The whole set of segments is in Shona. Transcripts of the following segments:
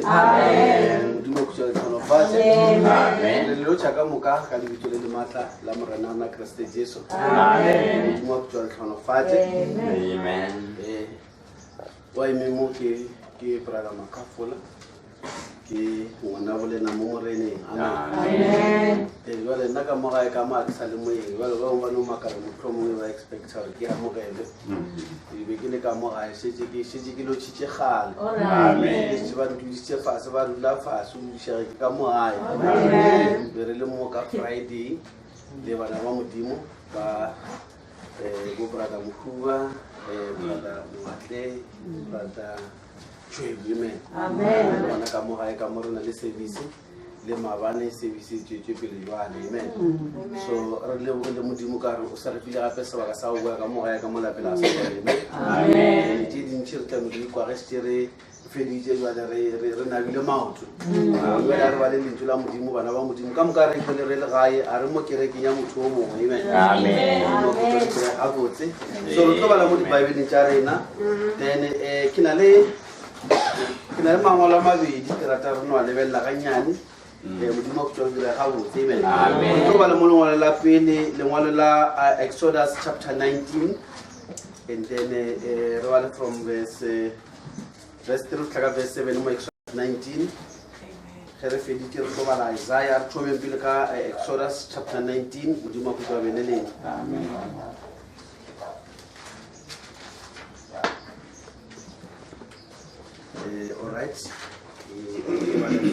Amen. Modimo go tswela tlhonofatse. Amen. Le lo tšaka moka ka lebitso le le maatla la morena na Kriste Jesu. Amen. Modimo go tswela tlhonofatse. Amen. Wa eme mo ke brother Makafula. Ke ngwana bolena mo moreneng. Amen. Jwale nna ka mo gae ka mo a ke sa le moeng jwale ba bangwe ba no makala motlhomongwe ba expecta gore ke amogele ebe ke le ka mo gae šetse ke lotšhitše gale ba ntudisitše fase ba dula fase o dudišage ke ka mo gae be re le mo ka Friday le bana ba modimo ba bo brother Mohuba brother Moatle brother Chwebu amen bana ka mo gae ka mo rena le service le mabane service tšwetše pele jwale amen so re le modimo ka re o sa re file gape sebaka sa go bua ka mo gae ka mo lapela a sa amen tše dintšhi re tlamehile di kwagesitše re feditše jwale re nabile maoto jwale a re ba le lentšu la modimo bana ba modimo ka moka re ikgole re le gae a re mo kerekeng ya motho o mongwe amen a botse so re tlo bala mo dibaebeleng tša rena then ke na le mangwalo a mabedi ke rata re no a lebelela gannyane modimo go tswa dira ga botse amen go bala mo lengwalo la pele lengwalo la Exodus chapter 19 and then re bala from verse 3 tlhaka verse 7 mo Exodus 19 ge re feditše re tlo bala Isaiah re thomeng pele ka Exodus chapter 19 modimo go tswa beneleng amen all right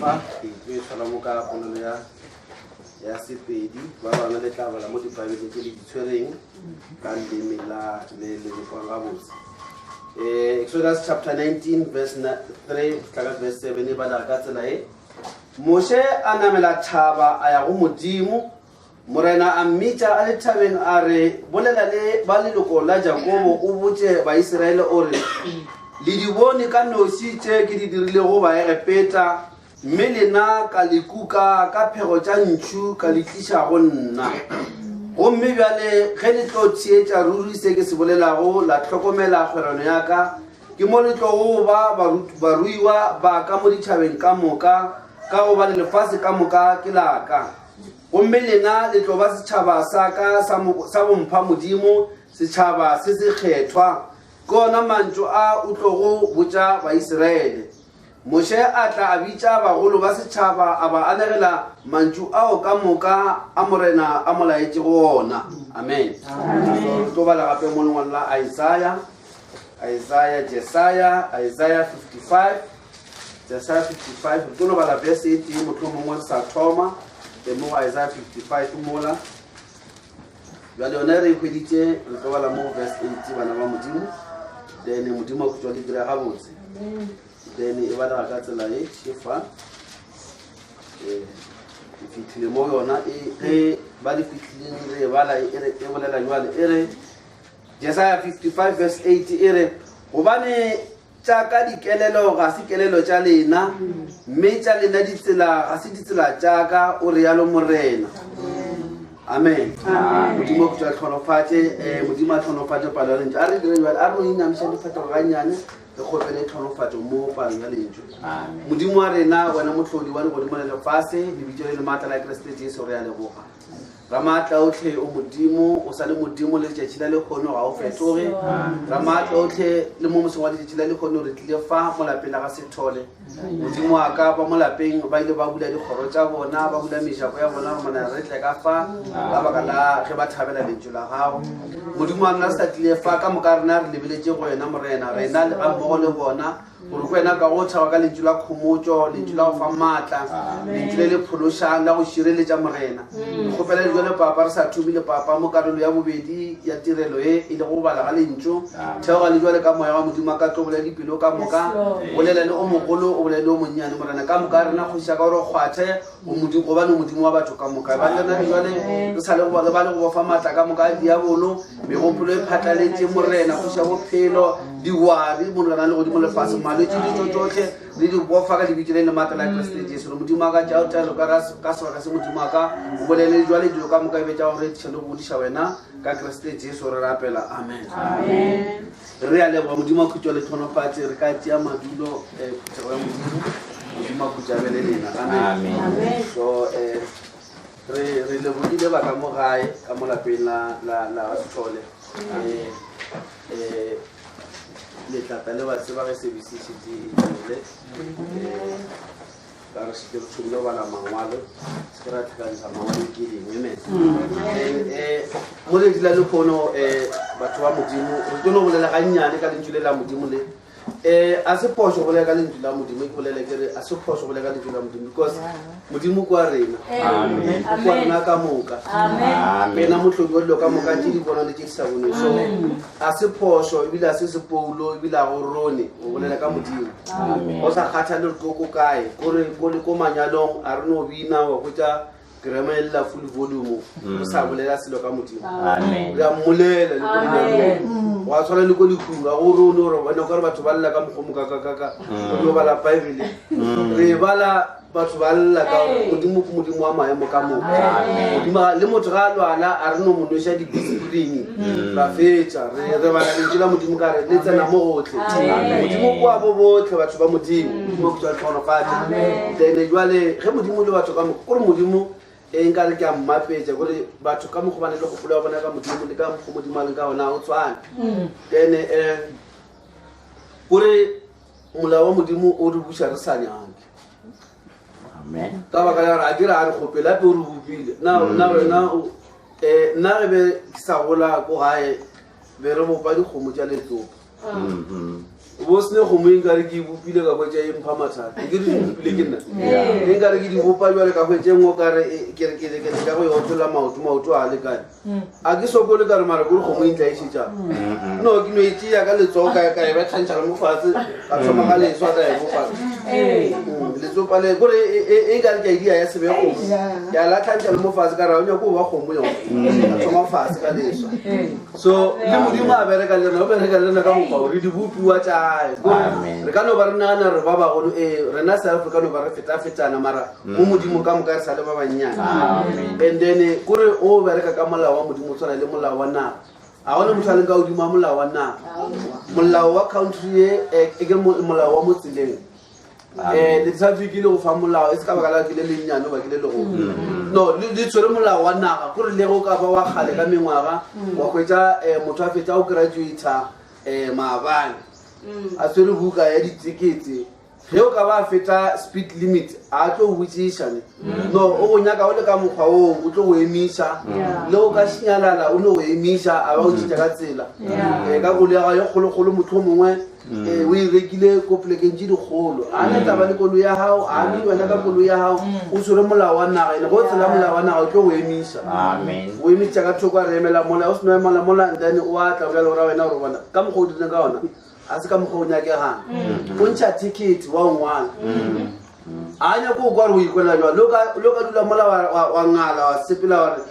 fa ke tshwara mo ka ponolo ya Sepedi ba bana le tla bala mo dibaebeleng tse di tshwereng ka leleme la le bopang ga botse Exodus chapter 19 verse 3 tlhaka verse 7 e bala ka tsela e Moshe a namela thaba a ya go modimo morena a mmitša a le thabeng a re bolela le ba leloko la Jakobo o botše Baiseraele o re le di bone ka noši tše ke di dirile go ba egepeta mme lena ka lekuka ka phego tša ntšu ka le tliša go nna gomme bjale ge le tlo tsheetša ruri se ke se bolelago la tlhokomela kgwerano ya ka ke mo le tlo go ba baruiwa ba ka mo ditšhabeng ka moka ka go ba le lefase ka moka ke la ka gomme lena le tlo ba setšhaba sa ka sa bompha modimo setšhaba se se kgethwa kona mantšu a utlogo botša Baiseraele Moshe a tla a bitša bagolo ba setšhaba a ba anegela mantšu ao ka moka a morena a molaetše go ona amen so tlo bala gape mo lengwalo la Isaiah 55 re tlo no bala verse 18 mohlomongwe re sa thoma mo Isaiah 55 mola bjale yona re ikhweditše re tlo bala mo verse 80 bana ba modimo then modimo go tswa le dira ga botse then e bala ka tsela e shefa e fitlhile mo yona e ba di fitlhileng re bala e bolela jwale e re Isaiah 55 verse 80 e re gobane tša ka dikelelo ga se kelelo tša lena mme tša lena ditsela ga se ditsela tša ka o realo morena amen modimo go tswa tlhonofatše modimo a tlhonofatše palo ya lentšu a re dire jale a re no inamiša diphetogo gannyane re kgopele tlhonofatšo mo palong ya lentšu modimo wa rena wena motlhodi wa legodimo le lefase lebitso le le maatla la Kriste Jesu re a leboga Ramatla otlhe o modimo o sa le modimo le tšatši la lekgono ga o fetoge Ramatla otlhe le mo moseng wa letšatši la lekgono re tlile fa mo lapeng la ga Sethole modimo wa ka ba mo lapeng ba ile ba bula dikgoro tša bona ba bula mešako ya bona mona re tle ka fa ka baka la ge ba thabela lentšu la gago modimo wa rena re sa tlile fa ka moka rena re lebeletše go wena morena rena le ga mmogo le bona gore ko wena ka go tšhaba ka lentšu la kgomotšo lentšu la go fa maatla lentšu le le phološang la go šireletša morena re kgopela dijo le papa re sa thubile papa mo karolo ya bobedi ya tirelo e le go bala ga lentšu theoga le jwale ka moya wa modimo a ka tlo bolela dipelo ka moka bolela le o mogolo o bolela le o monnyane morena ka moka rena kgoša ka gore kgwathe gobane modimo wa batho ka moka ba lena jwale re sa le ba le go bofa maatla ka moka a diabolo megopolo e phatlaletše morena kgoša bophelo diwari morena le godimo lefase malwetse ditso tsotlhe le di bofa ka lebitso le le maatla la Kriste Jesu re modimo a ka tšao taelo ka sebaka se modimo a ka o bolele jwale dilo ka moka e betša gore tšhe le go bodiša wena ka Kriste Jesu re rapela amen re a leboga modimo a khutšwa le tlhonofatše re ka tšea madulo phuthego ya modimo modimo a khutshabele lena Amen. so re lebogile ba ka mo gae ka mo lapeng la Sithole letlapa le ba tseba ge sebesisitse ile ka re se ke re tshumile bana mangwalo se ke ra tlhakantsha mangwalo ke dingwe mo le dila le kgono batho ba modimo re tlo no bolela ga nnyane ka lentswe le la modimo le a se phoso go bolela ka lentswe la modimo ke bolele ke re a se phoso go bolela ka lentswe la modimo because modimo kwa rena Amen. kwa rena ka moka pena motlhodi wa dilo ka moka tse di bona le tse di sa bone so a se phoso ebile a se sepoulo ebile a go rone go bolela ka modimo go sa kgathale re ko kae gore ko manyalong a re no bina wa go tsa gremela full volume o sa bolela selo ka modimo re a mmolela le go dilo wa tshwana le ko dikhunga go rone gore bona gore batho ba lla ka mogomo ka go bala bible re bala batho ba lla ka modimo wa maemo ka moka modimo le motho ga lwala a re no monosha di-discipline ra fetsa re bala lentswe la modimo ka re le tsena mo gotlhe modimo kwa bo botlhe batho ba modimo mo go tswa tlhonofatsa then jwale ge modimo le batho ka moka gore modimo nka re ke a mmapetsa gore batho ka mogo ba ne le go pola bona ka modimo le ka mogo modimo a leng ka ona o tswana then gore molao wa modimo o re busa re sa nyanke ka baka la gore a dira a re gopela pe o re bopile nna re be ke sa gola ko gae be re bopa dikgomo tša letsopa bo sene kgomo e nkare ke bopile ka kwetša e mpha mathata ke re di bopile ke nna e nkare ke di bopa jale ka kwetša engwe kare ke ka go e otlola maoto a lekane a ke sokole ka re mara kore kgomo e ntla e šetšang no ke no e tšea ka letsogo ka e ba tlhantšhala mo fatshe ka thoma ka leswa ka e bofa letsopa le kore e nkare ke a idia ya sebe kgomo ke a la tlhantšhala mo fatshe ka ra o nyako o ba kgomo yone a thoma fatshe ka leswa so le modimo a bereka le rena o bereka le rena ka mokgwa gore di bopiwa tša re ka no ba re nagana re ba bagolo rena self re ka no ba re fetafetana mara mo modimo ka moka re sa le ba bannyane and then kore o bereka ka molao wa modimo o tshwana le molao wa naga a gona motho a leng ka godimo a molao wa naga molao wa country e ke molao wa mo tseleng le traffic le go fa molao e se ka baka la ke le lennyane ba ke le legolo no le tshwere molao wa naga kore le go ka ba wa kgale ka mengwaga wa kgwetsa motho a fetsa o graduata maabane a tshwere buka ya ditikete ge o ka ba feta speed limit a tlo go botsišane no o go nyaka o le ka mokgwa oo o tlo go emiša le o ka šinyalala o ne go emiša a ba o tšitša ka tsela ka kolega ye kgolokgolo motlho mongwe o e rekile ko polekeng tše dikgolo a ne taba le koloi ya gago a ne wena ka koloi ya gago o tshwere molao wa naga ene go tsela molao wa naga o tlo go emiša o emiša ka thoko a re emela mola o se no emela mola then o a tla bjale gora wena gore bona ka mokgwa o dileng ka ona a se ka mokgwa o nyakegang o ntšha ticket wa o ngwala a nyako o kwa re o ikwela jwa lo ka dula mola wa ngala wa sepela wa re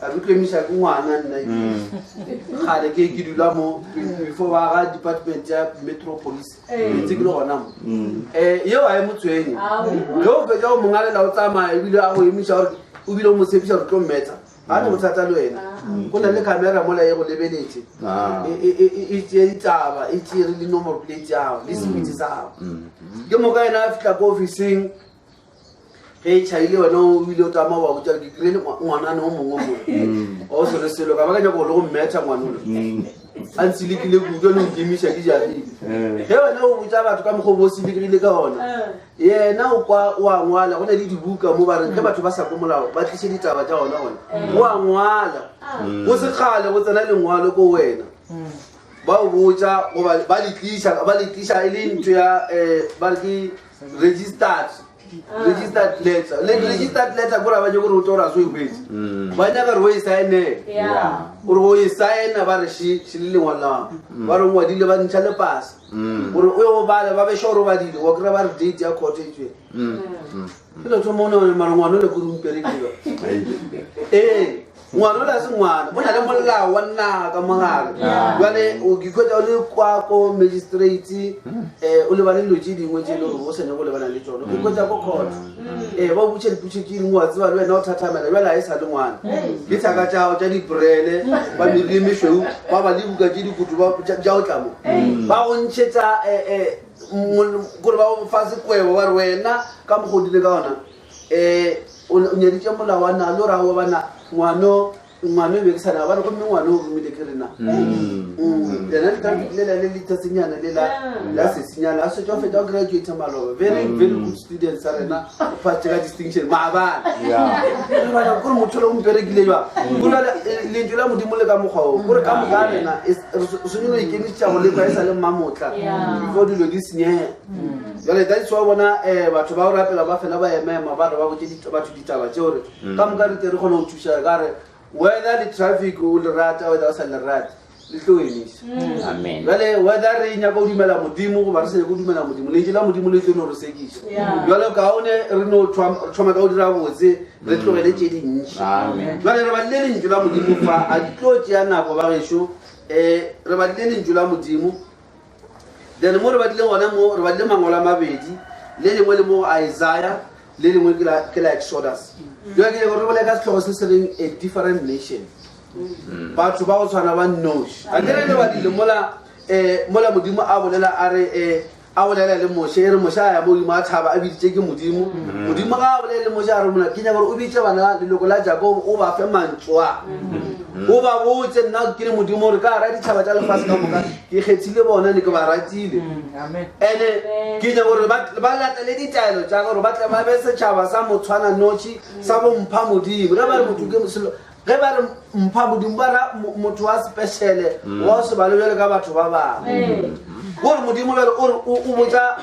a re tlemiša ke ngwana nna gale ke dula mo before ba ga department ya metropolis ntse ke le gona mo yeo a e motswenye ge o fetsa o mongalela o tsamaya ebile a go emiša gore o bile o mo tshepiša gore tlo mmetsa a ne bothata le wena go na le camera mola ye go lebeletse e tšee ditaba e tšere le nomor plate yago le sepiti sa gago ke moka ena a fitlha ko officing ge e tšhaile wena o bile o tama wa botsa ke kry-ile ngwanane o mongwe mongwe o sere selo ka ba ka nyako go le go mmetha ngwanolo a ntsilikile kudu le nkemiša ke jafile ge wena o botsa batho ka mokgwa bo silikile ka ona yena o kwa o a ngwala go na le dibuka mo ba reng ge batho ba sa ko molao ba tliše ditaba tša gona gona o a ngwala go se kgale go tsena lengwalo ko wena ba o botsa goba ba letliša e le ntho ya ba re ke registered letter registered letter kore ba nyako gore o tse gore a so e hwetse ba nyaka re o e saenela gore o e saena ba re še le lengwalo la ba re ngwadile ba ntšha le pasa gore o ye go bale ba beša gore o badile wa kry-a ba re date ya court e tsweng ke le thoma one mara ngwana o le kore umperekiwa ngwana o le a se ngwana o na le molao wa naga ka mogare jale o ikhwetsa o le kwa ko magistrate o lebane dilo tse dingwe tse le gore o sene go lebana le tsone o ikhwetsa ko court ba o butše diputše ke dingwe wa tseba le wena o thathamela jale a e sa le ngwana ke thaka tšago tša dibrele ba merie mešweu ba ba le buka tše dikutu tša o tlamo ba go ntšhetša gore ba o fa sekwebo wa re wena ka mogodile ka ona o nyeditse molao wa nna le ra go bana ngwano e bekisana ba re gomme ngwane o romile ke rena lena le tabilela le lethasenyana le la sesenyana a setse o feta o graduate maloba very good students a rena o phate ka distinction maabane bana kore motho le o mperekile jwa kore lentswe la modimo le ka mokgwa o kore ka moka a rena senyeno ikemisetša go lekwa e sa le mmamotla before dilo di senyega jale that's why bona batho ba o rapela ba fela ba emema ba re ba botse batho ditaba tse gore ka moka re tle re kgone go thuša ka re whether the traffic o le rata whether o sa le rata le tlo emisa jale whether re nyaka o dumela modimo goba re se nyaka o dumela modimo lentše la modimo le tlo no re sekiša jale kaone re no thoma ka o dira botse re tlogele tše dintši jale re badile lentšu la modimo fa a di tlo tšea nako ba gešo re badile lentšu la modimo then mo re badileng gona mo re badile mangolo a mabedi le lengwe le mo Isaiah le lengwe ke la Exodus jwa ke go re bolela ka setlhogo se se reng a different nation batho ba go tshwana ba noši a dire le badile mola modimo a bolela a re a bolela le Moshe e re Moshe a ya modimo a thaba a biditše ke modimo modimo ga a bolela le Moshe a re mona ke nyaka gore o bitše bana leloko la Jakobo o ba fe mantswa o ba botse nna ke le modimo gore ka ra ditšhaba tša lefase ka moka ke kgethile bona ne ke ba ratile ande ke nyaka gore ba latele ditaelo tša gore ba tle ba be setšhaba sa motshwana noši sa bompha modimo ge ba re motho ke moselo ge ba re mpha modimo ba ra motho wa speciale wa o se bale bjale ka batho ba bangwe gore modimo bjale o botsa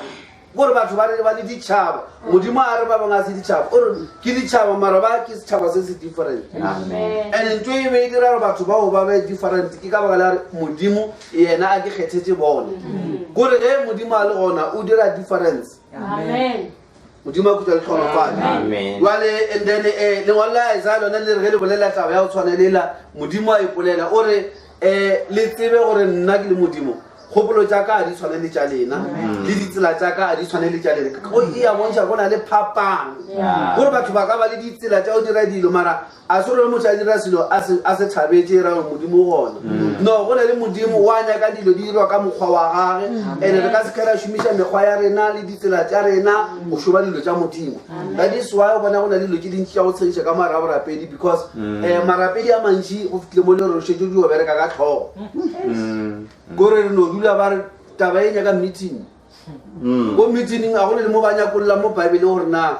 gore batho ba le ditšhaba modimo a re ba bangwe a se ditšhaba ore ke ditšhaba mara ba ke setšhaba se se different and ntho e be e dira gore batho bao ba be different ke ka baka la re modimo yena a ke kgethetse bone gore ge modimo a le gona o dira difference modimo a kutla le tlhonofane jale and then lengwalo la Isaiah lona le re ge le bolela taba ya go tshwanelela modimo a ipolela o re le tsebe gore nna ke le modimo kgopolo tša ka a di tshwane le tša lena le ditsela tša ka a di tshwane le tša lena e ya bontšha go na le phapang gore batho ba ka ba le ditsela tša o dira dilo mara a se gore motho a dira selo a se thabetse ra modimo gona no go na le modimo wa nyaka dilo di dirwa ka mokgwa wa gage and re ka se kgera šomiša mekgwa ya rena le ditsela tša rena go šoba dilo tša modimo that is why o bona go na le dilo tše dintši tša go tshegiša ka mara borapedi because marapedi a mantši go fitlile mo le gore šetse di go bereka ka tlhogo kore re no dula ba re taba e nyaka meeting go meeting a go le mo ba nyakolola mo Bible gore na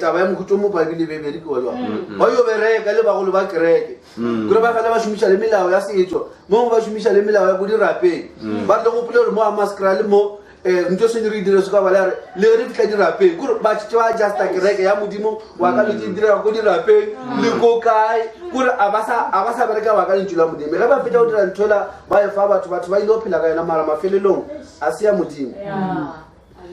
taba ya mokhutlo mo Bible be bereke wa jwa ba yo bereka le bagolo ba kereke gore ba fela ba šomiša le melao ya setšo mo ba šomiša le melao ya go dirapeng ba tle go pole gore mo a maskra le mo ntho se re dire se ka bala le re fitla dirapeng gore ba tšhe ba justa kereke ya modimo wa ka le dira go dirapeng le go kae gore a ba sa bereka ba ka lentšu la modimo ge ba feta go dira nthola ba e fa batho ba ile go phela ka yona mara mafelelong a se ya modimo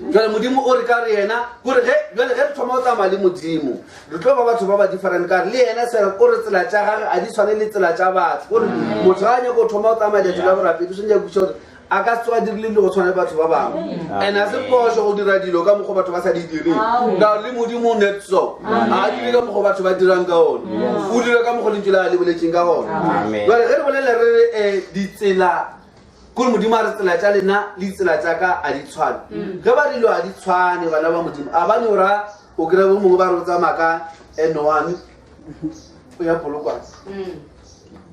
jale modimo o re ka re yena gore jale ge re thoma go tsamaya le modimo re tlo ba batho ba ba different ka re le yena se o re tsela tša gage a di tshwane le tsela tša batho gore motho ga a nyako go thoma go tsamaya leeto la borapedi o se nyaka kuša gore a ka se tsoga dirile le go tshwana le batho ba bangwe and a se poso go dira dilo ka mokgwa batho ba sa di direng ka le modimo o net so a dire ka mokgwa batho ba dirang ka one o dira ka mokgwa lentse la le boletseng ka gone jale ge re bolela re re ditsela kore modimo a re tsela tša lena le ditsela tša ka a di tshwane ge ba dilo a di tshwane bana ba modimo a bane ora o kry-a bo mongwe ba re o tsamaya ka N1 o ya Polokwane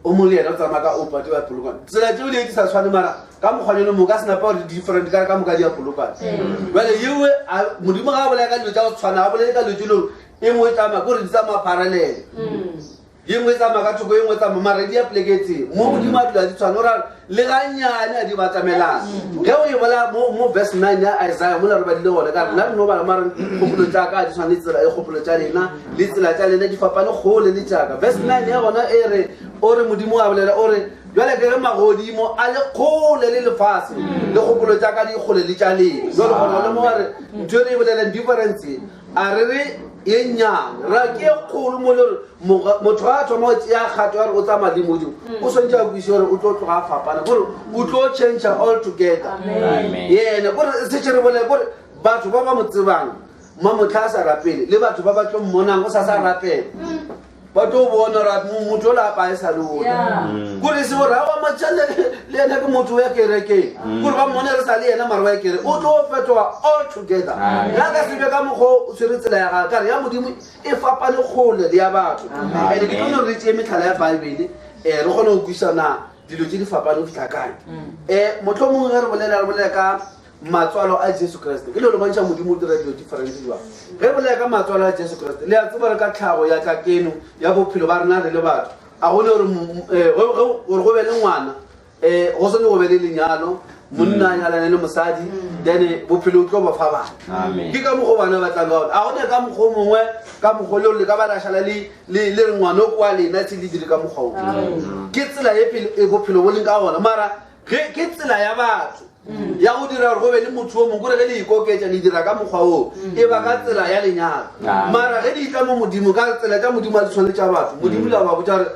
o mo le yena o tsamaya ka Opate wa Polokwane tsela tšeo di sa tshwane mara ka mokgwanyelo mo ka senapa gore different ka moka di ya Polokwane jale yewe modimo ga a bolela ka dilo tša go tshwana a bolele ka dilo tše lore e nngwe e tsamaya kore di tsamaya parallele ye nngwe tsamaya ka thoko ye nngwe tsamaya mara di a pleketseng mo modimo a dilo a di tshwane ora le ganyane a di batamelana ge o e bola mo verse 9 ya Isaiah mo la re badile gone ka re nna no bala mara kgopolo tša ka a di tshwane le tsela e kgopolo tša lena le tsela tša lena di fapane kgole le tšaka verse 9 ya gona e re o re modimo a bolela o re jale ke ge magodimo a le kgole le lefase le kgopolo tša ka di kgole le tša lena jale gona le mo gare ntho e re e bolelang difference a re re e nyane ra ke kgolo mo le motho ga a thoma ya kgato ya re o tsamaya le modimo o swantse a buise gore o tlo tloga a fapana gore o tlo change all together yena gore setse re bolela gore batho ba ba mo tsebang ma motlha a sa rapele le batho ba ba tlo mmonang o sa rapela ba to bona ra motho la pa sa lona gore se ora wa machane le ena ke motho ya kereke gore ba mona re sa le ena marwa ya kereke o tlo fetwa all together la ka se be ka mogo se re tsela ya ga ka ya modimo e fapa le gole le ya batho ene ke tlo re tse methala ya Bible re gone go kuisana dilo tse di fapa le fitla kae motho mongwe re bolela ka matswalo a Jesu Kriste ke lo bontsha modimo dira dilo different jwa ge bolela ka matswalo a Jesu Kriste le a tseba re ka tlhago ya ka keno ya bophelo ba rena le batho a gone gore go be le ngwana go sone go be le lenyalo monna nyalane le mosadi then bophelo tlo ba fa bana ke ka mogo bana ba tla a gone ka mogo mongwe ka mogo le ka ba rashala le re ngwana o kwa lena tse di dire ka mogo ke tsela e bophelo bo leng ka gona mara ke tsela ya batho ya go dira gore go be le motho o mongwe gore ge le ikoketša le dira ka mokgwa oo e ba ka tsela ya lenyalo mara ge di itla mo modimo ka tsela tša modimo a di tshwane tša batho modimo le ba botša gore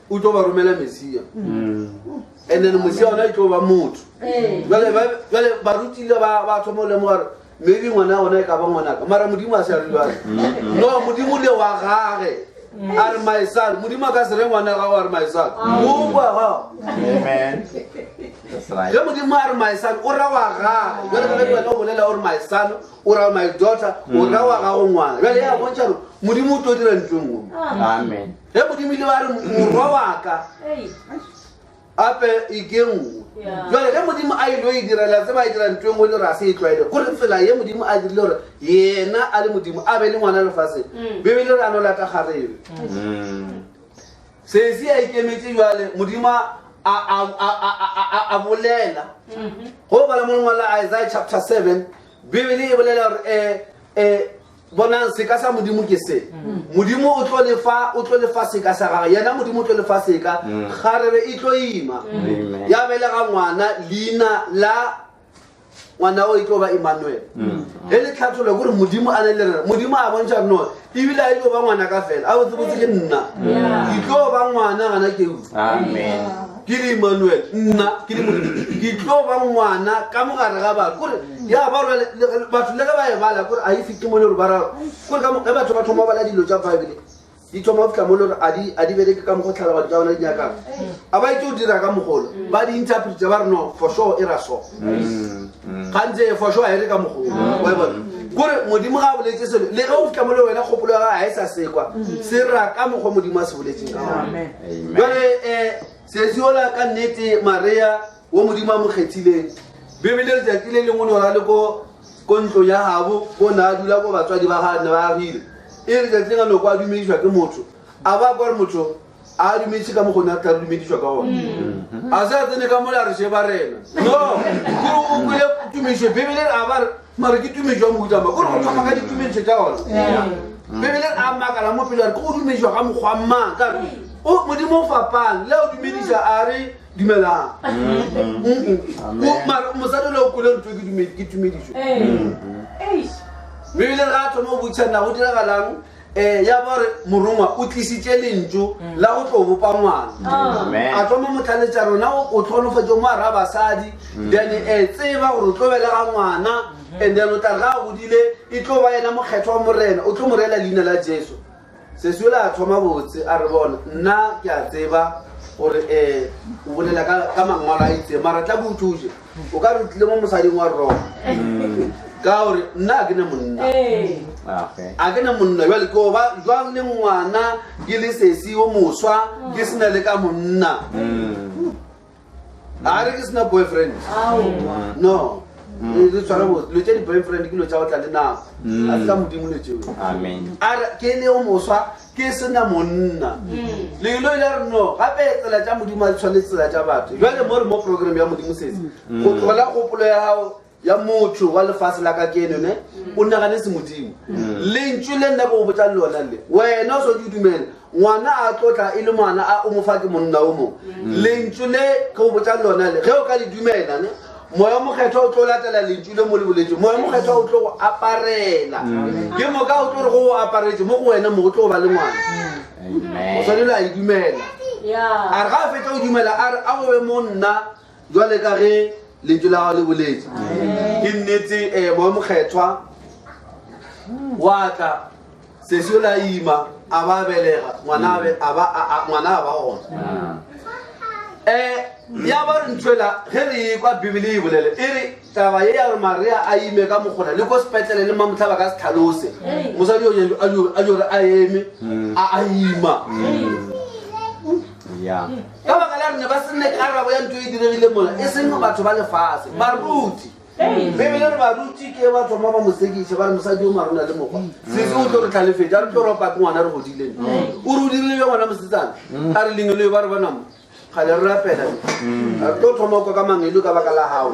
o tlo ba romela mesia and then mosia ona e tlo ba motho jale barutile ba thoma o lemoga gore maybe ngwana ona e ka ba ngwanaka mara modimo a se re jale no modimo le wa gage a re my son modimo a ka se re ngwana gago a re my son o bua gago ge modimo a re my son o ra wa gage jale ka wena o bolela o re my son o ra my daughter o ra wa gago ngwana jale ya bontšha gore modimo o tlo dira ntho nngwe ge modimo ile ba re morwa wa ka ape ikengwe jale ge modimo a ile o e direla tse ba e dira ntho engwe le re a se e tlwaele gore tsela ye modimo a dirile gore yena a le modimo a be le ngwana lefaseng bebele re ano lata garebe sesi a ikemetse jale modimo a bolela go bala mo lengwalo la Isaiah chapter 7 bebele e bolela gore bonang seka sa modimo ke se modimo o tlo lefa seka sa gagwe yena modimo o tlo lefa seka garebe e tlo ima ya belega ngwana leina la ngwana o e tlo ba Emmanuel ge le tlhatlholo gore modimo a ne le rena modimo a bontšha no ebile a e tlo ba ngwana ka fela a botsebotse ke nna ke tlo ba ngwana gana ke ke le Emmanuel nna ke le modimo ke tlo ba ngwana ka mogare ga batho gore ya ba batho le ga ba e bala gore a e fite mo le gore ba ra gore ka batho ba thoma bala dilo tša Bible di thoma fitla mo le gore a di bereke ka mogo tlhala batho tša bona di nyakang a ba itse o dira ka mogolo ba di interprete ba re no for sure e ra so gantse for sure a ere ka mogolo wa bona gore modimo ga a boletse selo le ge o fitla mo le wena kgopolo ya ga a e sa sekwa se ra ka mokgwa modimo a se boletseng ka gona jale sesiola ka nnete Maria wo modimo a mo kgethileng bebele letsatsi le lengwe no ra le ko ntlo ya gabo ko na dula ko batswadi ba gane ba agile e re letsatsi ga no kwa dumedishwa ke motho a ba gore motho a dumedise ka mogone a tla dumedishwa ka gona a sa tsene ka mola re sheba rena no kore o kwele tumedišo bebele a ba mare ke tumedišwa mogutama gore go thoma ka ditumedišo tša gona bebele a makala mo pele a re ke go dumedišwa ka mokgwa mang ka o modimo o fapang le o dumediša a re dumelang mosadi le o kole ntho ke tumedišo bebele ga a thoma o botšana go diragalang ya ba re morongwa o tlisitše lentso la go tlo bopa ngwana a thoma motlhaletša rona o tlhonofatše mo a ra basadi then tseba gore o tlo belega ngwana and then o tla re ga a godile e tlo ba yena mokgetho wa morena o tlo mo reela leina la Jesu sesuela a thoma botse a re bona nna ke a tseba gore o bolela ka mangwalo a itseng mara tla ko o thuse o ka re o tlile mo mosading wa rona ka gore nna a ke ne monna a ke ne monna jale ke oba jwang le ngwana ke le sesi o moswa ke sena le ka monna a re ke sena boyfriend no le tshwara botse lo tše di-boyfriend ke lo tša go tla le nako a se ka modimo le tšeo ke le o moswa ke sena monna lelo ile re no gape tsela tša modimo a di tshwane tsela tša batho jale mo re mo program ya modimo sese go tlola kgopolo ya gago ya motho wa lefase la ka keno ne o nagane se modimo lentšu le nna ko go botsa le lona le wena o so di dumela ngwana a tlotla e le ngwana a o mo fa ke monna o mongwe lentšu le ke go botsa le lona le ge o ka le dumela ne moya mokgetho o tlo latela lentšu le mo le boletse moya mokgetho o tlo go aparela ke mo ka o tlo re go o aparetse mo go wena mo go tlo go ba le ngwana o tshwanele a e dumela a re ga a fetsa o dumela a re a go be mo nna jwale ka ge lentšu la gago le boletse ke nnetse moya mokgethwa wa tla sesio la ima a ba belega ngwana a ba gona ya ba re ntšwela ge re kwa bibele e bolele e re taba ye ya gore Maria a ime ka mokgona le ko sepetlele le mamotlha ba ka se tlhalose mosadi a jore a eme a ima ka baka la rene ba senne karabo ya nto e diregile mola e seng batho ba lefase baruti bebele re baruti ke batho ba mosekiše ba re mosadi o marona le mokgwa sese o tlo re tlhalefetse a re tlo ropa ke ngwana re godileng o re o dirile yo ngwana mosetsana a re lengwe le yo ba re bonamo gale re rapela a tlo thoma kwa ka mangelo ka baka la hao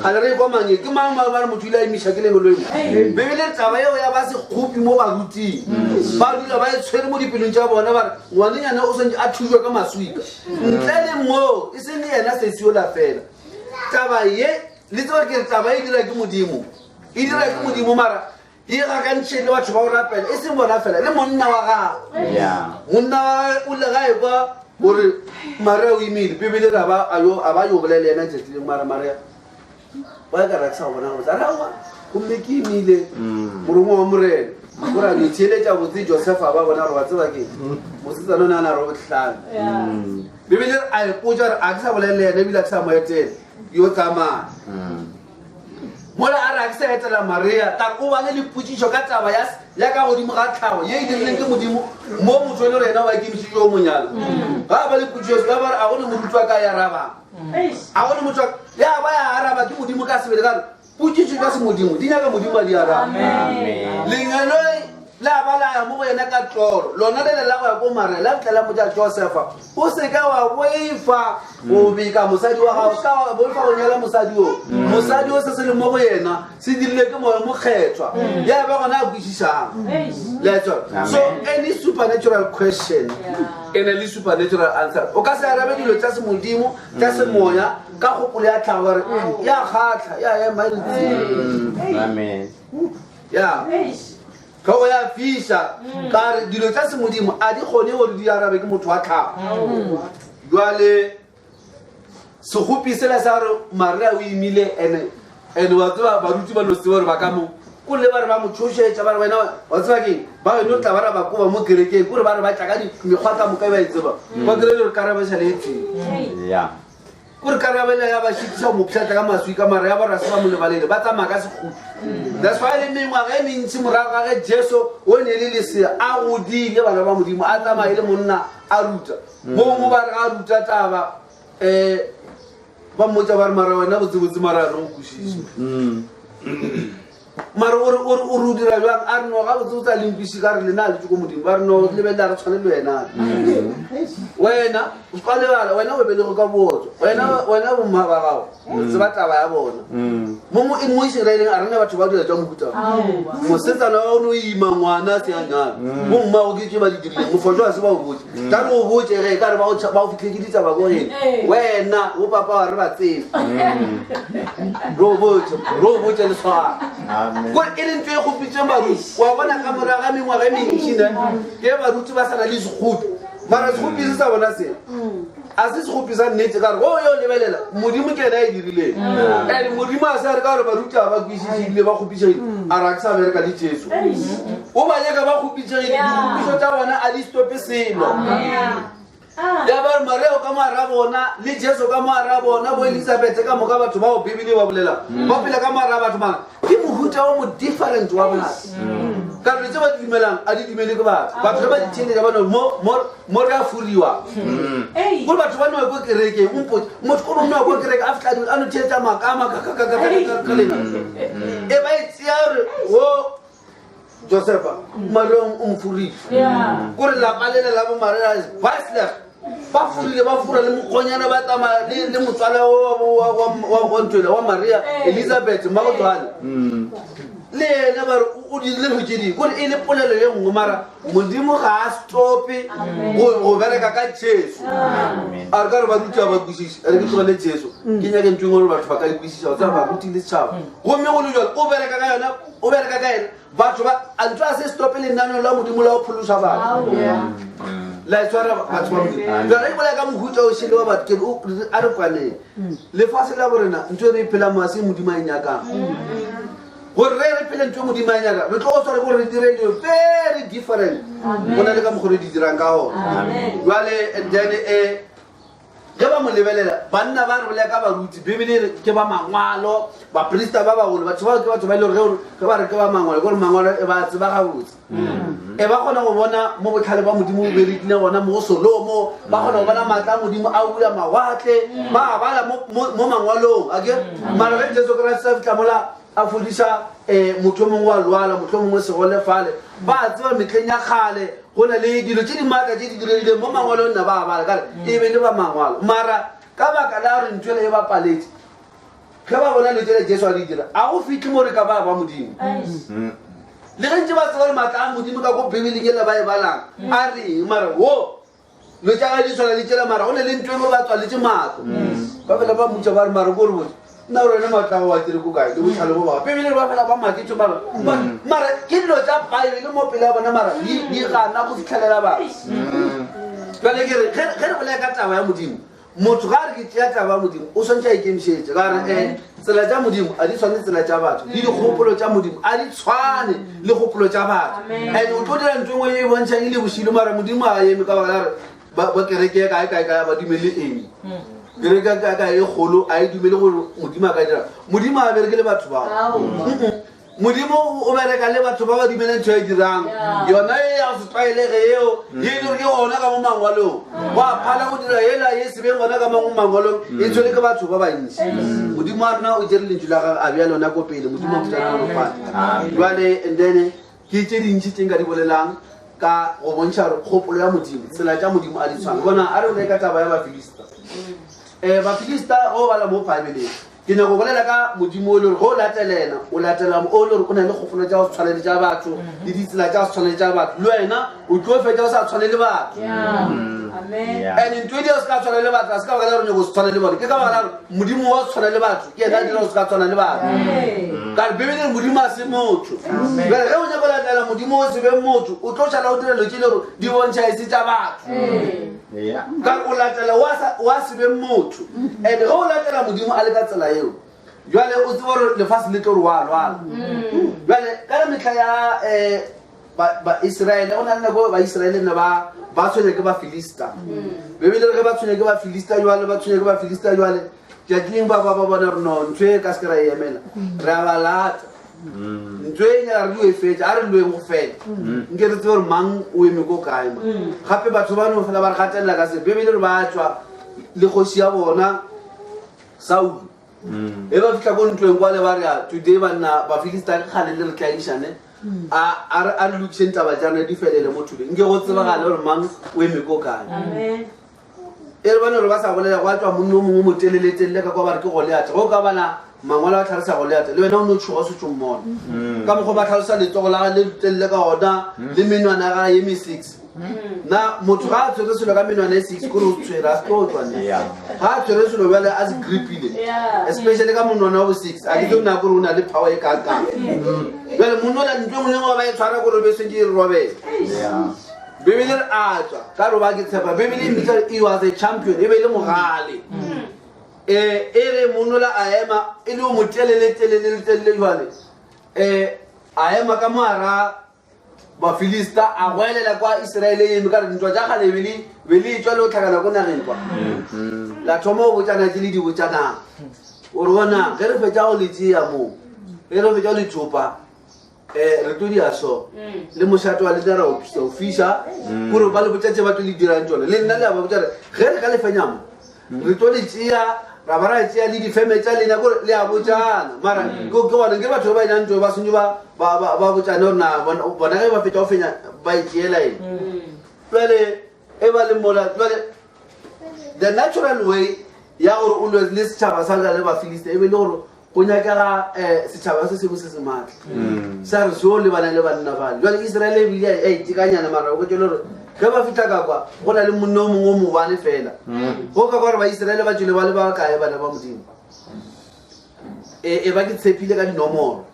gale re kwa mangelo ke mang ba re motho ile a emisha ke lengwe le bebele taba eo ya ba se kgopi mo baruting ba dula ba e tshwere mo dipelong tša bona ba re ngwanenyana o sentse a thujwa ka maswika ntle le mo e se le yena sesio la fela taba ye le tseba ke taba e dira ke modimo mara e gakantšhe le batho ba o rapela e seng bona fela le monna wa gago monna wa o le gae kwa gore Maria o imile bibele a ba yo bolele yena tšatšileng Maria ba ka raksa bona go tsara wa gomme ke imile moromo wa morena gore a ntheletša botse Josefa ba bona gore ba tseba ke mosetsana o ne a na re botlhano bibele a ipotsa gore a ke sa bolele yena ebile a ke sa moetela yo tsamaya mola a re a ke sa etela Maria ka o bane le potšišo ka taba ya ka godimo ga tlhago ye e dirileng ke modimo mo motho le rena wa ekemišitše o monyala ga ba le potšišo ka bare a gone moruti wa ka ya arabang a gone motho ya ba ya araba ke modimo ka sebele ka re potšišo ka se modimo di nyaka modimo a di araba lengelo la ba la ya mo go yena ka tloro lona le la go ya ko Maria la tlela mo ja Josefa o se ka wa boifa o bika mosadi wa gago ka wa boifa go nyala mosadi o se le mo go yena se dirile ke mo kgethwa ya ba gona a bušishang let's so any supernatural question in a supernatural answer o ka se arabe dilo tša se modimo tša se moya ka kgopolo ya tlhago gore ya kgatla ya Amen. ya ka go ya fiša ka re dilo tša se modimo a di kgone gore di arabe ke motho wa tlhago jwale segopi sela sa gore Maria o imile ene wa tseba baruti ba no se gore ba ka mo ko le ba re ba mo tshošetša ba re wena wa tseba keng ba wena o tla ba ra ba koba mo kerekeng kore ba re ba tla ka mekgwa ka moka e ba e tseba ba kerele gore karabešale e teng kore karabela ya ba šitiša mopšhatla ka maswi ka mara ya ba rase ba mo lebalele ba tsamaya ka sekgopi that's why le mengwaga e mentši morago ga ge Jesu o ne le lesea a godile bana ba modimo a tsamaye le monna a ruta mo ba re a ruta taba ba mmotsa ba re mara wena botsebotse mara re go kwešiša mara o dira jang a re no ga botse o tsa lenkwiši ka re lena le ko modimo ba re no lebelela re tshwane le wena wena o ka lebala wena o belego ka botso wena bomma ba gago se ba taba ya bona mo Iseraeleng a rena batho ba dira tša mohuta mosetsana wa ono ima ngwana se anyana bomma go ke tše ba di dirileng mofoto a se ba o botse ka re o botse ge ka re ba o fitlheke ditaba ko eng wena o papa wa re ba tsebe ro botse le tshwara kore e le ntho e kgopitseng baruti wa bona ka moraga mengwaga e mentšhine ke baruti ba sana le sekgopi mara sekgopi se sa bona sena a se sekgopi sa nnete ka re o yo lebelela modimo ke ena e dirileng and modimo a se a re ka gore baruti a ba kwešišegile ba kgopišegile a ra ke sa bereka le Jesu o ba nyaka ba kgopišegile dikgopišo tša bona a di stope selo ya ba re Maria o ka mo ara bona le Jesu ka mo ara bona bo Elizabeth ka moka batho ba o bibele ba bolela ba phela ka mo ara batho mang ke mohuta o mo different wa bona ka re tse ba dimelang a di dimele ke batho ba di tshele ba no mo re a furiwa go batho ba no go kereke motho go no go kereke after a no tshela makama ka lena e ba itsia re wo Josefa Maria o mfuri gore la palela la bo Maria is baseless ba furile ba fura le mokgonyana ba tama le motswala wa ntwela wa Maria Elizabeth ma go tswala le ena ba o di le hojedi gore e le polelo ye nngwe mara modimo ga a stope go bereka ka Jesu a re ka re ba ruti ba kwešiša re ke tlogele Jesu ke nyake ntweng gore batho ba ka ikwešiša o tsaba ba ruti le tšhaba gomme go le jalo o bereka ka yena batho ba a ntho a se stope lenaneo la modimo la go phološa batho la tswara batho ba modimo jalo e bolela ka mohuta o šele wa batho ke a re kwaneng lefase la borena ntho e re e phela mase modimo a e nyakang gore re phele ntho modimo a nyaka re tlo go tsware gore re dire dilo very different go na le ka mogore di dirang ka go jwale and then ge ba mo lebelela banna ba re bolela ka baruti bibele ke ba mangwalo ba prista ba bagolo batho ba ke batho ba ile re ke ba re ke ba mangwalo gore mangwalo e ba tseba ga botse e ba kgona go bona mo botlhale ba modimo o berekile gona mo Solomo ba kgona go bona matla modimo a bula mawatle ba bala mo mangwalong ake mara ge Jesu Kriste a fitla mola a fodisa motho mongwe wa lwala motho mongwe segole fale ba tseba metleng ya kgale go na le dilo tse di maatla tse di dirileng mo mangwalong na ba bala kare e be le ba mangwalo mara ka baka la gore ntho e ba paletse ge ba bona le tsele Jesu a di dira a go fitlhe mo re ka ba modimo le ge ntse ba tseba gore maatla a modimo ka go bibeleng ele ba e balang a reng mara wo lo tsa ga di tshwana le tsela mara go ne le ntho e mo ba tswaletse matlo ba fela ba motsa ba re mara go re botse na rona matla wa dire go kae le botlhale bo ba bibele ba fela ba matitso mara ke dilo tsa Bible mo pele ya bona mara di gana go fitlhelela ba jwale ke re ge re bolela ka taba ya modimo motho ga re ke tšea taba ya modimo o swantse a ikemišetše ka re tsela tša modimo a di tshwane tsela tša batho le dikgopolo tša modimo a di tshwane le kgopolo tša batho and o tlo dira ntho engwe e bontšhang e le bošilo mara modimo a eme ka baka la re ba kereke kae kae kae ba dumele eng kereke ka e kgolo a e dumele gore modimo a ka dira modimo a bereke le batho bao modimo o bereka le batho ba ba dumele ntho e dirang yona e ya se tlwaelege eo e le gore ke gona ka mo mangwalong wa phala go dira hela e se beng gona ka mo mangwalong e tshwele ke batho ba bantsi modimo a rona o dire lentšu la gage a bea lona ko pele modimo o fetana golofata jwale and then ke tse dintšhi teng ka di bolelang ka go bontšha gore kgopolo ya modimo tsela tša modimo a di tshwane bona a re bole ka taba ya bafilista bafilista go bala mo Bibleng ke nyako bolela ka modimo o le gore go latelela o latela o le gore o na le kgopolo tša go se tshwane le tša batho le ditsela tša go se tshwane le tša batho le wena o tlo fetša o sa tshwane le batho and ntho e di o se ka tshwane le batho a se ka baka la gore nyako se tshwane le bone ke ka baka la gore modimo wa se tshwane le batho ke ena a dira o se ka tshwana le batho ka re bibele modimo a se motho jale ge o nyako latela modimo o se be motho o tlo šala o direlo tše le gore di bontšha e se tša batho ka o latela wa se be motho and ge o latela modimo a le ka tsela eo jale o tseba gore lefase le tlo gore wa lwala jale ka le metlha ya baiseraele go na le nako baiseraele nne ba tshwenya ke bafilista bebile ge ba tshwenya ke bafilista jale ba tshwenya ke bafilista jale jatleng ba bona gore no ntho e ka se ke ra emela re a ba lata ntho e nyala re dio e fetša a re loeng go fela nke re tsebe gore mang o eme ko kaema gape batho ba no fela ba re gatelela ka se bebile re ba tswa le kgoši ya bona Saul e ba fitlha ko ntloeng kwa le ba re today banna bafilista ke kgale le re tlaišane a re lokišeng taba jana di felele mo thuleng nke go tsebagale gore mang o eme ko kae e re bane gore ba sa bolela go a tswa monno o mongwe motelele ka kwa ba re ke Goliata go ka bana mangwalo a tlhalesa Goliata le wena o ne o tshoga se tsong mona ka mokgwa ba tlhalosa letsogo la le telele ka gona le menwana ga eme 6 na motho ga a tshwere selo ka menwana e 6 kore o tshwere a se tlo tswane ga a tshwere selo bjale a se gripile especially ka monwana wa bo 6 a ke tse ona kore o na le power e kakang bjale monnola ntlo engwe lengwe ba e tshwara kore o beswe ke e robela bibele re a tswa ka re ba ke tshepa bibele e mbitsa e was a champion e be le mogale e re monnola a ema e le o motelele jwale a ema ka moara bafilista a goelela kwa Iseraele eme ka re ntwa tša kgale be le tswa le o tlhakana ko nageng kwa la thoma o botsana tse le di botsanang ore bona ge re fetša go le tšea mo ge re fetša go le thopa re tlo dia so le mošato wa le dira o fiša kore ba le botšatše ba tlo le dirang tsone le nna le ba botša re ge re ka lefenyamo re tlo le tšea ra ba ra tšea le difeme tša lena kore le a botšana mara ke gona ke batho ba enang to ba sentse ba botšane gore na bona ge ba fetša go fenya ba e tšeela eng jale e ba le mola jale the natural way ya gore o lwe le setšhaba sa le bafilista e be le gore go nyakega setšhaba se sengwe se se maatla sa re seo le bana le banna bale jale Iseraele e bile a itekanyana mara go tšele gore ge ba fitlha ka kwa go na le monne o mongwe o mobane fela go ka kwa gore baiseraele ba tswile ba le ba kae bana ba modimo e ba ke tshepile ka dinomoro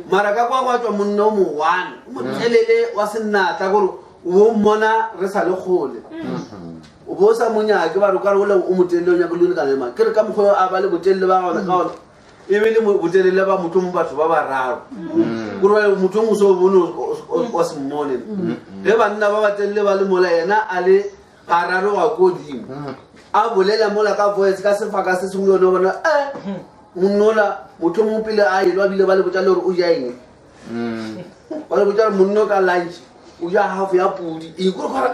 mara ka kwa go tswa monne o mowane o motelele wa sennatla gore o mmona re sa le kgole o bo sa monyake ba re ka re o motelele o nyaka le lekana le mang ke re ka mokgwa a ba le botelele ba gona ka gona e be le botelele ba motho mo batho ba bararo gore motho mo so bone o se mmone ge banna ba batelele ba le mola yena a le gararo ga kodimo a bolela mola ka voice ka sefaka se sengwe yone bona monnola motho mo pele a elwa bile ba le botsa le gore o ja eng ba le botsa monno ka lunch o ja half ya pudi e go gore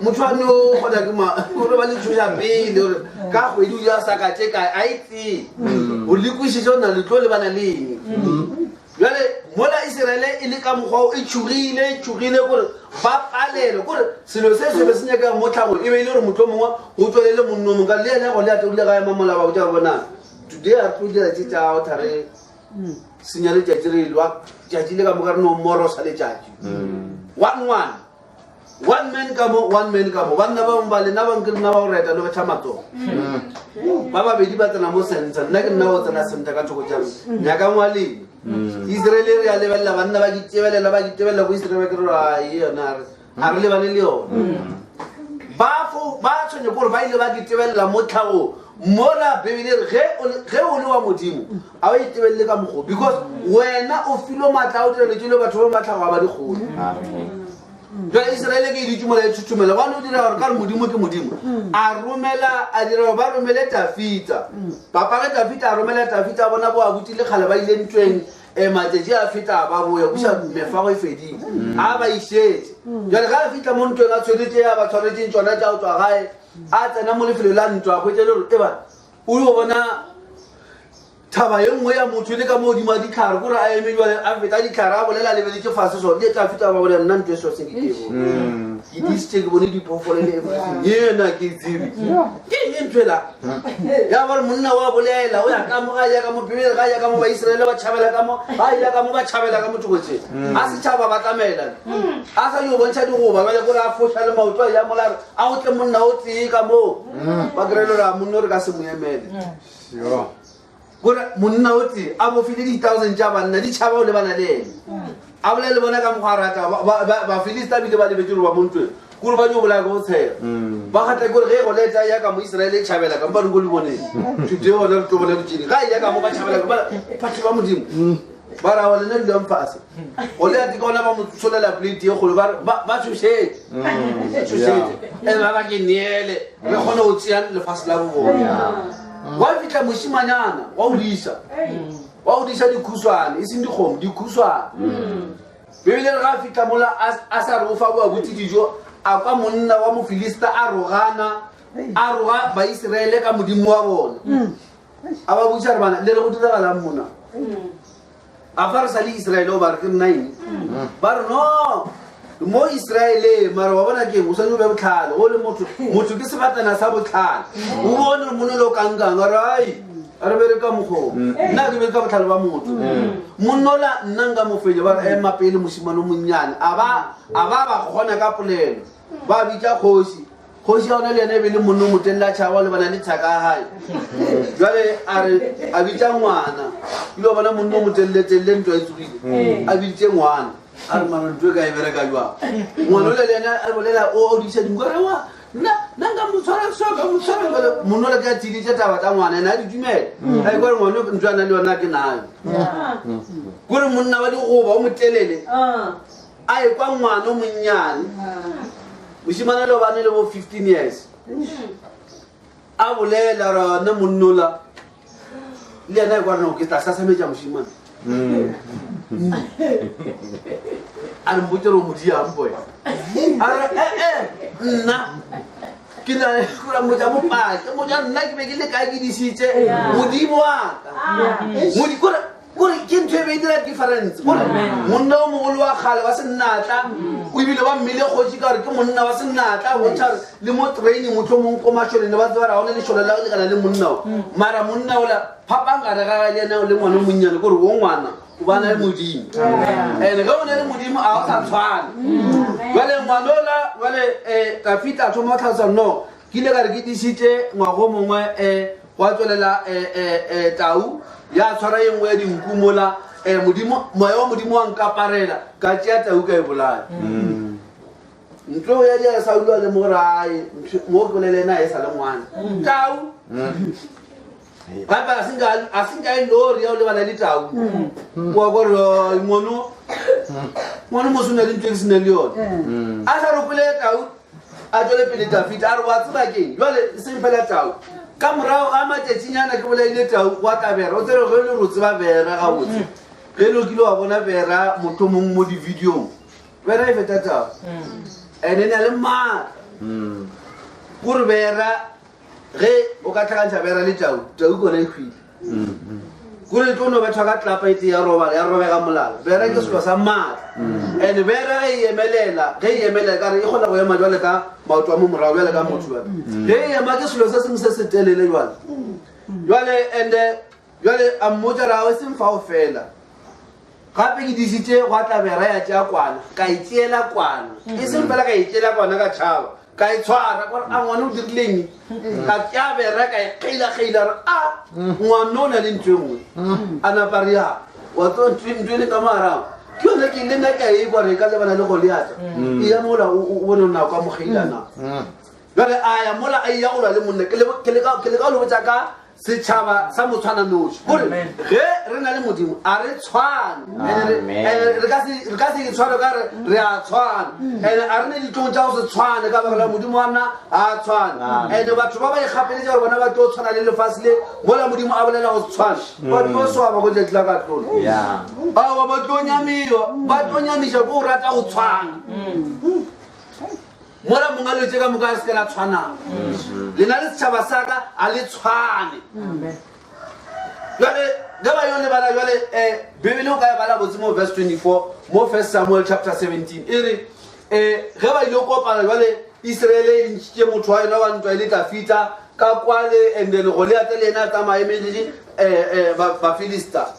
motho a no go da ke ma go ba le tshoya pele gore ka go di ya saka tse ka a itse o le kwisitse na le tlo le bana le jale mola Israele e le ka mogwa e tshugile gore ba palelo gore selo se se be se nyaka motlhago e be ile gore motho mongwe go tswelele monno mo ka le ene go le a tole ga ya mamola ba botsa bona today a tlo dira tsa o thare sinyale tja direlwa tja le ka mo ka no moro sa le tja one man ka mo banna ba mo ba le na ba nkile na ba o reta lo ba thamato ba ba be di ba tsena mo senza nna ke nna o tsena senta ka tsoko tjang nya ka ngwali Israele re a lebella banna ba ditebela go Israele ke ra yona a re le bane le yona ba tshwenye gore ba ile ba ditebela mo tlhago mola bebele ge o le wa modimo a o itebelle ka mogo because wena o filo matla o tere le tšile batho ba matlhago ba di kgolo jwa Israele ke ditšumela e tšhutumela ba no dira gore ka re modimo ke modimo a romela a dira ba romele Tafita papa ge Tafita a romela Tafita bona bo a butile kgale ba ile ntweng matsetsi a feta ba boya busa mefago e fedile a ba išetse jale ga a fitla mo ntweng a tshweretse ya ba tshwaretseng tsona tša go tswa gae a tsena mo lefelo la ntwa a kwetse le gore eba o yo bona thaba ye nngwe ya motho le ka mo godimo a ditlhare kore a eme jale a feta ditlhare a bolela lebeditse fase so le tla fita ba bolela nna ntwe so se ke tebo ke disitse ke bone diphoofolo le yena ke tsebe ke eng ntwela ya ba re monna wa bolela o ya ka mo ga ya ka mo bibele ga ya ka mo ba Israele ba tšhabela ka mo ga ya ka mo ba tšhabela ka mo tšhokotse a setšhaba ba tlamela a sa yo bontšha digoba ba le gore a foša le maoto a ya molare a o tle monna o tee ka mo ba kry-e le gore a monna o re ka se mo emele gore monna o tee a bofile di-1000 tša banna di tšhaba o le bana le ene a bole le bona ka mokgwa a rata bafilista bile ba lebetse gore ba montwe kore ba jo bolaya ka go tshega ba gata kore ge go leta ya ka mo Israele e tšhabela ka mpaneng ko le boneng today ona re tobole ditsene ga ya ka mo ba tšhabela batho ba modimo ba ra wa lena dilo mfase go le ati ka ona ba mo tsholela plate ye kgolo ba tshošetse ba ba ke neele re kgone go tseya lefase la bobona wa fitla moshimanyana wa o disa dikhuswane e seng dikgomo dikhuswane bebele re ga fitla mola a sa re o fa boa botse dijo a kwa monna wa mofilista a roga ba Israele ka modimo wa bona a ba botsa re bana le re go diragalang mona a fa re sa le Israele o ba re ke nna eng ba re no mo Israele mara wa bona ke o sa no be botlhale go le motho ke sebatana sa botlhale o bone monna lo kankang a re ai a re bere ka mokgo nna ke be ka botlhale ba motho monnola nna nka mofele ba re ema pele mosimane o monnyane a ba kgona ka polelo ba bitsa kgoši ya ona le ena e be le monno motelela tšhaba le bana le thaka ya gae jale a bitsa ngwana ile bona monno moteleletelele ntwa e tsogile a biditse ngwana a re mara ntwe ka e bereka jwang ngwana ole le ena a bolela o disa dinkorewa nna nka motshwara monno le ka tiditse taba tsa ngwana ena a di dumele a e kore ngwana ntwana le yona ke nayo kore monna wa digoba o motelele a e kwa ngwana o monnyane moshimane le bane le bo 15 years a bolela rona monnola le ena e kwa rena ke tla sasametša moshimane a re mpotse re o modiamboe a re nna ke na motsa mopatse moja nna ke be ke le kae ke disitse modimo wa ka kore ke ntho e be dira difference kore monna o mogolo wa kgale wa sennatla o ebile ba mmele kgoši ka gore ke monna wa sennatla bontšha gore le mo training motho mongwe ko mašolene ba tseba ra gone lešole la go lekana le monna o mara monna ola phapang ka re gaga le ena le ngwana o monnyane kore o ngwana o bana le modimo and ge o ne le modimo a o sa tshwane jale ngwana ola jale Tafita a thoma tlhalosa no ke ile ka re ke disitse ngwago mongwe wa tswelela tau ya tshwara ye nngwe ya dinku mola moya wa modimo wa nkaparela ka tšea tau ka e bolaya ntlo ya dia sa ulwa le morae mo ke le lena e sa le ngwana tau Papa asinga ilori ya ule bana litau. Kwa gore ngono. Ngono mosuna lintwe sina liona. Asa rupele tau. Ajole pele David arwa tsaba ke. Jole simpela tau. Kamrao ama tsetsinyana ke bola ile tau wa tabera. O tsere go le rutse ba bera ga botse. Ge lo kilo wa bona bera motho mong mo di video. Bera e feta tau. Ene ne le ma. Kurbera ge o ka tlhakantsa bera le tau go le khwi kure tlono ba tlhaka tlapa ite ya robega molala bera ke selo sa mata ene bera e emelela ka re e gona go ema jwale ka maoto a mo morao jwale ka motho ba ge ema ke selo se sengwe se se telele jwale ende jwale a mmotsa ra o seng fa o fela gape ke disitse go tla bera ya tja kwana ka itseela kwana e seng fela ka itseela kwana ka tshaba ka itshwara gore a ngwana o dirileng ka tja bera ka ikgeila a ngwana o na le ntho e nngwe a naparia wa tlo ntwele ka marao ke yone ke ile nna ka e gore ka lebana le go leata e ya mola o bone o nako a mogeilana jale a ya mola a ya gola le monna ke le ka lo botsa ka setšhaba sa motshwana noši gore ge re na le modimo a re tshwane re ka se tshwane ka re a tshwana and a re ne ditong tša go se tshwane ka bakela modimo wa nna a tshwane and batho ba ba ikgapeletša gore bona ba tlo tshwana le lefase le mola modimo a bolela go se tshwane batho ba swaba go letla ka tlolo awa ba tlo nyamiša ko go rata go tshwana mola monga letse ka moka a se la tshwanang lena le setšhaba sa ka a le tshwane jale ge ba yo lebala jale bibele o ka e bala botse mo verse 24 mo 1 Samuel chapter 17 e re ge ba ile kopana jale Israele e ntšhitše motho wa yona wa ntwa e le Dafita ka kwale and then Goliate le ena a tsamaemelele Bafilista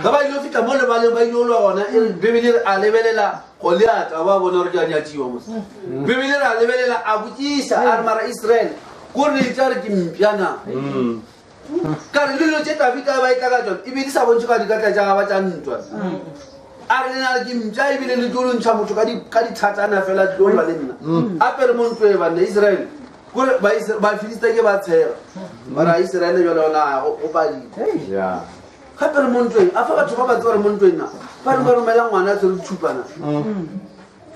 ga ba ile fita mo lebaleng ba ile lwa gona bibele a lebelela Goliate ba bona gore ke a nyatiwa mos bibele a lebelela a botsisa a re mara Israel gore le tsa re ke mpjana ka re le tse Dafita ba itla ka tsona e be di sa bontse ka dikatla tša ba tša ntwa a re na ke mpja e bile le tlo ntšha motho ka dithatana fela tlo lwa le nna a pere mo ntwe banna Israel gore ba Filista ke ba tshega mara Israel jwale ona go padile gape re mo ntweng a fa batho ba ba tse gore mo ntweng na ba re ba romela ngwana a tsere ditšhupana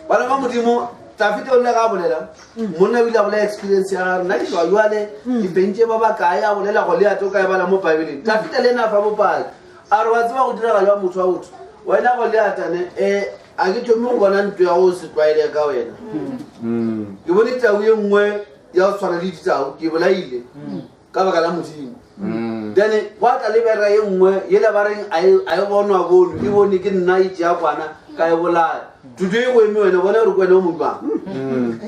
bana ba modimo Dafita o le ga bolela monna o ile a bolela experience ya gare nna ke jwa jwale dibentše ba ba kae a bolela Goliate o ka e bala mo Bibeleng Dafita le ena a fa bopaki a re wa tseba go diragala wa motho wa botho wena Goliate a ke thome go bona ntlo ya go se tlwaele ka wena ke bone tau e nngwe ya go tshwana le ditau ke bolaile ka baka la modimo then wa tla le bera e nngwe ye le ba reng a e bonwa bono e bone ke nna e tšea kwana ka e bolaya today go eme wena bona re kwene o motlang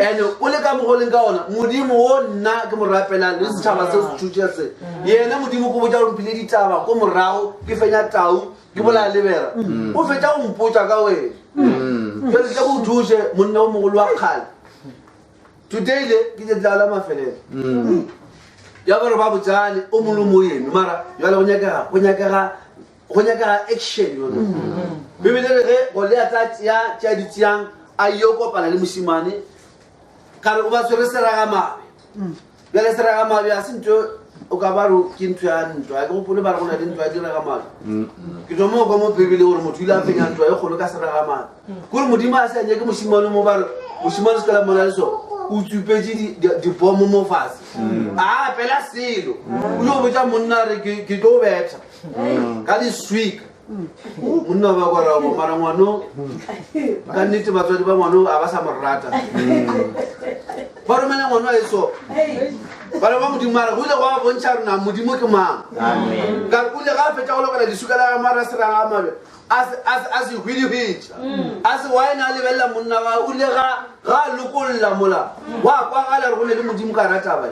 and o le ka mogoleng ka ona modimo o nna ke mo rapela le setšhaba se se thutše se yena modimo ko botša gore mphile ditaba ko morago ke fenya tau ke bolaya lebera o fetša go mpotša ka wena ke tla go thuše monna o mogolo wa kgale today le ke tla la mafelelo ya gore ba botsane o molo mo eno mara jale go nyakega action yona bibele re ge Goliate a tšea ditšeang a yo kopana le mošimane ka re o ba tshwere seragamabe bjale seragamabe a se ntho o ka ba re ke ntho ya ntwa ke gopole ba re go na le ntwa ya diragamabe ke tlo mo kwa mo bibele gore motho ile a fenya ntwa e kgolo ka seragamabe kore modimo a se a nyake mošimane mo ba re mošimane se ka la mona le sone o tsupetse dibomo mo fase a pela selo o yo botsa monna re ke tlo betha ka di-swika monna ba korabo mara ngwano ka nnete batswadi ba ngwano a ba sa morata ba romele ngwano a e so bana ba modimo mara go ile go a bontšha rona modimo ke mang ka o ile ga a fetša go lokela disuka la mara seranga mabe a se hwidihwitša a se wa ena a lebelela monna wa o ile ga a lokolola mola wa kwa gale re go ne le modimo ka rataba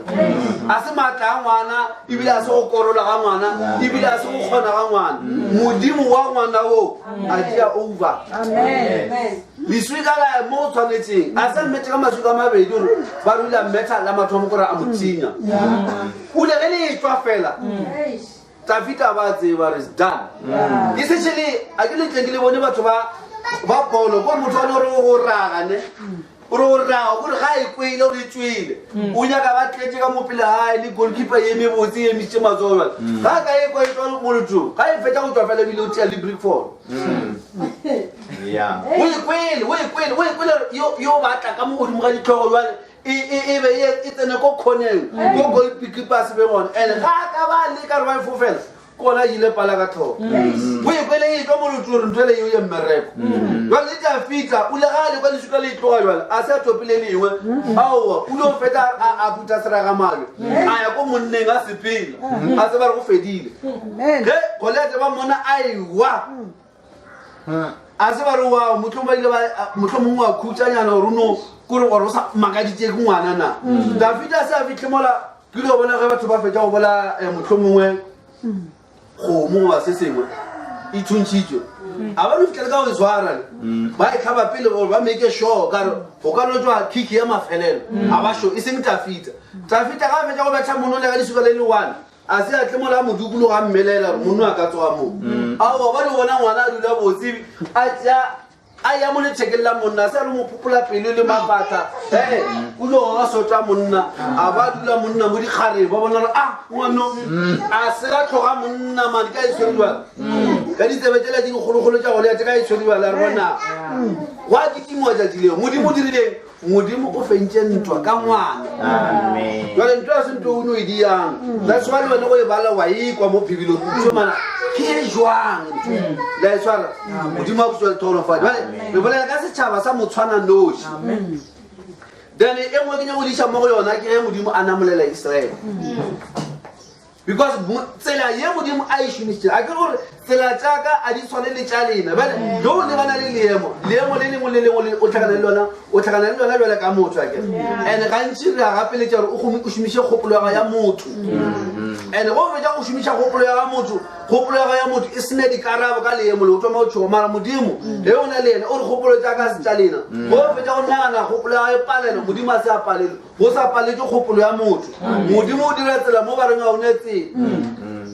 a se maatla a ngwana ebile a se go korola ga ngwana ebile a se go kgona ga ngwana modimo wa ngwana o a dia over leswika la mo o tshwanetseng a sa mmetse ka maswika a mabedi gore ba re ile a mmetha la mathomo gore a mo thinya o le ge le etswa fela Dafita ba tseba is done especially a ke le tleng ke le bone batho ba bolo ko motho a le gore go ragane rona gore ga e kwele o le tswile o nyaka ba tletse ka mopele hae le goalkeeper ye me botse ye mitse matsolo ga ka e kwa e tswa molotho ga e fetsa go tswa fela bile o tia le brick fall Yeah. o e kwele yo batla ka mo godimo ga ditlhogo jwale e be e tsene ko khoneng ko goalkeeper se be gona and ga ka ba le ka re ba e fofela kona ile pala ka tlhogo o e kwele e tswa molotho re ntwele yo ye mmereko jwale le tla fitla o le ga le kwa le suka le tloga jwale a se a topile lengwe aowa o lo feta a puta seraga malo a ya ko monneng a sepela a se ba re go fedile ge golete ba mona a ewa a se ba re wa motlho mongwe wa khutsanyana gore no kore gore o sa makaditse ke ngwana na dafita se a fitlhe mola ke le bona ge batho ba fetsa go bola motlho mongwe kgomo goba se sengwe e thuntšhitšwe a ba no fitlhele ka go e swara ba e tlhaba pele gore ba make sure kare go ka lotswa kiki ya mafelelo a ba sure e seng tafita ga fetsa go betha mono le ka disuka le le one a se a tle mola modukolo ga mmelela gore monno a ka tsoga moo ao ba di bona ngwana a dula botsebi a ya mo lethekeng monna a se a le mo phopola pelo le mapatla o lo ga sota monna a ba dula monna mo dikgareng ba bona gore ngwano a se ga tlhoga monna mane ka e tshweriwa ka ditsebetsela di dikgologolo tša go leate ka e tshweriwa la re bona go a kitimoa tšatši leo modimo dirileng modimo o fentše ntwa ka ngwana jale ntwa ya sento o no e diang that's why le bone go e bala wa ekwa mo phibilong mana ke e jwang la e tshwara modimo a kutswa letogolofadi jale re bolela ka setšhaba sa motshwana noši then e nngwe ke nyako diša mo go yona ke ge modimo a namolela Israele because tsela ye modimo a e šomišitše a ke gore tsela tšaka a di tshwane le tša lena bale jo le bana le leemo le lengwe le lengwe o tlhakana le lona jale ka motho ake and gantši re a gapeletša gore o šomiše kgopolo ya ga ya motho and go fetša go šomiša kgopolo ya ga motho e sene dikarabo ka leemo le o thoma o tšhogo mara modimo ge o na le ena o re kgopolo tšaka se tša lena go fetša go nagana kgopolo ya ga e palela modimo a se a palele go sa paletse kgopolo ya motho modimo o dira tsela mo bareng a o netseng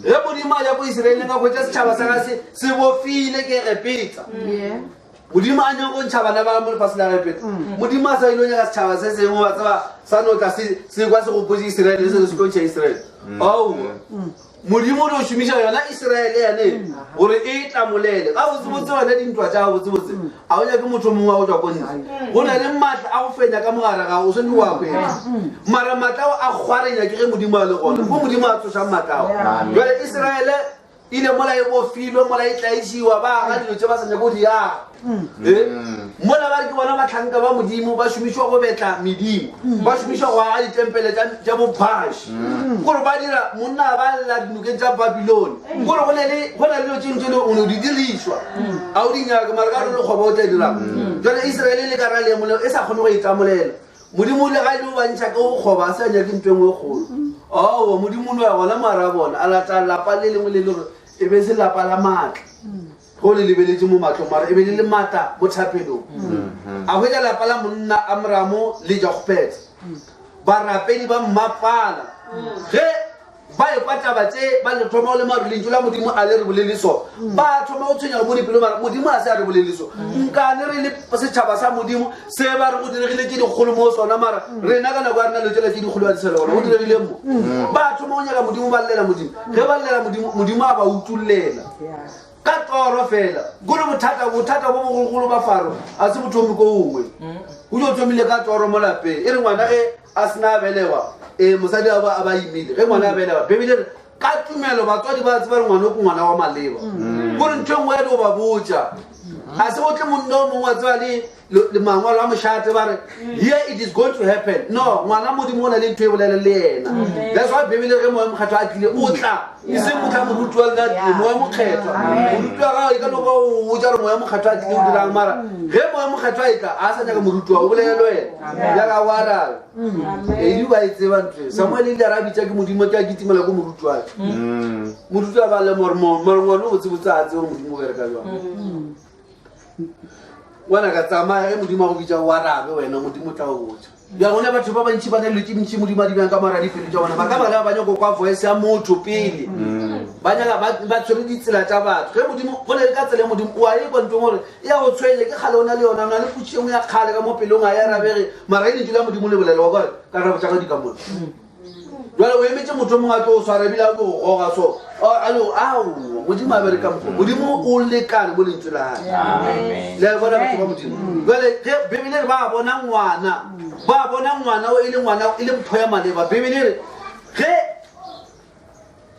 ge modimo a ja ko Israeleng ka kgwetša setšhaba sa ga se bofile ke repeta modimo a nyako ntšha bana ba mo lefase la repeta modimo a sa ile o nyaka setšhaba se sengwe wa tseba sa notla se kwa se gopotse Israele se se tlontšha Israele ao modimo o di o šomiša yona Israele yane gore e tlamolele ga botsebotse yone dintwa tša botsebotse a o nyake motho mongwe wa go tswa ko ntle go na le maatla a go fenya ka mogare ga o swane wa kwena mara maatlao a kgwarenya ke ge modimo a le gona go modimo a tsošang maatlao jale Israele ile mola e bofilwe mola e tlaišiwa ba ga dilo tše ba sa nyako di yaga mola ba re ke bona batlhanka ba modimo ba šomišwa go betla medimo ba šomišwa go aga ditempele tša bophaši gore ba dira monna ba lela dinokeng tša Babilone gore go na le dilo tšentšele o ne o di dirišwa a o di nyaka mara ka le kgoba o tla dirago jale Israele le ka ra leemoleo e sa kgone go itamolela modimo le ga ile o bantšha ka go kgoba a se a nyake ntho engwe kgolo ao modimo no ya gona mara bona a lata lapa le lengwe le le gore e be se lapa la maatla go le lebeletse mo matlong mara e be le maatla mo thapelong a hwetša lapa la monna Amramo le Jokbed barapedi ba mmapala ge ba ekwa taba tše ba le thoma o le marulentšu la modimo a le re bolele so ba thoma go tshwenyaka mo dipelo mara modimo a se a re bolele so nkane re le setšhaba sa modimo se ba re go diregile tše dikgolo mo sona mara rena ka nako a rena letsela tše dikgolo ba disele gona go diregile mo ba thoma go nyaka modimo ba llela modimo ge ba llela modimo a ba utullela ka toro fela kore bothata bo bogologolo ba Faro a se bothomi ko ongwe o jo thomile ka toro mo lapeng e re ngwana ge a sena a belewa mosadi a ba imile ge ngwana a belewa bebile ka tumelo batswadi ba tseba re ngwana o ke ngwana wa maleba kore ntho engwe ya di go ba botša a se gotle monna o mongwe wa tseba le mangwalo a mošate ba re here it is going to happen no ngwana modimo o na le ntho e bolele le yena that's why bebile ge moya mokgethwa a tlile o tla e seng o tla moruti wa lenatile moya mokgethwa moruti wa gago e ka noka o ja re moya mokgethwa a tlile o dirang mara ge moya mokgethwa e tla a sa nyaka moruti wa o bolele wena jaaka o arabe edi ba e tseba ntho Samuele ile a bitša ke modimo ke a kitimela ko moruti wake moruti wa ba lemore ngwana o botsebotse a tse gore modimo o bereka jwang wana ka tsamaya ge modimo a go bitša o arabe wena modimo tla o botša ya gona batho ba bantši ba nelwe ke ntši modimo a dibjang ka mara dipelo tša bona ba ka bala ba nyako kwa voice ya motho pele ba nyaka ba tshwere ditsela tsa batho ge modimo go le ka tsela ya modimo wa e kontong gore e ya go tshwele ke kgale o na le yona o na le putšeng ya kgale ka mo pelong a ya rabege mara e lentšu la modimo le bolela wa kore ka rabo tša ka di ka mona jale o emetse motho mongwe a tlo o swara ebile a tlo go goga so ao modimo a bereka mokgo modimo o lekane mo lentswe la gae le bona batho ba modimo jale ge bebele re ba bona ngwana o e le mpho ya maleba bebele re ge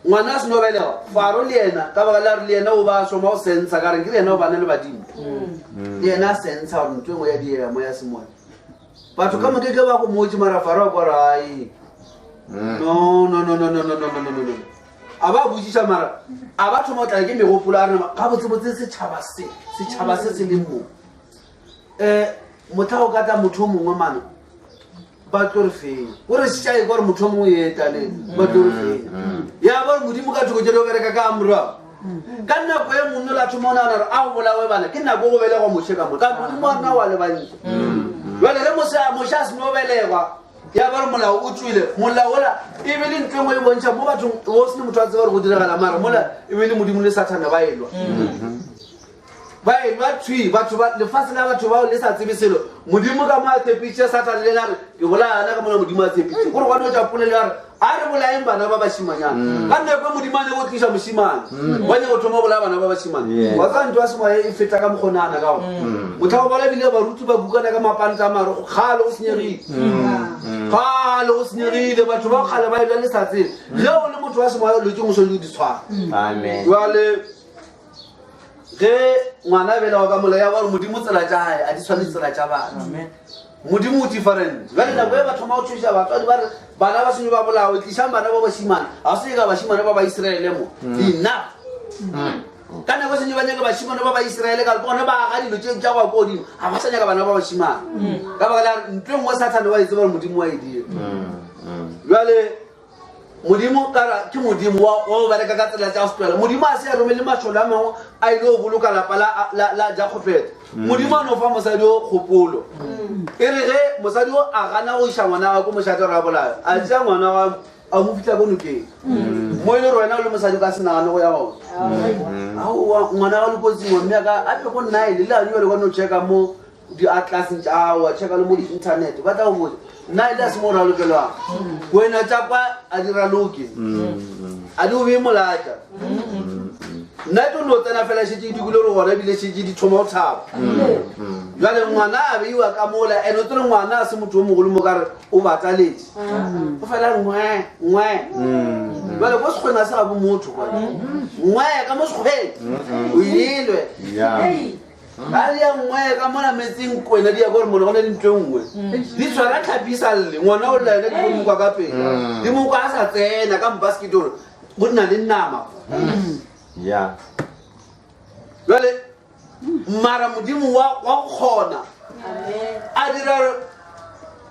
ngwana a seno belega faro le ena ka baka la re le ena o ba soma o sentsha ka reng ke le ena o bana le badimo le ena a sentsha gore ntho engwe ya diela mo ya semoya batho ka mokeke ba go motse mara faro a kore ai no a ba botsiša mara a ba thoma o tla ke megopolo a rena ga botsebotse setšhaba se se leng mo motla o ka tla motho o mongwe mana ba tlo re fenya o re setšae ka gore motho o mongwe ye taleng ba tlo re fenya ya ba re modimo ka thoko tšele o bereka ka morago ka nako e monno la thoma o nagana gore a go bolawe bana ke nako go belegwa moše ka mo ka modimo a rena wa le bantsi jale ge moše a seno belegwa ya ba re molao o tswile molao ola e be le ntlo engwe e bontšha mo bathong o sene motho a tseba gore go diragala mara mola e be le modimo le sathane ba elwa tshwi batho lefatshe la batho bao le sa tsebe selo modimo ka mo a tshepitše sathane le nare ke bolayana ka mona modimo a tshepitše gore gwane o tša polele ya re a re bolaeng bana ba bašimanyana ka nako modimo a ne go tliša mošimane ba ne go thoma bolaya bana ba bašimane wa tsa ntho ya semoya e feta ka mokgonana ka gore motlha go bala ebile baruti ba bukana ka mapanta a mare kgale go senyegile batho ba kgale ba elwa le sa tsele ge o le motho wa semoya lo tseng o sone o di tshwara jale ge ngwana a belago ka mola ya gore modimo tsela tša gae a di tshwane tsela tša batho modimo o different jale nako e bathoma go thuša batswadi ba re bana ba senyo ba bolao tlišang bana ba bašimane ga se ka bašimane ba baiseraele mo enough ka nako senyo ba nyaka bašimane ba baiseraele ka bone ba aga dilo tše tša go ko godimo ga ba sa nyaka bana ba bašimane ka baka la ntho engwe sathane wa etse gore modimo wa e dira jale modimo kara ke modimo wa o bereka ka tsela tša go sepela modimo a se a romele mašole a mangwe a ile go boloka lapa la ja kgofeta modimo a no fa mosadi o kgopolo e re ge mosadi o a gana go iša ngwana ga ko mošate ra bolayo a tšea ngwana ga a mo fitlha ko nokeng mo e le gore wena o le mosadi ka senagane go ya gone aowa ngwana ga le kotsing wa mmeaka a pe go nnaele le ane jale kwane o checka mo di-atlaseng tšao a checka le mo di-internet ba tla go botse nnaele a se mo ralokelwang wena tša kwa a di raloke a di o bee molata nna to no tsena fela šetse di dikole gore gona ebile šetse di thoma go thapa jale ngwana a beiwa ka mola and o tsere ngwana a se motho o mogolo mo kare o bataletše o fela ngwe jale ko sekgweng a se gabo motho ngwe ka mo sekgweng o ilwe a di ya ngwe ka mona metseng kwena di ya gore mona gona dintho ngwe di tshwara tlhapisa lle ngwana o lena di bomokwa ka pela di mokwa a sa tsena ka mbaskete gore go nna le nama jale mara modimo wa go kgona a dira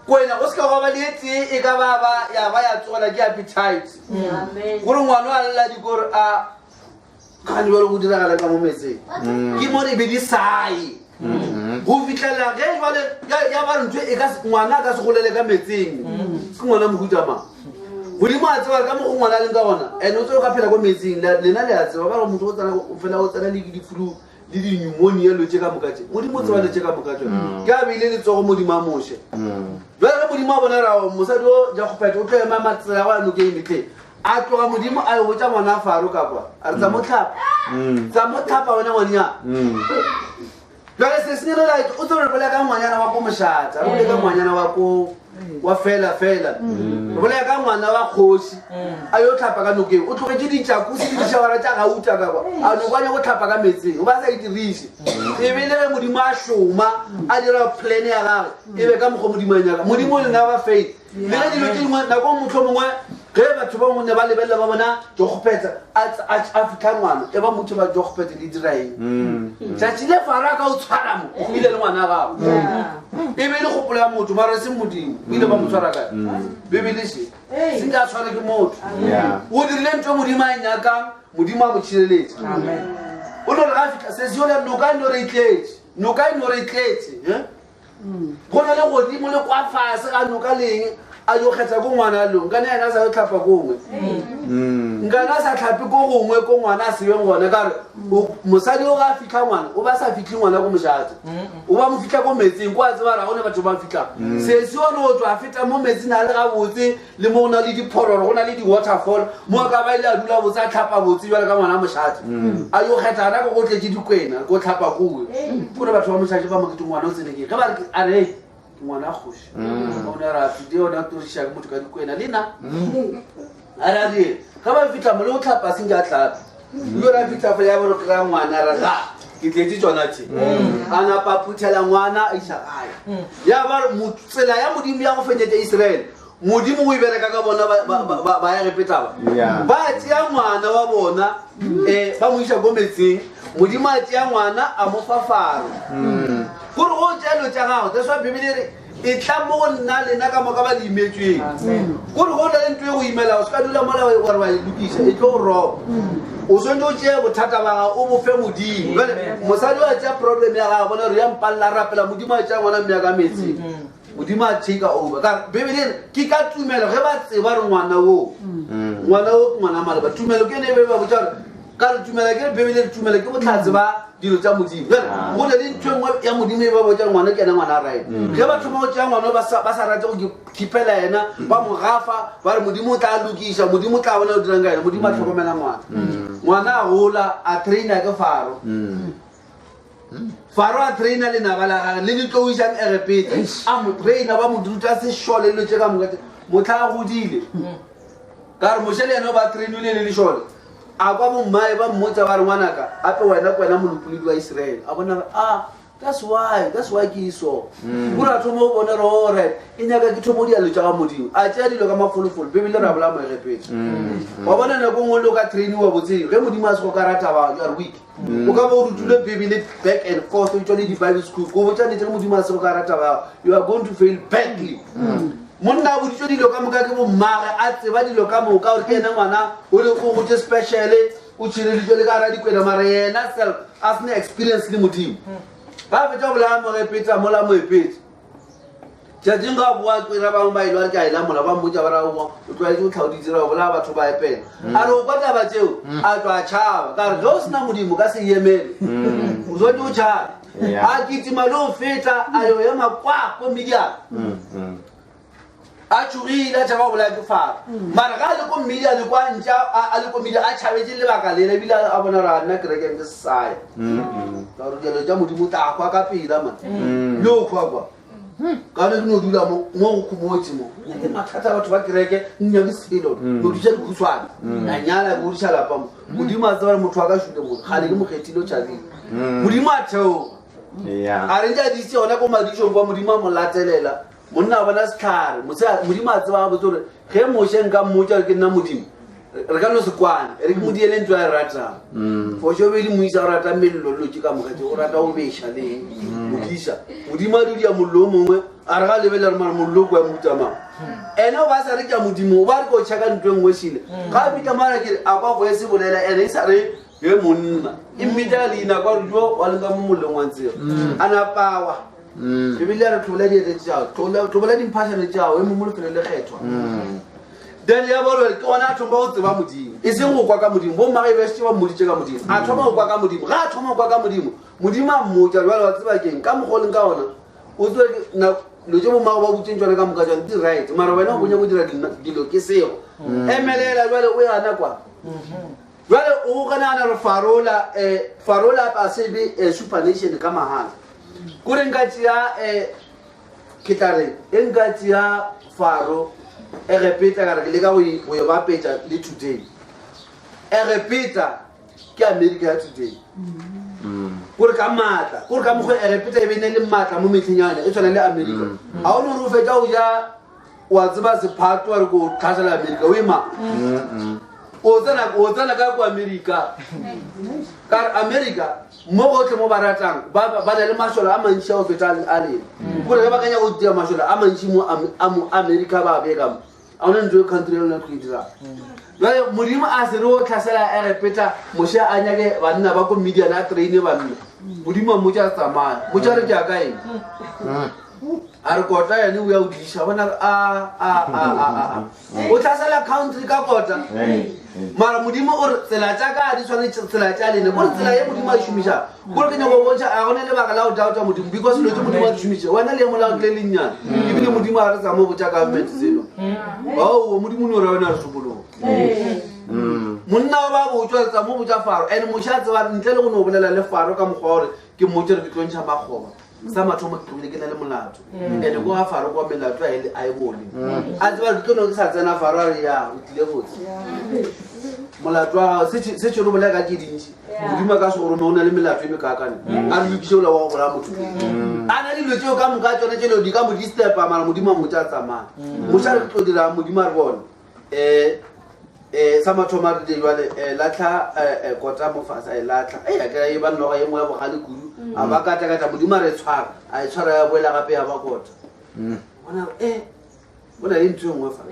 kwena go seka go ba le etse e ka baba ya ba ya tsogela ke appetite gore ngwana a lela dikore a kgane jale go diragala ka mo metseng ke mo re be di sae go fitlhelela ge jale ya ba re ntho ngwana a ka se golele ka metseng ke ngwana mohutamang modimo a tseba ka mo go ngwana a leng ka gona and o tse o ka phela ko metseng lena le a tseba ba re motho fela o tsena le ke diflu le di-pneumonia lotse ka moka tse modimo o tseba letse ka moka tsone ke a beile letsogo modimo a moše jale ge modimo a bona rao mosadi o ja kgopeta o tlo ema matsela go a nokeng metlhe a tloga modimo a go tša ngwana a faro ka kwa a re tsa mo tlhapa wena ngwanya jale se senyerela o tse re bolea ka ngwanyana wa ko mošata re bolea ka ngwanyana wa ko wa fela re bolea ka ngwana wa kgoši a yo tlhapa ka nokeng o tlogetse ditšakusi le dišawara tša gauta ka kwa a nokwane go tlhapa ka metseng o ba sa itiriše e bele ge modimo a šoma a dira plan ya gage e be ka mokgwa modimo a nyaka modimo o lena ba faith le ge dilo tse dingwe nako motlho mongwe ge batho ba ngwe ba lebelela ba bona jokgopeta a fitlha ngwana e ba motho ba jokgopeta le diraeng tšatši le fara ka o tshwara mo o ile le ngwana gago e be le kgopolo ya motho mara se modimo o ile ba mo tshwara kae bebeleše se nka tshware ke motho o dirile ntho modimo a nyakang modimo a mo tšhireletše o no re ga fitlha sesiole noka no re itletse go na le godimo le kwa fase ga noka leng a yo kgetha go ngwana lo nkane ena sa yo tlhapa gongwe nkana sa tlhape go gongwe ko ngwana a seyeng gone ka re mosadi o ga fitlha ngwana o ba sa fitlhe ngwana ko mošate o ba mo fitlha ko metsing ko a tseba ra gone batho ba fitlhang sesi one o tswa a feta mo metsing a le gabotse le mo go na le diphororo go na le di-waterfall mo a ka ba ile a dula botse a tlhapa botse jale ka ngwana a mošate a yo kgetha nako go tletse dikwena ko tlhapa gowe kore batho ba mošate ba mokete ngwana o tseneke ge ba re a re ngwana a kgoši one ra fide ona torišaka motho ka dikwena le na a ra re ga ba fitlha mo le go tlhapa seng ke a tlhape yo ra fitlha fa ya bore ka ngwana ra ga ke tletse tsona tse a napa phuthela ngwana a isa gae ya ba tsela ya modimo ya go fenyete Israel modimo o ibereka ka bona ba ya repeta ba tšea ngwana wa bona ba mo isa ko metsing modimo a tšea ngwana a mo fa faro gore go tšelo tša gago that's why Bibele re e tla mo go nna lena ka moka ba di imetsweng gore go na le ntho e go imela o se ka dula mola gore wa e lokisa e tlo go roba o swantse o tšee bothata ba gago o bofe modimo jale mosadi wa tšea problem ya gago bona re ya mpalela rapela modimo a tšea ngwana mmea ka metsing modimo a take over ka Bibele ke ka tumelo ge ba tseba re ngwana wo ke ngwana male ba tumelo ke ne be ba botsa ka re tumela ke Bibele re tumela ke botlhatse ba dilo tša modimo go na le ntho engwe ya modimo e ba botsa ngwana ke ena ngwana a right ge batho ba go tšea ngwana ba sa rate go kipela ena ba mo gafa ba re modimo o tla lokiša modimo o tla bona o dirang ka ena modimo a tlhokomela ngwana a gola a traina ke Faro Faro a traina le naba la gage le ditlo isang Erepeta a mo traina ba mo duta se shole le tšeka motlha a godile ka re mošele ena ba trainile le lešole a kwa bommae ba mmotsa ba re ngwanaka ape wena kwena molopoledi wa Israel a bona that's why ke iso gore a thomo o bone re ore e nyaka ke thomo dialo tša ga modimo a tšea dilo ka mafolofolo Bibele ra bola mo Erepeta wa bona nako ngwe le o ka trainiwa botseng ge modimo a se go ka rata ba you are weak o ka ba o rutile Bibele back and forth o tšone di-Bible school ko botsa nete ge modimo a se go ka rata ba you are going to fail badly monna a boditšwe dilo ka moka ke bommage a tseba dilo ka moka gore ke ena ngwana o le go gotse speciale o tšhireleditšwe le ka ra dikwena mare yena self a sene experience le modimo ba fetša bola mo Erepeta mola mo epetse tšatšing ga boa kwera bangwe ba ile a ke a elamola ba mmotša ba rago o tlwaetse go tlhaoditsera bola batho ba epela a re o kwa taba tšeo a tswa tšhaba ka re ge o sena modimo ka se emele o swantse o tšhabe a kitima le o feta a yo ema kwa ko mediana a tšhogile a tšhaba bolaya ke Faro mare ga a le ko mediane kwa ntša a le ko media a tšhabetse lebaka lele ebile a bona ra nna kerekeng ke sesaya ka gore dilo tša modimo tla kwa ka pela man le o kgwa kwa ka ne ke no dula mo go khomotse mo ke mathata batho ba kereke nnya ke selo go ditša dikhuswana a nyala go ditša lapa mo modimo a tseba motho a ka šule mo ga le ke mokgethile o tšhabile modimo a theo a re ntse a ditse yona ko madišong kwa modimo a mo latelela monna bona setlhare modimo a tseba botse gore ge mošeng ka mmotsa ke nna modimo re ka no se kwane re ke modiele ntho a e ratang foso be le moisa o rata melelo lotse ka mokgetse o rata go beša le modisa modimo a dudia mollo o mongwe a re ga lebele re mare mollo o kwa motsamang ene o ba sa re ka modimo o ba re ko tšhaka ntho engwe sele ga a fitlha mara kere a kwa go e se bolela ene e sa re ge monna e mmitela leina kwa re jo wa lenka mo mollong wa ntsego a napawa Bibele ya re tlobola diete tšao tlobola dimphašane tšao e mo lefelo le kgethwa then ya bore ke ona a thoma go tseba modimo e seng go kwa ka modimo bo mmage besete ba mmoditše ka modimo a thoma go kwa ka modimo ga a thoma go kwa ka modimo modimo a mmotša jale wa tseba keng ka mogoleng ka ona o tswe lo tše bommage ba butseng tsone ka moka tsone di right mara wena o bonya go dira dilo ke sego emelela jale o yana kwa jale o ganagana re farola a sebe supernation ka mahala kore nka tšea ke tlare e nka tšea Faro Erepeta ka re ke leka go e bapetša le today Erepeta ke America ya today kore ka maatla kore ka mokgwa Erepeta e bene le maatla mo metlheng ya yone e tshwana le America ga o ne gore o fetša go ja wa tseba sephato wa re ko tlhasela America o ema o tsena ka ko America ka America mo gotlhe mo ba ratang ba na le mašola a mantši a go feta a lena kore ge ba kanya go tia mašola a mantši mo America ba beka mo a ona ntho e country e lona go e dirang jale modimo a se re o tlhasela Erepeta moše a nyake banna ba ko mediana a traine banna modimo a motse a tsamaya motse a re ke a kae a re kota yane o ya o diša bona o tla sala country ka kota mara modimo o re tsela tša ka di tshwanetse tsela tša lene kore tsela ye modimo a e šomiša kore ke nyako bontšha a gone lebaka la go dauta modimo because lo tse modimo a di šomiša wena le ye molao le lennyane ebile modimo a re tsa mo botša government seno ao modimo o ne o ra wena re sopologo monna ba botswa tsa mo botša faro and moša tseba ntle le go ne o bolela le faro ka mokgwa gore ke motse re ke tlontšha makgoba sa mathomo ke tlogile ke na le molato and go ga faro kwa melato a e bone a tseba ke tlono ke sa tsena faro a re ya o tlile botse molato wa se tšo re bolela ka ke dintši modimo ka se gorome o na le melato e mekakane a re lokiše ola wa go bora motho a na le dilo tseo ka moka tsone tšelo di ka mo distepa mara modimo a motse a tsamaya moša re tlo dira modimo a re bone sa mathomo a re di jale latlha kota mo fasa e latlha a kera e ba nnoga ye ngwe ya bogale kudu a ba katakata modimo a re tshwara a e tshwara ya boela gape ya ba kota bona bona le ntho ngwe fa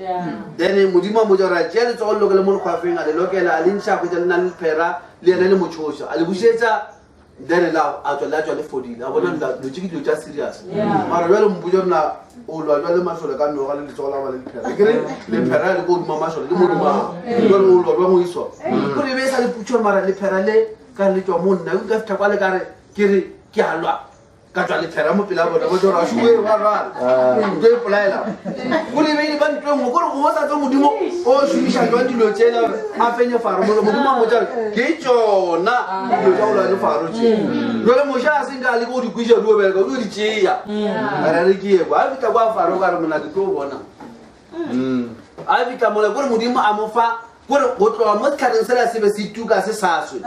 then modimo a mo jara tšea letsogo le lokele mo lekgwafeng a le lokela a le ntšhako tša le na le phera le yena le motšhoša a le bušetša then la a tswa le fodile a bona lo tše ke dilo tša serious mara jale mpotsa rena o lwa jale mašole ka noga le letsogo la ba le lephera kere lephera le ko odima mašole le modimo jale o lwa jwa mo iswa kore be sa le putšo mara lephera le ka le tšwa monna o ka fitha kwa le kare kere ke a lwa ka tswa lephera mo pele a bona bo tsora shuwe wa rwala ntho e polaela go lebeile ba ntho engwe kore go sa tswa modimo o šomiša jwa dilo tšela a fenye faro molo modimo a motšare ke tšona dilo tša go lwa le faro tše jale moša a senka le ko dikwiša di obeleka o dio di tšea a rare ke eko a fitla kwa faro ka re mona ke tlo bona a fitla mola kore modimo a mo fa kore go tloga mo setlhareng sela sebe se tuka se saswe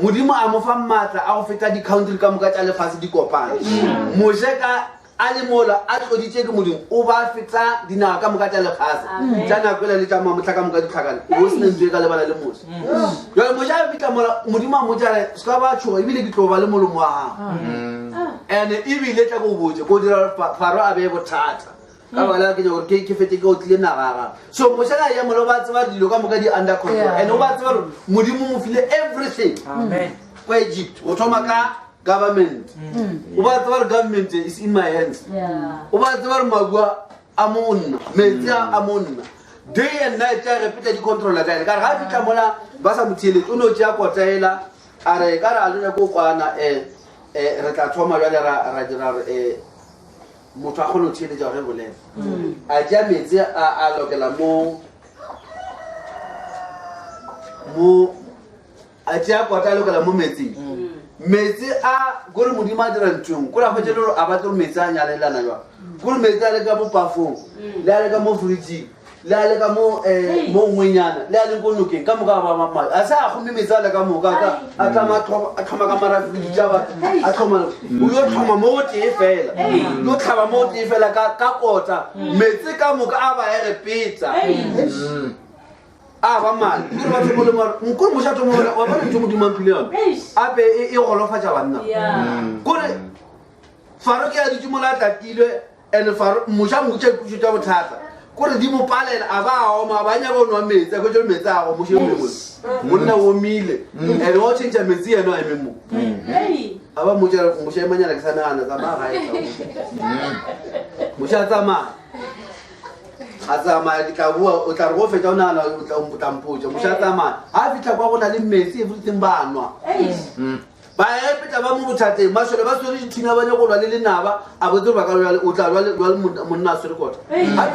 modimo a mo fa maatla a go feta di-country ka moka tša lefase di kopane moše ka a le mola a tloditše ke modimo o ba feta dinaga ka moka tša lefase tša nakoela le tša mamotlha ka moka ditlhakane o se nentse ka lebala le mose jale moše a fitla mola modimo a motšare se ka ba tšhoga ebile ke tlo ba le molomo wa gago and ebile tla ko botse ko dira faro a bee bothata ka bala ke gore ke fete ke o tlile nagaga so mošala ya molo ba tseba dilo ka moka di under control and o ba tseba gore modimo mo file everything kwa Egypt o thoma ka government o ba tseba gore government is in my hands o ba tseba gore magua a monna metsi a monna day and night a repeta di controller ka ene ka re ga fitla mola ba sa motheletsi o ne o tšea kotaela a re ka re a lone ko kwana re tla thoma jale ra dira motho a kgone o theeletša ge bolela a tšea metsi a lokela mo a tšea kota a lokela mo metsing metsi a kore modimo a dira nthong kore a kgwetse le gore a batle gore metsi a nyalelana jwa kore metsi a leka mo pafong le a leka mo fridging le a leka mo ngwenyana le a leng ko nokeng ka moka ba mamai a sa a kgome metsi a leka moka a tlhoma ka marafidi tša batho a tlhoma o yo tlhoma mo go tee fela yo tlhaba mo go tee fela ka kota metsi ka moka a ba repeta a ba male kore ba thomole mara nkore moša thomole wa bane ntho modimo ampile yone ape e golofatša banna kore faro ke a ditse mola a tlatilwe and faro moša motša ikušo tša bothata kore di mo palela a ba a oma ba nyaka o nwa metsi a kwetse metsi a go moše mengwe monna o mile and o tšhentša metsi yeno a ememo a ba moša emanyana ke sa nagana tsamaya gae moša a tsamaya a tsamaya di tla bua o tla re go fetša o nagana o tlampotša moša a tsamaya a fitla kwa go na le metsi everything ba nwa ba epeta ba mo bothateng mašole ba swere dithina ba nyako lwa le lenaba a botse ba ka o tla lwa le monna a swere kota ga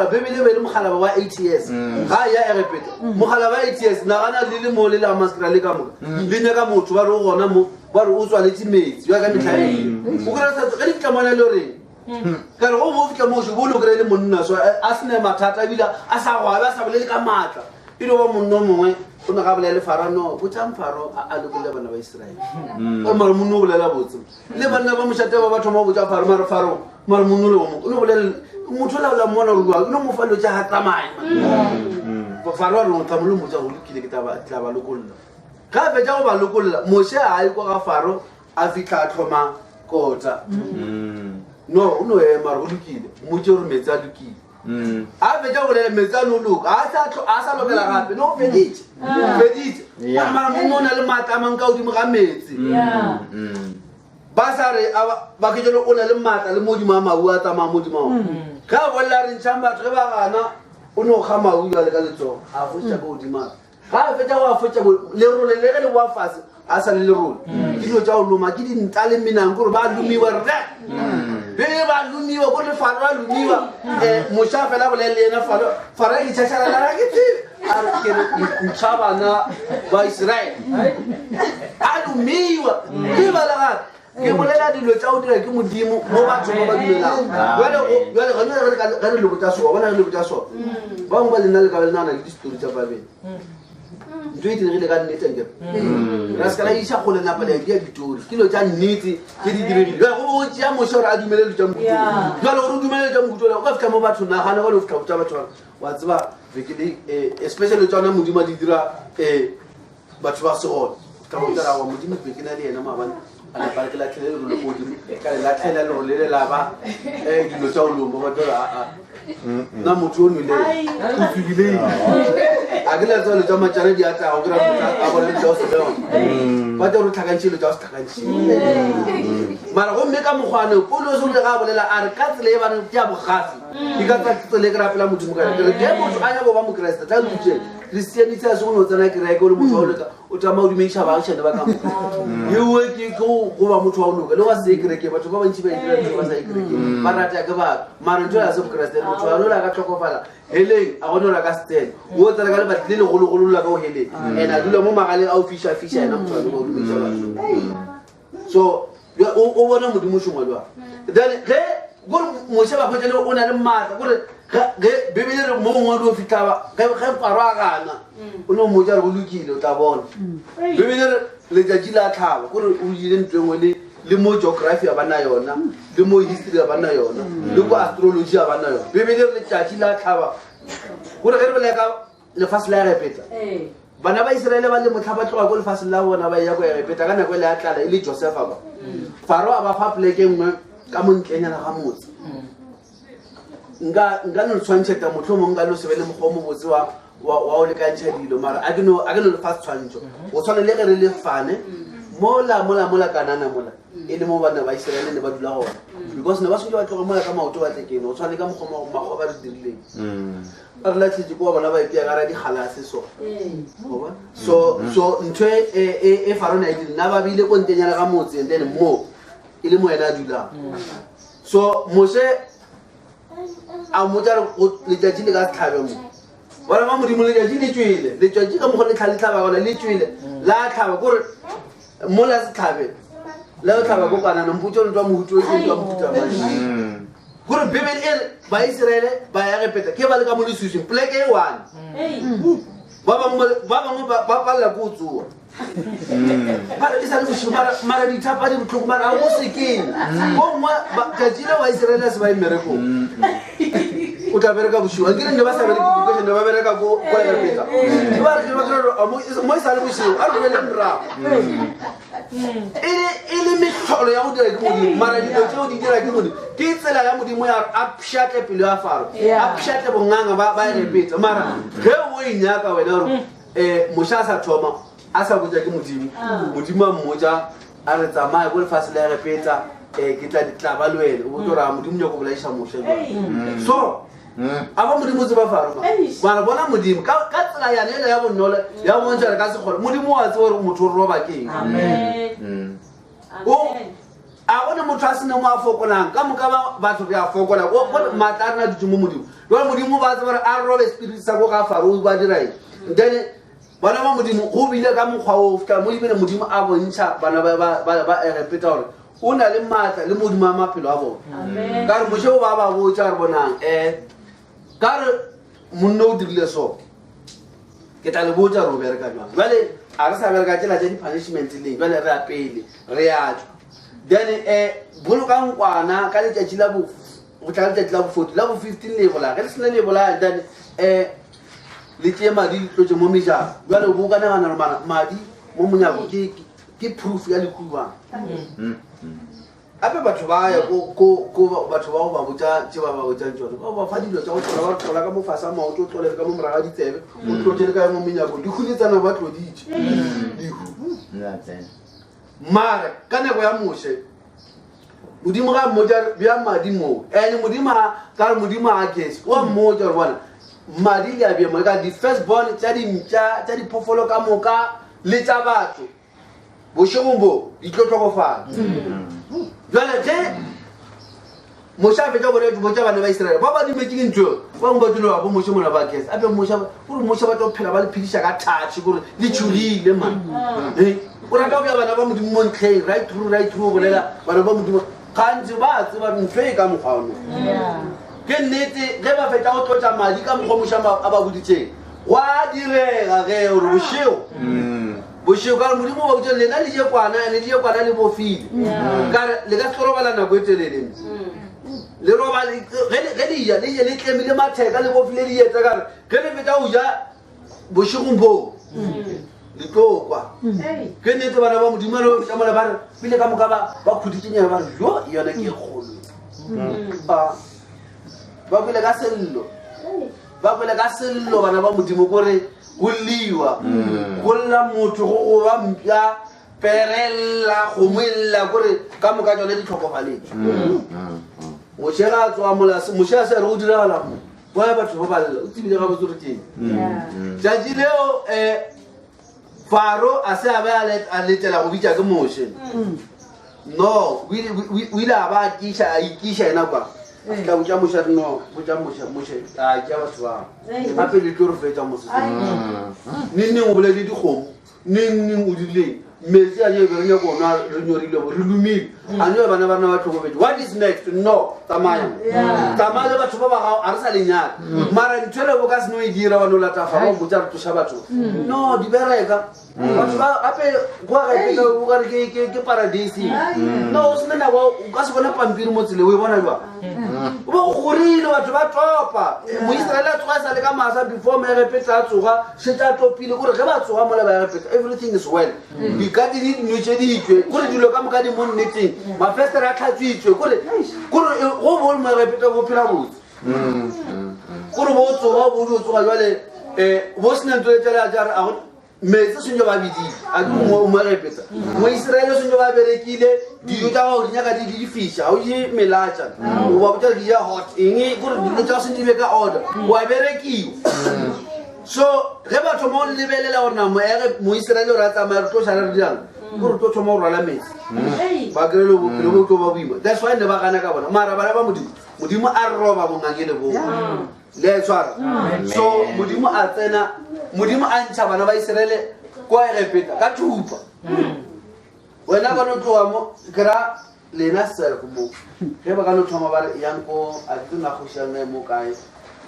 bebele mogalaba wa 8 years ga ya erepeta mogala ba 8 years nagana le le mo le la maskera le ka moka le nyaka motho ba re o gona mo ba re o tswaletse metsi ya ka metlhaeng o kry-a ge di tlamana le goreng ka re go bo fitlha moso bo lokry le monna so a sene mathata ebile a sa gwabe a sa bolele ka maatla e le ba monna o mongwe o ne ga bolela le faro no botsang faro a lokolele bana ba Israele mara monna o bolela botse le banna ba mošate ba ba thoma go botsa faro mara faro mara monna le o mongwe o ne bolela motho o laola mmona gore o ne mo fa dilo tša ga tsamaya faro a re o tlamole motsa go lokile ke tla ba lokolola ga fetša go ba lokolola moše a ye kwa ga faro a fitlha a thoma kota no o no ema re go lokile motse gore metsi a lokile a fetša go lela metsi a no loka a sa lokela gape no feditše mara monna o na le maatla a mang ka godimo ga metsi basare ba ke jelo o na le matla le modimo a mau a tsamaya modimo ka bolla re ntshamba re ba gana o no ga mau ya le ka letso a go tsa go dimana ga fetsa wa fetsa le role le le wa fase a sa le role dilo tsa o loma ke di ntale menang gore ba lumiwa re be ba lumiwa go le fara lumiwa mo sha fela bo le ena fara e tshashara la ke ti a ke ntshaba na ba Israel a lumiwa ke ba la ga ke bolela dilo tsa o dira ke modimo mo batho ba ba dumelang jwale ga re le botsa so bona le botsa so ba mo ba le nna le ka le nana le story tsa ba bene ntwe di dirile ka nnete nke ra ska la isha go le napa le dia ditori kilo tsa nnete ke di dirile ga go tsa mo shora a dumele le tsa mbuto jwale o dumele le tsa mbuto le go fika mo batho na gana go le fika botsa batho wa tseba vekile especially tsona modimo di dira batho ba segolo ka go tsara wa modimo vekile le ena mabana ana ba ke la tlhele le go di ka la tlhele le le la ba dilo tsa o lombo ba dira na motho o nne o figile a ke la tsole tsa matjana di ata go ra a bona tsa se ba ba tlo tlhakantshile tsa se tlhakantshile mara go mme ka mogwane o lo so le ga bolela a re ka tsele ba ne tya bogafi di ka tsele ke rapela modimo ka re ke motho a ya go ba mo Kriste tla lutse Christianity a se go no tsena ke re ke le motho o le ka o tama o dumedisa ba tshende ba ka mo yewe ke go ba motho wa o loka le wa se ke batho ba bantsi ba dira ba sa ikreke ba rata ke ba mara ntse a se Kriste motho wa lola ka tlhokofala heleng a gona la ka stel o tsela ka le batle le go la ka o heleng ena dula mo magale a official ena motho wa o dumedisa ba so o bona modimo shongwa lwa then ge go mo sheba go tele o na le matla gore ge bebele re mo ngwa do fitaba ge parwa gana o no mo ja re go lukile o tla bona bebele le ja jila tlhaba gore o ile ntwengwe le mo geography a bana yona le mo history a bana yona le go astrology a bana yona bebele le ja jila tlhaba gore ge re le ka le fasela ya repeta bana ba Israele ba le motlhaba tloga go le fasela la bona ba ya go ya repeta kana go le a tlala ile Joseph ba Faro a ba fa pleke nngwe ka montlenyana ga motse nga no tshwantse ta motho mo nga lo sebele mo go mo botse wa o le ka ntse dilo mara a ke no le fast tshwantso o tshwana le ge re le fane mola kanana mola e le mo bana ba Israele ne ba dula gona because ne ba se ba tloga mola ka maoto ba tlekene o tshwana ka mo go ba re dirileng re la tletse go bona ba ipia gara di halase so ntwe e Faro na di na ba bile ko ntenyana ga motse and then mo ile mo ena dula so Mose a mo tla le tjatsi le ka tlhabe mo bona ba modimo le tjatsi le tswile le tjatsi ka mo go le tlhaba gona le tswile la tlhaba gore mo la se tlhabe la tlhaba go kana no mputso ntwa mo hutso ke ntwa mo hutsa ba gore bebele e ba Israele ba ya repeta ke ba le ka mo le susu pleke e one ba ba la go tsuwa para isa le go mara di thapa di botlhoko mara a go sekeng go mwa ka jile wa Israele se ba imereko o tla bereka boshiwa ke ne ba sa bereka go ke ne ba bereka go repeta ba re ba re mo isa le boshiwa a re le mra ele metolo ya go dira ke modimo mara di tlo di dira ke modimo ke tsela ya modimo ya a pshatle pele ya Faro a pshatle bonganga ba repeta mara ge o inyaka wena re Mosha sa thoma a sa botsa ke modimo modimo a mmotsa a re tsamaya go le fasela ya repeta ke tla ditla ba lwele o botora modimo ya go bolaisa Mosha so aba modimo tse ba Faro mara bona modimo ka tsela ya ne ya bonnola ya bontsha re ka se gole modimo wa tse gore motho ro ba keng amen a bona motho a sene mo a fokolang ka moka ba batho ba fokola go matla na ditimo modimo jwa modimo ba tse gore a robe spirit sa go ga Faro ba dirai then bana ba modimo go bile ka mokgwa o ka mo ibene modimo a bontsha bana ba repeta gore o na le matla le modimo a maphelo a bona amen ka re Moshe o ba botsa re bonang ka re monno o dirile so ke tla le botsa ro bereka jwa jwale a re sa bereka tsela tse di punishment le jwale re apele re ya then boloka nkwana ka le tšatši la bo go tla le tšatši la bo 40 la bo 15 le bola ge le sene le bola then le tšee madi tlotse mo mejara jwale o bo ka nagana re madi mo monyako ke proof ya lekubang ape batho ba ya ko batho ba go ba botsa tse ba botsang tsone ba fa dilo tsa go tlola ba tlola ka mo fasa maoto o tlolele ka mo moraga ditsebe o tlotlele ka mo menyakong di khuletsana ba tloditše mara ka nako ya Moshe modimo ga mmoja bja madi mo ene modimo ka modimo a kese wa mmoja re bona madi le a bja mo ka di first born tsa di phofolo ka moka le tsa batho bošegong bo di tlo tlhokofala jwale ge moša fetša bone botša bana ba Israele ba ba dimetseng ntho ba ngwe ba dilo ba moša mona ba kese ape moša gore moša ba tlo phela ba le phediša ka touch gore le tšhogile man o rata go bja bana ba modimo mo ntlheng right through bolela bana ba modimo gantsi ba tseba ntho e ka mokgwa ono ke nnete ge ba fetša go tlotša madi ka mokgwa moša a ba boditseng go a direga ge gore bošego ka re modimo ba botse lena le je kwana le bofile kare le ka se robala nako e teleleng le roba ge le ja le je le tlemile matheka le bofile le yetsa kare ge le fetša go ja bošegong boo le tlokwa ke nnete bana ba modimo le fetša mola ba re pele ka moka ba khuditsenyana ba re jo yona ke kgolo ba kwele ka sello bana ba modimo kore go liwa go lla motho go ba mpya perella go moella kore ka moka tsone di tlhokofaletse mošega a tswa molase mošega se re go diragala mo boya batho ba balela o tsebile ga botse re keng tšatši leo Faro a se a be a letela go bitša ke moše no o ile a ba a ikiša ena kwa ka botša moša re no botša moše a tša batho bao gape le tlo re fetša moseseng neng o bolele dikgomo neng o dileng metsi a nyebe re nyako ona re nyorile re lumile a nyo bana ba tlhokofetse what is next no tsamaya le batho ba ba gago a re sa lenyaka mara ntshwele bo ka se no e dira wa no latafa ba botsa re tloša batho no di bereka batho ba gape go gaepetsa o kare ke paradise no o sena nako o ka se bona pampiri mo tsele o e bona jwa o ba go gorile batho ba topa moiseraele a tsoga sa le ka masa before maegepetsa a tsoga šetša a topile kore ge ba tsoga mola baegepetsa everything is well dikati di nwetšeditšwe kore dilo ka moka di mo nneteng mafestere a tlhatswitswe kore go bole maegepetsa bo phela botse kore bo tsoga bodi o tsoga jale bo sena ntoletsele a jare metsi senjo ba bidile a ke moegepetsa moiseraele senjo ba berekile dijo tša gago di nyaka di fiša ga o je melatša o ba botsa di ja hot eng kore dilo tša go sentibe ka order wa berekiwa so ge ba thoma o lebelela gore na moiseraele o re a tsamaya re tlo šala re dirang kore tlo thoma go rwala metsi ba kry-le bophelo bo tlo ba boima that's why ne ba gana ka bona mara bana ba modimo a re roba bongangele boo le a e tshwara so modimo a tsena modimo a ntšha bana ba Iseraele ko Egepeta ka thupa wena ka no tloga mo kra lena self mo ge ba ka no thoma ba re yang ko a tsena go shana mo kae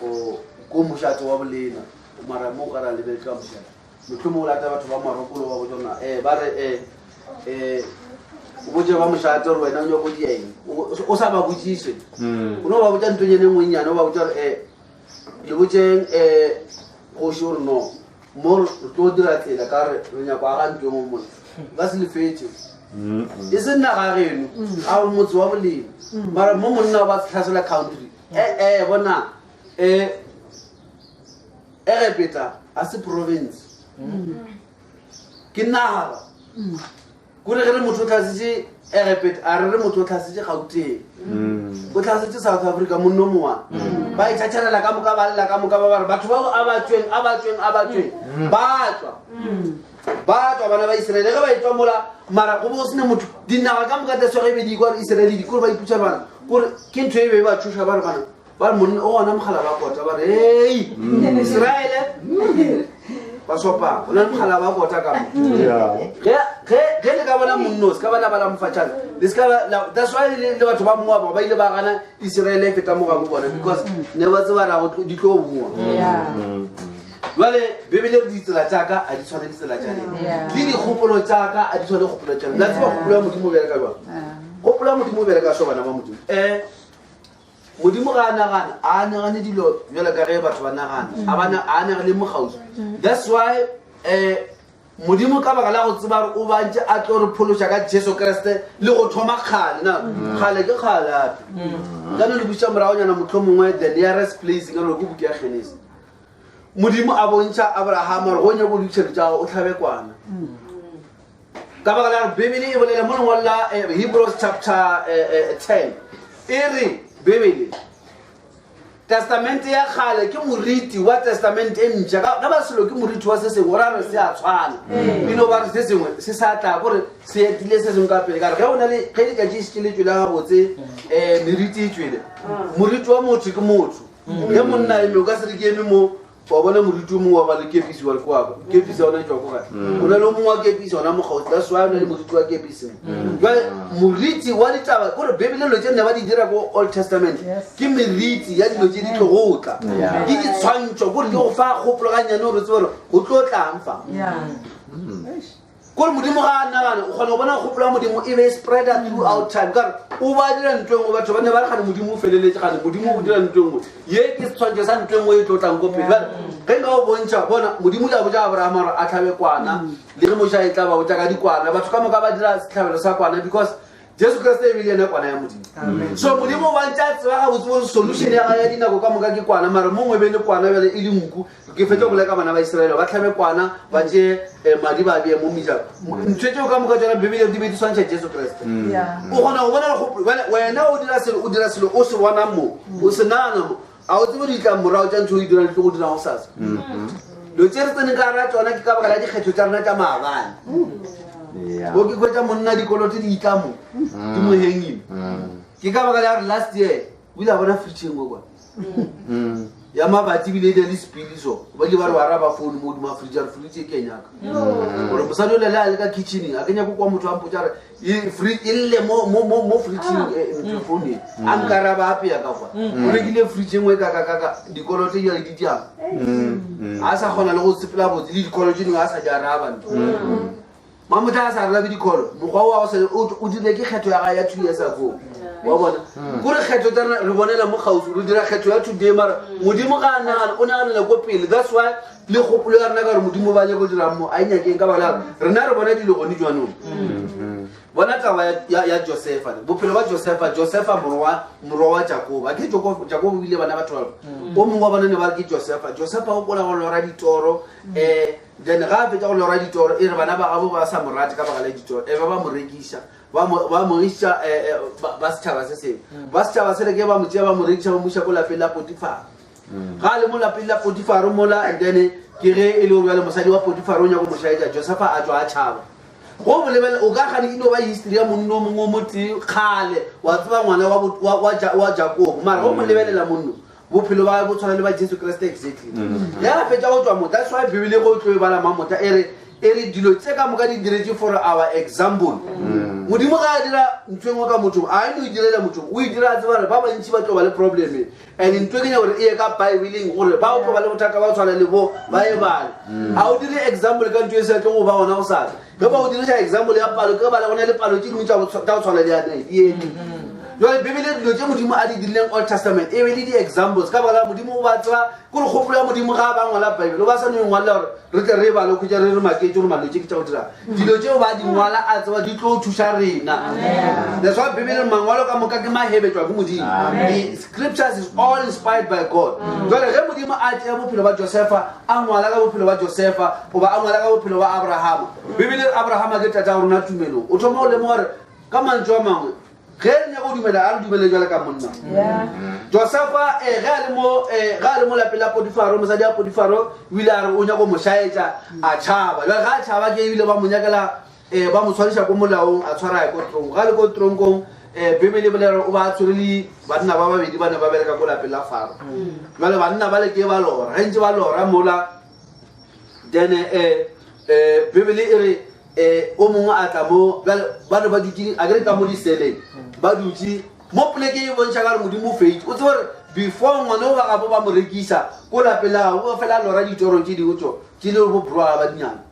ko mošato wa bolena mara mo ka ra le be ka mošato motho mo lata batho ba marokolo ba botsona ba re o botse ba mošato re wena o nyako di eng o sa ba botsise o no ba botsa ntonyene ngwenyane o ba botsa re le botseng go sure no more to dira tsela ka re nya kwa ga ntwe mo mona ba se le fetse e se nna ga reno a motse wa boleng mara mo monna ba tlhasela country bona Egepeta a se province ke naga kore ge re motho o tlhasitse Egepeta a re motho o tlhasitse Gauteng o tlhasitse South Africa monno moa ba e tšhatšhalela ka moka ba lela ka moka ba bare batho bao a batsweng ba tswa bana ba Iseraele ge ba e tswa mola mara go bo sene motho dinaga ka moka tseso ge e be di kwa Iseraele di kore ba iputsa bana kore ke ntho e be ba thuša ba re bana ba re monna o gona mogala ba kota ba re hei Iseraele ba sopa ona mogala ba kota ka ge le ka bona monno se ka bana ba la mofatšana that's why le batho ba moaba ba ile ba gana Iseraele feta moga mo bona because ne ba tseba ra go di tlo bua jwale bebele re ditsela tšaka a di tshwane ditsela tša le dikgopolo tšaka a di tshwane kgopolo tša la tseba kgopolo ya modimo o bereka jwang kgopolo ya modimo o bereka so bana ba modimo modimo ga a nagane dilo bjale ka ge batho ba nagana a nagale mogausi that's why modimo ka baka la go tseba re o bantse a tlo re phološa ka Jesu Kriste le go thoma kgale kgale ke kgale ape ka no le buša moragonyana motlho mongwe the nearest place ka no ke buke ya Genesis modimo a bontšha Abraham re go nyako ditšhelo tša o tlhabe kwana ka baka la Bibele e bolela mo ngolla Hebrews chapter 10 ere Bibele testament ya khale ke moriti wa testament e ntšha ka ba selo ke moriti wa se sengwe ra re se a tshwana ino ba re se sengwe se sa tla gore se etile se sengwe ka pele ka re ga ona le ge di ka tšešitše le tswele ga botse meriti e tswele moriti wa motho ke motho ge monna eme o ka se re ke eme mo wa bona moriti o mongwe wa ba le kepisi wa le kwaka kepisi ya ona e tswa ko gae o na le o mongwe wa kepisi ona mokgaotsi that's why o na le moriti wa kepisi jale moriti wa ditaba kore Bibele lo tse nne ba di dira ko Old Testament ke meriti ya dilo tse di tlo go tla ke ditshwantšho kore di go fa kgopologanyane gore tse gore go tlo tlang fa kore modimo ga a nagane o kgona go bona kgopolo ya modimo e be spreader throughout time kare o ba dira ntho engwe batho ba ne ba re gane modimo o feleletse gane modimo o dira ntho engwe ye ke setshwantšho sa ntho engwe e tlo tlang ko pele jale ge nka go bontšha bona modimo tla botsa Abrahama gore a tlhabe kwana le ge moša e tla ba botsa ka dikwana batho ka moka ba dira setlhabelo sa kwana because Jesu Kriste e bile ena kwana ya modimo so modimo ba ntša tseba ga botse gore solution ya ga ya dinako ka moka ke kwana mare mongwe be le kwana bjale e le nku ke fetse go leka bana ba Israele ba tlhabe kwana ba tšee madi ba bee mo mejako ntho tseo ka moka tsona Bibele di be di swantšha Jesu Kriste o kgona go bona wena o dira selo o se bona mo o se nagana mo a o tsebe ditlamorago tša ntho o e dirang le tlo go dira go sasa lo tse re tsene ka ra tsona ke ka baka la dikgetho tša rena tša maabane o ke kwetša monna dikolote di itlamo di mo hengile ke ka baka la re last year o ile a bona fridge engwe kwa ya mabati bile le sepili so ba di ba re wa raba phone mo dima fridge re fridge e kenyaka gore mosadi o le la le ka kitchen a kenya go kwa motho a mpotsa re e fridge ile mo fridge e phone a nka raba ape ya ka kwa o rekile fridge engwe ka dikolote ya di tjang a sa gona le go sepela botse le dikolote dingwe a sa ja raba mama ta sa raba dikolo mogwa wa o dile ke kgetho ya ga ya 2 years ago wa bona gore kgetho tsa re bonela mo gausi re dira kgetho ya today mara modimo ga nagana o nagana le ko pele that's why le kgopolo ya rena ka gore modimo ba nya go dira mo a inyakeng ka bala rena re bona dilo gone jwanong bona taba ya Josefa bophelo ba Josefa morwa wa Jacob a ke Jacob bile bana ba 12 o mongwe wa bona ne ba ke Josefa o bola go lora ditoro then ga fetsa go lora ditoro e re bana ba gabo ba sa morati ka baka la ditoro e ba mo rekisha ba mo isha ba setšhaba se sengwe ba setšhaba se le ke ba mo tšea ba mo rekisha ba mo isha ko lapeng la Potifar ga le mo lapeng la Potifar mola and then ke ge e le gore le mosadi wa Potifar o nya go mo shaetsa Josefa a tswa a tšhaba go bolebele o ka gane ino ba history ya monno mongwe mo teng kgale wa tseba ngwana wa Jacob mara go mo lebelela monno bophelo ba bo tshwana le ba Jesu Kriste exactly ya fetsa go tswa mo that's why Bibele go tlo e bala mamota ere dilo tse ka moka di diretse for our example modimo ga a dira ntho engwe ka motho a eno e direla motho o e dira tse bare ba bantši ba tlo ba le problem and ntho e kenya gore e ye ka Bibleng gore ba o tlo ba le bothata ba tshwana le bo ba e bale a o dire example ka ntho e se tlo go ba gona go sasa ge ba o dirisa example ya palo ke bala gona le palo tse dingwe tsa go tshwana le ya ene jwale Bibele dilo tse modimo a di dirileng Old Testament e be le di-examples ka baka modimo o ba tseba kore kgopolo ya modimo ga ba ngwala Bible o ba sa no e ngwalela gore re tle re bale khutsa re re maketse gore malwetse ke tsa go dira dilo tseo ba di ngwala a tseba di tlo thuša rena that's why Bibele mangwalo ka moka ke mahebetswa ke modimo the scriptures is all inspired by God jwale ge modimo a tšea bophelo ba Josefa a ngwala ka bophelo ba Josefa goba a ngwala ka bophelo ba Abrahama Bibele Abrahama ke tata rona tumelong o thoma o lemo gore ka mantswe a mangwe ge nya go dumela a re dumele jwale ka monna Josefa ge a le mo lapeng la Potifar mosadi ya Potifar o ile a re o nya go mo shaetsa a tšhaba jwale ga a tšhaba ke ebile ba mo nyakela ba mo tshwariša ko molaong a tshwara ko tronko ga le ko tronkong Bibele bolera o ba tshwere le banna ba babedi ba ne ba bereka ko lapeng la Faro jwale banna ba le ke ba lora ge ntse ba lora mola then Bibele e re o mongwe a tla mo ba ne ba dutse a kere ka mo diseleng ba dutse mo poleke e bontšha ka re modimo o feitse o tse gore before ngwane o ba gapo ba mo rekisa ko lapela o fela lora ditorong tse dingwe tso tse le bo broa ba dinyana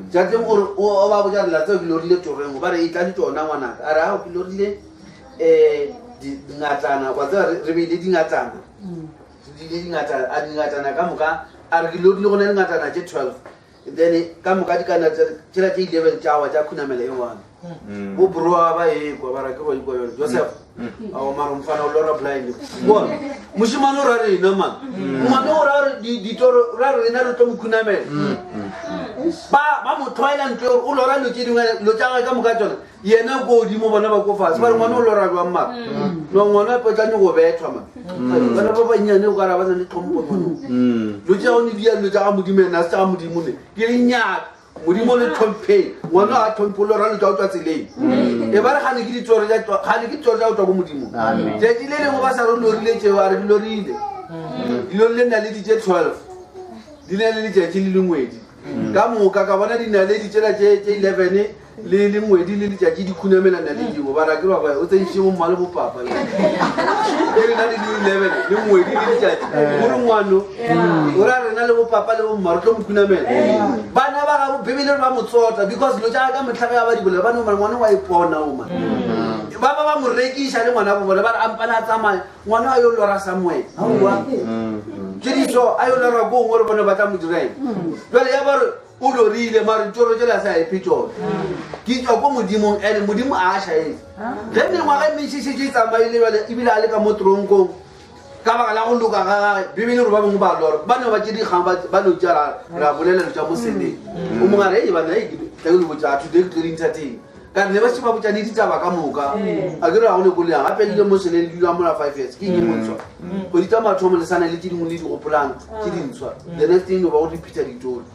jatseng gore o ba botsa lela tseo ke lorile torengwe ba re e tla di tsona ngwanaka a re ao ke lorile dingatana kwa tseba re beile dingatana a dingatana ka moka a re ke lorile go na le ngatana tse 12 then ka moka di kana tsela tse 11 tša wa tša khunamela e one bo broa ba e kwa bara ke go yona Joseph awu mara mfana o lora blind bona mushimano ra rena man mwana o ra di toro ra rena re to mkhunamela ba mo thoela ntlo o lora lo tshedingwe lo tsaga ka moka tsona yena go di mo bona ba go fase ba re ngwana o lora jwa mma no ngwana pe tla go bethwa man bana ba banyane o ka ra ba le tlhompo mono lo tsa o ni dia lo tsa modimena sa modimo ne ke nya modimo le tlhompe ngwana a tlhompo lora lo tsa o tswa tseleng e ba re ga ne ke ditoro ja ga ne ke ditoro ja o tswa go modimo je di le mo ba sa ro lorile tse wa re lorile le nna le di je 12 di le le je le ngwedi ka moka ka bona di na le di tsela tse 11 le ngwedi le di tjaki di khunamela na le dingwe ba ra ke ba o tse nshimo mmale bo papa le na le 11 le ngwedi le di tjaki mo re ngwano o ra rena le bo papa le bo mmaro tlo mkhunamela bana ba ga bo bebele ba motsota because lo ja ka motlhaga ya ba di bolela ba no ngwana wa ipona o ma ba mo rekisha le ngwana ba bona ba ampana tsamaya ngwana a yo lora Samuel aowa Jericho ayo lora go ngore bona ba tla mo direng jwale ya ba o lorile mara toro jela sa epitso ki tswa go modimo ene modimo a shae le ne ngwa ga mishisi tsi tsamaile bale ibile ale ka motronko ka ba la go luka ga bibele ro ba mo ba lora ba ne ba tsi di gamba ba no tsara ra bolela le tsa mo sende o mo ngare e ba na e ke go botsa tu de clean thati ka ne ba tsi ba botsa ni ditaba ka moka a ke ra go le go le ga pele mo sele le dilo mo 5 years ke ke mo tswa go ditama thomo le sana le tsi dingwe le di go polana tsi di ntswa the next thing o ba go repeat ditori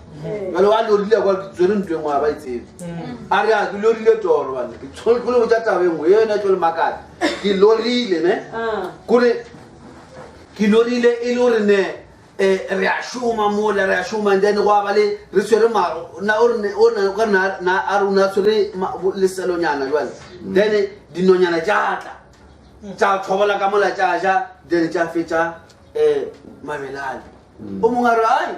jalo wa lorile kwa tswere ntwe ngwa ba itsebe a re a ke lorile toro bana ke tsholo go tsa tabe ngwe yena tlo le makati ke lorile ne kore ke lorile e lore ne re a shuma mo le re a shuma ndene go ba le re tswere maro na o ka na a runa tswere le selonyana jwale then dinonyana tsa thobola ka mola tsa then tsa fetsa mabelane o mongara ai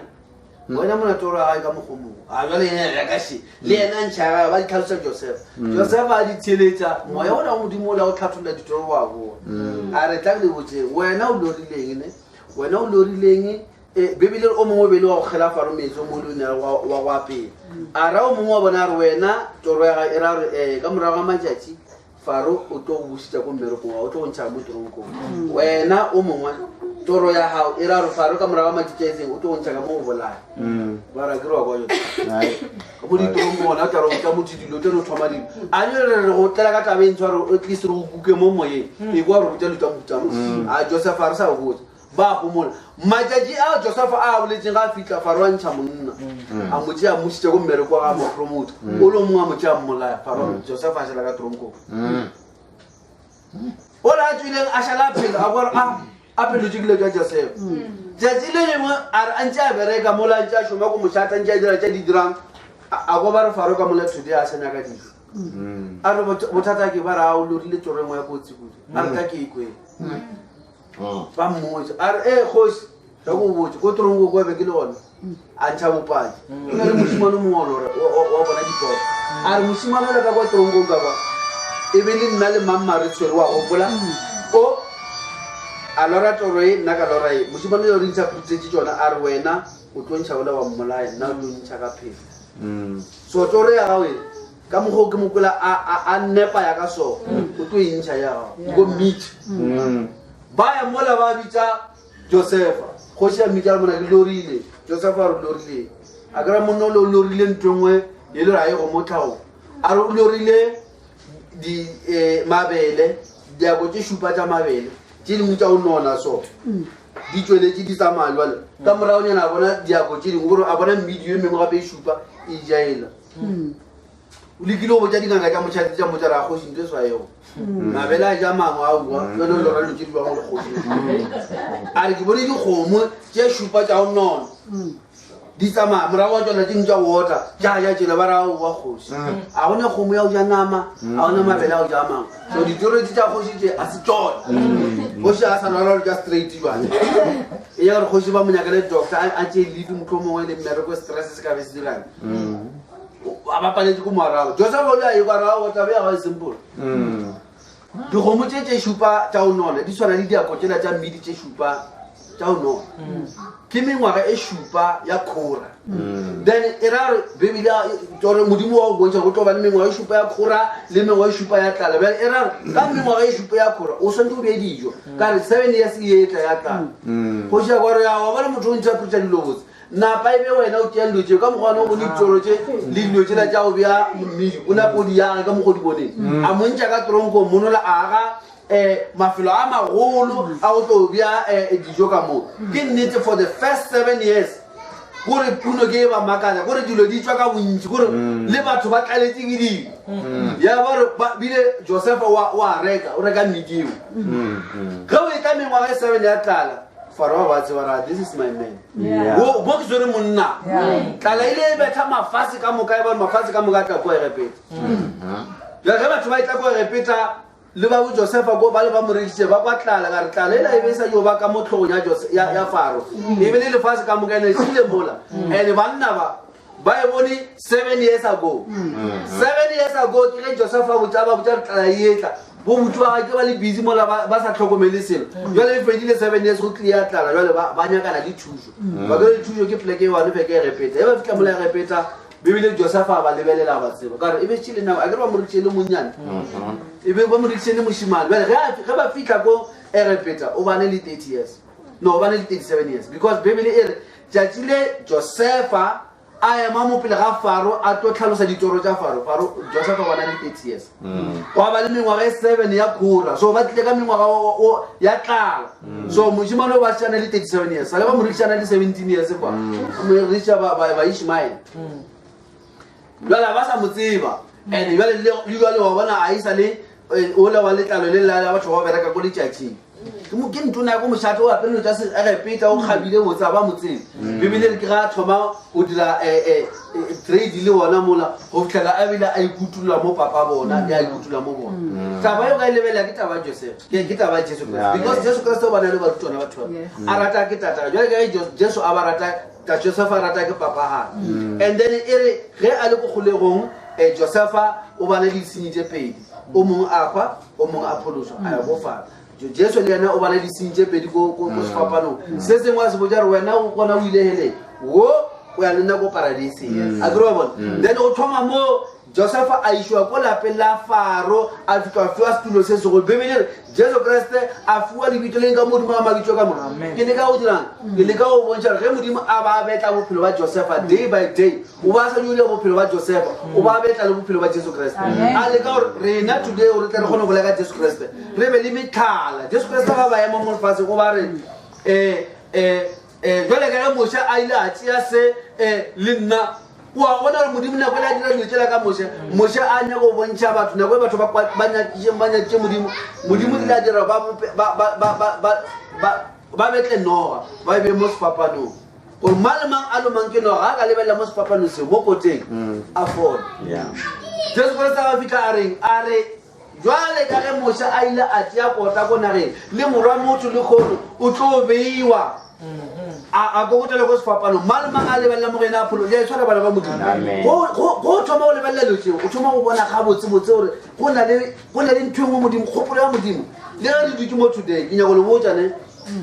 wena mona toro ga ka mogomo a jwale ene ka shi le ena ntšhaga ba di tlhalosa Joseph a di tsheletsa moya ona modimo la o tlhathola ditoro wa go a re tla le botse wena o lorileng ne wena o lorileng bebele o mongwe bele wa go khela faro metso mo le ne wa go apela a ra o mongwe wa bona re wena toro ya ga era ka morago ga matšatši faro o tlo busitsa go mmereko wa o tlo ntsha mo tronko wena o mongwe toro ya hao era ro faro ka morago matšatši o tlo ntsha ka mo bolaya ba ra ke ro go yona ka mo di tronko na taro ka mo dilo tlo thoma di a re go tla ka tabeng tshwaro o tlise re go kuke mo moyeng e go re botsa lutsa motamo a Joseph a re sa go ba go mola matšatši a Joseph a boletseng ga fitla faro a ntšha monna a motse a mositse go mmereko ga mo promote o lo mongwe a motse a mmolaya faro Joseph a šala ka tronko o la tswileng a šala phela a gore a pelotse kile ka Joseph tšatši le lengwe a re a ntse a bereka mola ntse a šoma ko mošata ntse a dira tše di dirang a go ba re faro ka mola today a senya ka dijo a re bothata ke ba re a o lorile toro engwe ya kotsi kudu a re ka ke ikwe ba mmotse a re kgoši ja go botse ko torongo ko be ke le gona a ntšha bopaki o na le mosimane mongwe wa bona diporo a re mosimane le ka kwa torongo ka kwa e be le nna le mammare tshwere wa gopola o a lora toro e nna ka lora e mosimane yo re ntšha putsetše tsona a re wena o tlo ntšha ola wa mmolaya nna o tlo ntšha ka phela so toro ya gago e ka mokgwa ke mokola a nepa ya ka so o tlo e ntšha ya gago go meet ba ya mola ba bitsa Joseph kgoši ya mmitša mona ke lorile Joseph a re lorile a kry monna o le o lorile ntwengwe e le ra ye go motlhago a re o lorile mabele diako tše šupa tša mabele tše dingwe tša o nona so di tšweletše di tsamaya jale ka moraonyana a bona diako tše dingwe gore a bona mmedi yo mengwe gape e šupa e jaela o lekile go botša dingaka tša motšhate tša motša ra kgoši nto e swaego mabele a ja mangwe a ua jone lora lo tše di bangwe le kgoši a re ke bone dikgomo tše šupa tša o nona di tsamaya morago wa tsona tšeng tša water tša ja tšela ba ra wa kgoši a gone kgomo ya go ja nama a gona mabele a go ja mangwe so ditoro tše tša kgoši tše a se tsona kgoši a sa lwala tša straight jane e ya gore kgoši ba monyakele doctor a tše lefi motlho mongwe le mmereko stress se ka be se dirang a bapaletse ko morago Joseph o le a e kwarago tabe ya ga e simple dikgomo tše tše šupa tša o nona di tshwana le diako tšela tša mmidi tše šupa tša o no ke mengwaga e šupa ya kgora then e ra re bebile gore modimo wa go bontšha go tlo ba le mengwaga e šupa ya kgora le mengwaga e šupa ya tlala bjale e ra re ka mengwaga e šupa ya kgora o swantse o bee dijo ka re 7 years e etla ya tlala go šia gore ya wa ba le motho o ntšha putša dilo botse napa ebe wena o tia dilo tšeo ka mokgwana o bone ditoro tše le dilo tšela tša go bja mmedi o napa o di yage ka mokgwa o di boneng a montšha ka tronko monola aga mafelo a magolo a go tlo bja dijo ka moo ke nnete for the first 7 years gore puno ke e ba makanya gore dilo di tswa ka bontši gore le batho ba tlaletse ke dilo ya bare bile Josefa wa reka o reka mmedimo ge o e ka mengwaga e 7 ya tlala Faro ba tseba ra this is my man wo bo ke tsore monna tlala ile e betha mafase ka moka e ba mafase ka moka tla go e repeta ya ge batho ba itla go e repeta le ba Josefa go ba le ba morekise ba kwa tlala ka re tlala ile e be sa yo ba ka motlhogo ya Faro e be le fase ka moka ene sile mola ene banna ba e bone 7 years ago 7 years ago ke Josefa bo taba bo tla tlala yetla bo mutwa ke ba le busy mola ba sa tlhokomele selo jwale e fedile 7 years go clear tlala jwale ba nyakana di thuso ba ke thuso ke pleke wa le feke repeta e ba fitla mola repeta bibile Josefa ba lebelela ba tseba ka re e be tshile na a ke ba moritshele monyane e be ba moritshele moshimane jwale ge ba fitla go repeta o bane le 30 years no o bane le 37 years because bibile e re tšatšile Josefa a ema mo pele ga Faro a tlo tlhalosa ditoro tša Faro Josefa ba na le 30 years wa ba le mengwaga e 7 ya kgora so ba tlile ka mengwaga ya tlala so moshimane o ba tšana le 37 years sale ba morikšana le 17 years kwa morikša ba Ishmael jwale ba sa mo tseba and jwale wa bona a isa le ola wa letlalo le la batho ba bereka go letšatšing ke ntona ya go mošato wa pele tša se repeta o kgabile botsa ba motseng bibele ke ga thoma o dira trade le wona mola go fitlhela a bile a ikutulla mo papa bona ya ikutulla mo bona taba yo ga lebela ke taba Joseph ke taba Jesu Christ because Jesu Christ o bana le barutwana batho a rata ke tata jwale ke Jesu a ba rata ka Joseph a rata ke papa ha and then ere ge a le go golegong Josefa o bana le disenyi tše pedi o mongwe a kwa o mongwe a pholoso a ya go fala Jesu le yena o bana le disenyi tše pedi ko sefapanong se sengwe a se botša re wena o kgona o ilehele wo o ya le nna ko paradise a kere wa bona then o thoma mo Josefa a išwa ko lapeng la Faro a fitlha fiwa setulo se segolo bebele Jesu Kriste a fiwa lebitso le ka modimo a mabitso ka mo ke le ka go dirang ke le ka go bontšha ge modimo a ba betla bophelo ba Josefa day by day o ba sa dule bophelo ba Josefa o ba betla le bophelo ba Jesu Kriste a le ka gore rena today o re tle re kgone go bolela Jesu Kriste re be le methala Jesu Kriste ba ba ema mo lefatshe go ba re jwale ka moša a ile a tšea se le nna wa bona re modimo nako le a dira dilo tsela ka moše a nya go bontšha batho nako e batho ba nyatše modimo le a dira ba betle noga ba be mo sefapanong gore mang le mang a lomang ke noga a ka lebelela mo sefapanong se mo koteng a fona Jesu Kriste a ba fitlha a re jwale ka ge moše a ile a tšea kota ko nageng le morwa motho le kgono o tlo beiwa a go tla go sefapano mal mang a lebelela mo gena pholo ya tshwara bana ba modimo go thoma go lebelela lo tseo o thoma go bona ga botse gore go na le ntwe mo modimo kgopolo ya modimo le ga di ditse mo today ke nya go le botsane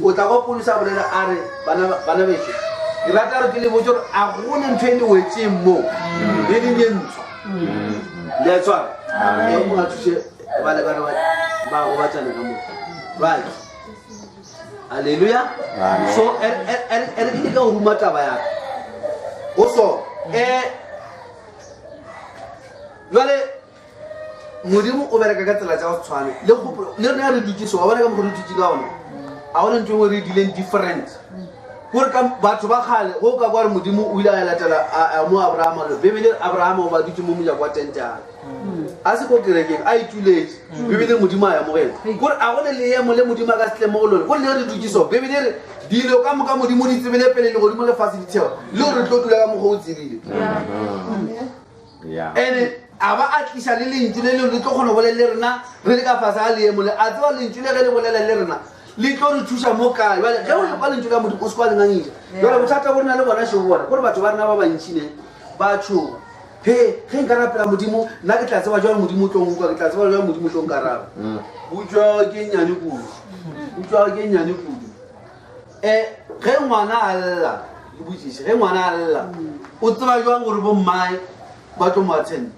o tla go polisa bolela a re bana betse ke rata re ke le botse gore a go ne ntwe le wetseng mo le di nyentso le tswa mo ga thuse ba le ba go batsana ka mo right Hallelujah. So er ke ka ruma taba ya o so jwale modimo o bereka ka tsela tsa go tshwana le rena re dutse wa bona ka mo re dutse ka ona a ona ntwe re dileng different gore ka batho ba khale go ka kwa re modimo o ile a latela mo Abraham le bebele Abraham o ba dutse mo moja kwa tenta a se go kereke a ituletse bebele modimo a ya mo gena gore a gone le yemo le modimo ka setle mo go lone go le re dutse so bebele re dilo ka moka modimo di tsebele pele le godimo le fase ditheo le re tlo tula ka mo go tsebile ene a ba a tlisha le lentšu le le tlo kgona bolele rena re le ka fase a le yemo le a tseba lentšu le ge le bolela le rena le tlo re thuša mo kae jale ge o le kwa lentšu ka modimo o se kwa lengangisa jale bothata bo rena le bona šego bona gore batho ba rena ba bantšhine ba tšhoga ge nka rapela modimo nna ke tla tseba jwa modimo o tlongkwa ke tla tseba jwa modimo o tlong karaba utswa ke nyane kudu ge ngwana a lla ke botsiše ge ngwana a lla o tseba jwang gore bo mmae ba tlo mo attend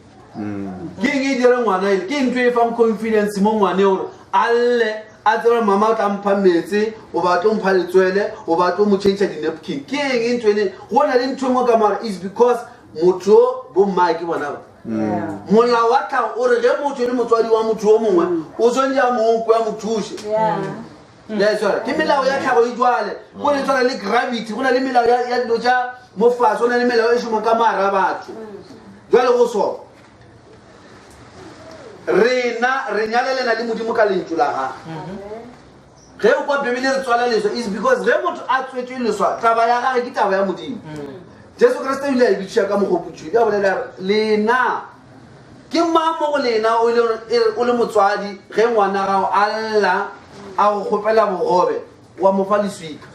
ke eng e dire ngwana ele ke ntho e fang confidence mo ngwane gore a lle a tseba mama o tla mpha metse o batla o mpha letswele o batla o mo change di-napkin ke eng ntho ene go na le ntho engwe ka mara is because motho bo mmae ke bona ba molao wa tlhago o re ge motho e le motswadi wa motho o mongwe o tshwanetse a monko ya mothuse ke melao ya tlhago e jwale go ne tshwana le gravity go na le melao ya dilo tša mo fatshe go na le melao e šoma ka mara batho jwale go sona rena re nyalelena le modimo ka lentšu la gage ge o kwa bebele re tswala leswa is because ge motho a tswetswe leswa taba ya gage ke taba ya modimo jesu kriste ile a ebitšiša ka mogopotšo ya bolela lena ke mang mo go lena o le motswadi ge ngwana gago a lla a go kgopela bogobe wa mofa leswika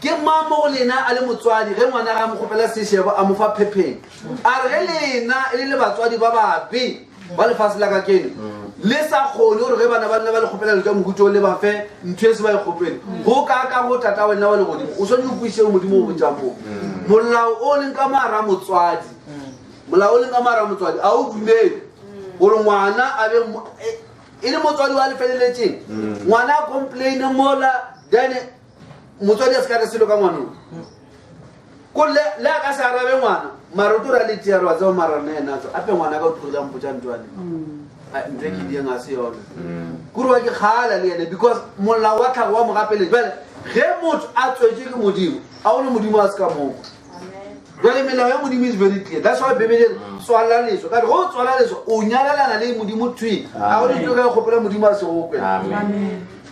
ke mang mo go lena a le motswadi ge ngwana ga mo kgopela sešebo a mofa phepeng a re ge lena e le batswadi ba babe ba lefase la ka kene le sa kgone gore ge bana ba nna ba le kgopela le ka mohuto le ba fe ntho e se ba e kgopele go ka go tata wena wa le godimo o tshwanetse o puiše modimo o botsa mo molao o leng ka mara motswadi molao o leng ka mara motswadi a o dumele gore ngwana a be e le motswadi wa lefeleletseng ngwana a complaine mola then motswadi a se ka re selo ka ngwanong ko le a ka se arabe ngwana mara o tlo ra le tiaro wa tseo mara nna enatso ape ngwana ka o tlogile mpotsa ntwane ntle ke dieng a se yone kore wa ke kgala le ene because molao wa tlhago wa mogapeledi bale ge motho a tswetse ke modimo a one modimo a se ka moko jale melao ya modimo is very clear that's why bebele tswala leso ka re go tswala leso o nyalelana le modimo twi a go ditlo ka kgopela modimo a se gope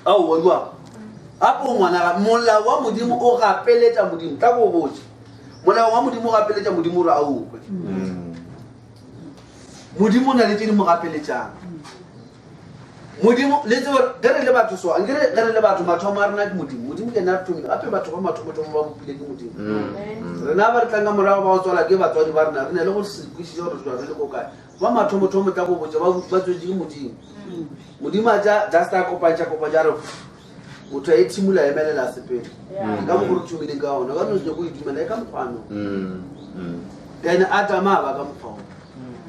ao wa jwa apo ngwana molao wa modimo o gapeletša modimo tla go botse molao wa modimo o gapeletša modimo gore a ukwe modimo o na le tse di mo gapeletšang modimo le tsebo ge re le batho so ankere ge re le batho mathomo a rena ke modimo ke ena re thomile gape batho ba mathomothomo ba bopile ke modimo rena ba re tlang ka morago ba go tswala ke batswadi ba rena re ne le go sekwešiša gore tswa re le ko kae ba mathomothomo tla go botsa ba tswetse ke modimo modimo a ja just a kopantša re motho a e thimola emelela sepele ka mo gore thomileng ka ona ka nosne go idumela e ka mokgwano then atama a ba ka mokgwano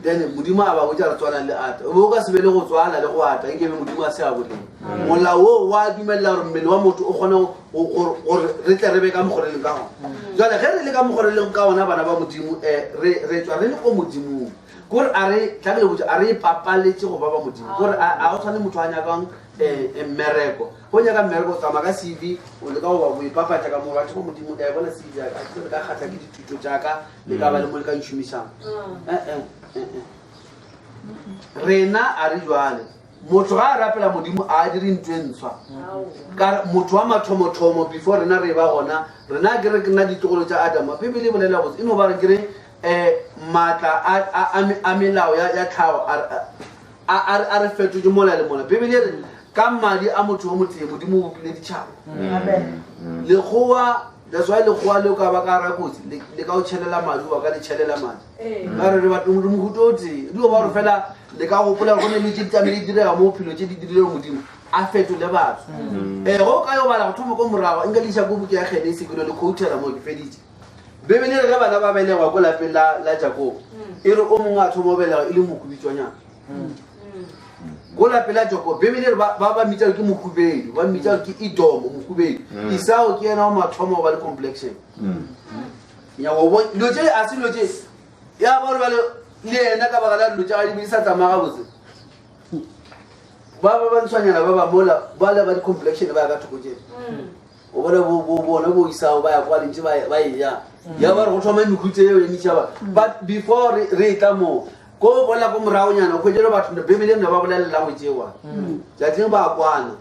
then modimo a ba botsa re tswalang le ata o bo ka sebe le go tswala le go ata nkebe modimo a se a boleng molao o wa dumelela gore mmele wa motho o kgone gore re tle re be ka mogoreleng ka gona jale ge re le ka mogoreleng ka gona bana ba modimo re tswa re le ko modimong kore a re tlabele botsa a re ipapaletse go ba ba modimo kore a o tshwane motho a nyakang mmereko go nyaka mmereko o tsama ka cv o le ka go ba go ipapatša ka mo batho go modimo ka bona cv ka kgatlha ke dithuto jaaka le ka ba le mo le ka nšomišang rena a re jwale motho ga a rapela modimo a dire ntho e ntshwa ka motho wa mathomothomo before rena re ba gona rena ke re ke nna ditlogolo tša adama bibele e bolela botse eno ba re kere maatla a melao ya tlhago a re fetotse mola le mola bibele re ka madi a motho o motee modimo o bopile ditšhaba lekgowa that's why lekgowa leo ka ba ka rakotse le ka o tšhelela madi o ba ka le tšhelela madi ka re re batho mohuto o tee dio ba gore fela le ka gopola go ne le tše ditlamele di direga mo bophelo tše di dirile modimo a fetole batho go ka yo bala go thoma ko morago nka leiša ko buke ya kgele e sekelo le coutela mo ke feditše bebele re ge bana ba belegwa ko lapeng la jakobo e re o mongwe a thoma o belega e le mokubitswanyana ko lapeng la jakobo bebele ba mmitsa ke mokubedi ba mmitsa ke idomo mokubedi isao ke ena o mathomo ba le complexion dilo tše a se dilo tše ya ba gore le ena ka baka la dilo tša ga di sa tsamaga botse ba bantshwanyana ba ba mola ba le ba di-complexion ba ya ka thoko tšena o bona bo isao ba ya kwa lentse ba e ya ba re go thoma mekhutse eo ya ditšhaba but before re tla moo ko bolela ko moragonyana o kgwetsele batho bebele nna ba bolelelang tsewa jatleng ba kwana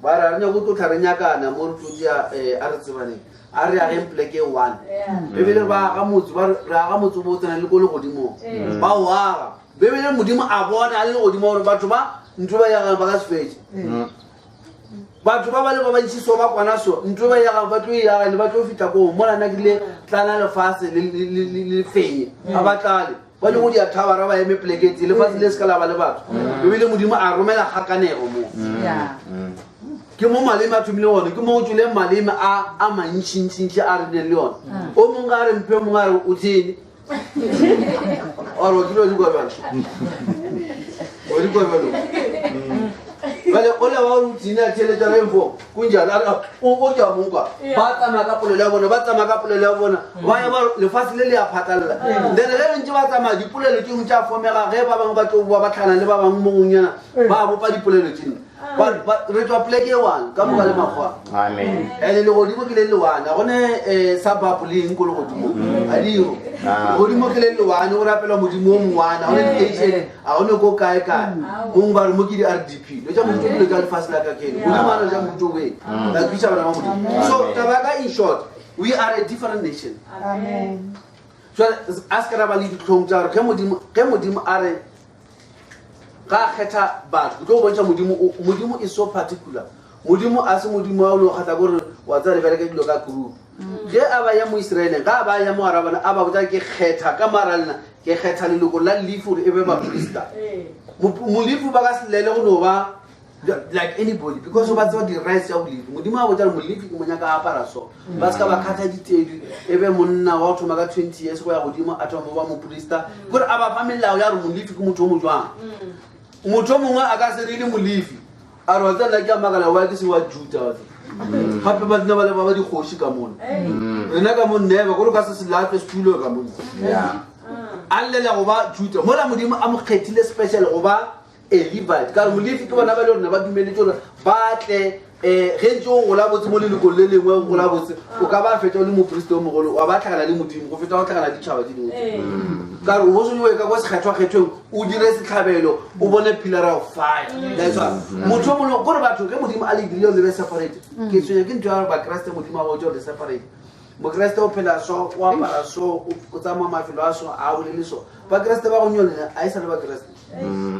ba re re nyako tlotla re nyakana mo re tlotsia a re tsebaneng a re ageng pleke 1 bebele ba aga motse o bo tsena le ko le godimong ba o aga bebele modimo a bona a le godimo gore batho ba ntho ba yagang ba ka sefetse batho ba ba le ba bantši so ba kwana so ntho ba yagang ba tlo e yaga le ba tlo fitla koo mola nna ke le tlana lefase le fenye a ba tlale ba le go di a thabara ba eme pleketse lefatshe le se ka la ba le batho bebele modimo a romela kgakanego moo ke mo maleme a thomile one ke mo o tswile maleme a mantšintšintši a re neng le one o mongwe a re mphe o mongwe a re o tsene or o kile o di kwa bjalo o di kwa bjalo vale o le wa o tsene a tšheletša info kunjalo a re o tša monkwa ba tsamaya ka polelo ya bona ba tsamaya ka polelo ya bona ba ya ba lefatshe le le a phatlalela then ge bentse ba tsamaya dipolelo tšengwe tša fomega ge ba bangwe ba tlo bua ba tlhana le ba bangwe mo gonyana ba bopa dipolelo tšene re tswa poleke e one ka moka le makgwa Amen. and le godimo ke le le one a gone sa bapoleng ko le godimo a diro godimo ke le le one o rapelwa modimo o mongwane a gone di-asian a gone ko kae-kae mongwe ba re mo ke di-RDP lo ja motho bile ka lefatshe la ka kene modimo a re ja motho weng la kisa bana ba modimo so tabaka in short we are a different nation. So ask ka ra ba le ditlhong tsa gore ge modimo a re ga kgetha batho ke tlo bontsha modimo is so particular. Modimo a se modimo wa lo kgatha gore wa tsa le bereke dilo ka group ge a ba ya mo Israeleng ga ba ya mo Arabana a ba botsa ke kgetha ka maralna ke kgetha leloko la lifu e be ba priester mo lifu ba ka se lele go no ba like anybody because ba tsa di rights ya go lifu modimo a botsa mo lifu ke monya ka apara so ba ska ba khatha ditedi e be monna wa thoma ka 20 years go ya godimo a thoma ba mo priester gore a ba fa melao ya re mo lifu ke motho o mo jwang motho mongwe a ka se rile molifi a re wa tsela ke a makala wa ke se wa Juda gape ba dina ba le ba dikgoši ka mona rena ka mo neba gore ka se se latlwe setulo ka mona a llela go ba Juda mola modimo a mo kgethile special go ba a Levite ka re molifi ke bona ba le rona ba dumeletse gore ba tle ge ntse o gola botse mo lelekong le lengwe o gola botse o ka ba feta o le moporiste o mogolo wa ba tlhakana le modimo go feta go tlhakana ditšhaba tse dingwe ka re o bosodiwe ka kwa sekgethwa-kgethweng o dire setlhabelo o bone pillar of fire that's why motho o molo gore batho ge modimo a le dirile o lebe separate ke tswenya ke ntho ya gore bakreste modimo a botse gore separate mokreste o phela so o apara so o tsamaya mafelo a so a bolele so bakreste ba go nyolena a e sa le bakreste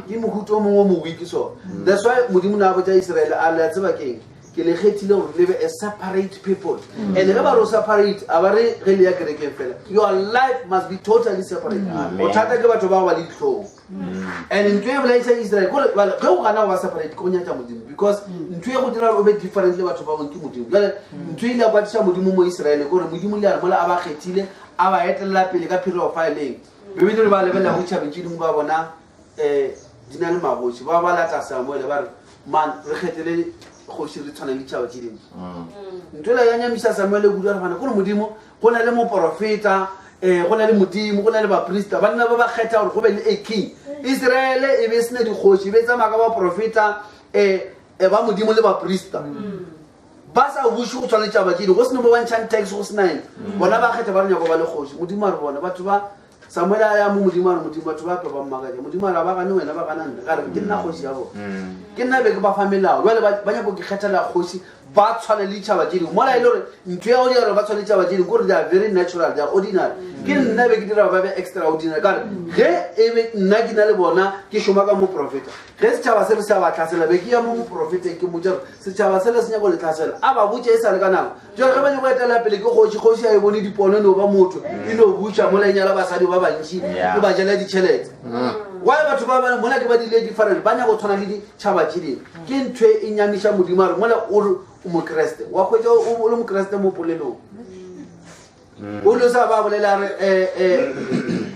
ke mohuto o mongwe o mo wiki so that's why modimo na botsa Israele a le a tseba keng ke le kgethile gore lebe a separate people and ge ba re o separate a ba re ge le ya kerekeng fela your life must be totally separate o thata ke batho ba go ba le ditlhong and ntho e bolaisa Israele ge o gana go ba separate ke go nyatsa modimo because ntho e go dira gore o be different le batho ba bongwe ke modimo jale ntho e ile ya kwatisa modimo mo Israele gore modimo le a re mola a ba kgethile a ba etelela pele ka period of fileng bebile re ba lebelela go tšhabeng tše dingwe ba bona di na le magoši ba ba lata Samuele ba re man re kgethele kgoši re tshwana le ditšhaba tše dingwe ntho ela ya nyamisa Samuele kudu a re fana kore modimo go na le moprofeta go na le modimo go na le baprista banna ba ba kgetha gore go be le a king Israele e be sene dikgoši e be tsamaya ka baprofeta ba modimo le baprista ba sa buši go tshwana le tšhaba tše dingwe go sene mo bantšhang tax go senang bona ba kgetha ba re nyako ba le kgoši modimo a re bona batho ba Samuele a ya mo modimo a re modimo batho ba pe ba mmakaja modimo a re ba gane wena ba gana nna ka re ke nna kgoši ya bona ke nna be ke ba fa melao jale ba nyako ke kgethela kgoši ba tshwane le ditšhaba tše dingwe mola e le gore ntho ya go dira gore ba tshwane le ditšhaba tše dingwe kore they are very natural they are ordinary ke nna be ke dira ba be extraordinary ka re ge e be nna ke na le bona ke šoma ka moprofeta ge setšhaba se re se a ba tlhasela be ke ya mo moprofeteng ke motse gore setšhaba se le se nyako le tlhasela a ba botse e sa le ka nako jale ge ba nyako etela pele ke kgoši a e bone dipono no ba motho e no butša mola e nyala basadi ba bantši e ba jela ditšhelete why batho ba bana mola ke ba dile different ba nyako tshwana le ditšhaba tše dingwe ke ntho e nyamiša modimo a re mola o re o mokreste wa kgwetsa o le mokreste mo polelong o lo sa ba bolela re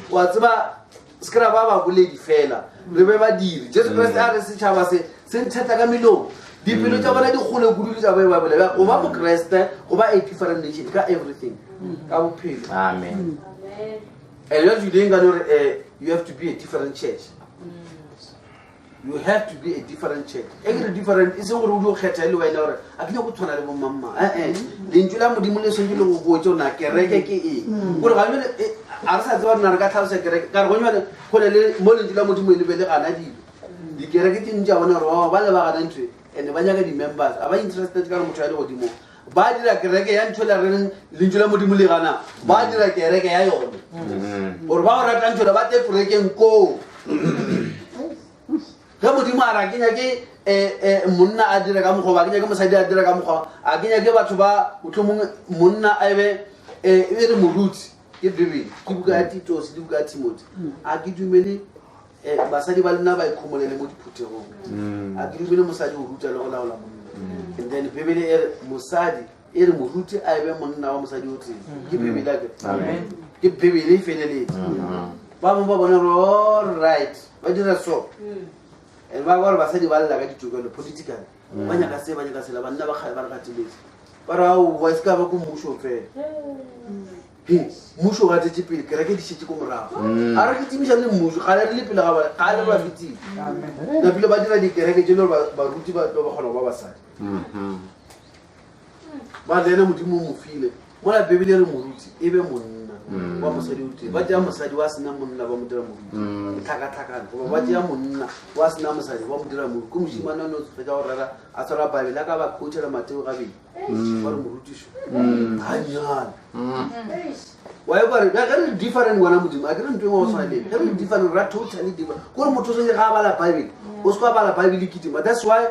wa tseba skra ba ba boledi fela re be ba diri Jesu Kriste a re setšhaba se ntheta ka melong dipelo tša bona di kgole kudu tša ba bolela go ba mokreste go ba a different nation ka everything ka bophelo Amen. and what you doing you have to be a different church. You have to be a different church. Every different is over do khetha le wena gore a ke go tshwana le bo mamma le ntšula modimo le sengwe le go botse na kereke ke eng gore ga le a re sa tswa rena re ka tlhalosa kereke ka re go nyane go le mo le ntšula modimo le be le gana dilo dikereke ke ntša bona gore ba le ba gana ntho and ba nyaka di-members a ba interested ka re motho ya le godimo ba dira kereke ya ntho la re le ntšula modimo le gana ba dira kereke ya yone gore ba go rata ntho la ba te kerekeng koo ge modimo a re a kenya ke monna a dira ka mokgwa ba kenya ke mosadi a dira ka mokgwa a kenya ke batho ba mohlomongwe monna a ebe e re moruti ke bibele ke buka ya Titus le buka ya Timothy a ke dumele basadi ba lena ba ikhomolele mo diphuthegong a ke dumele mosadi o ruta le go laola monna and then Bibele mosadi e re moruti a ebe monna wa mosadi o teng ke Bibele ke Amen. ke Bibele e feleletse ba mo ba bona all right ba dira so and ba gore basadi ba lla ka ditokelo politically ba nyaka se ba nyaka sela banna ba kgale ba re katiletse ba ra o wa ska ba go musho fela musho ga tse pele ke reke ditšhe ko morago a re ke timisha le musho ga le pele ga ba fitile na pele ba dira dikereke tse le ba ruti ba kgona ba basadi ba lena modimo mo file mola Bibele re moruti e be monna wa mosadi o teng ba tšea mosadi wa sena monna ba mo dira moruti tlhakatlhakane goba ba tšea monna wa sena mosadi ba mo dira moruti ko mošimane no fetša go rera a tshwara Bibele a ka ba coachela Mateo gabedi ba re morutišo ga nyala wa e gore ga re different ngwana modimo a ke re ntho engwe go tshwana le ge re different ra totally different gore motho o setse ga a bala Bibele o se ka bala Bibele kitima that's why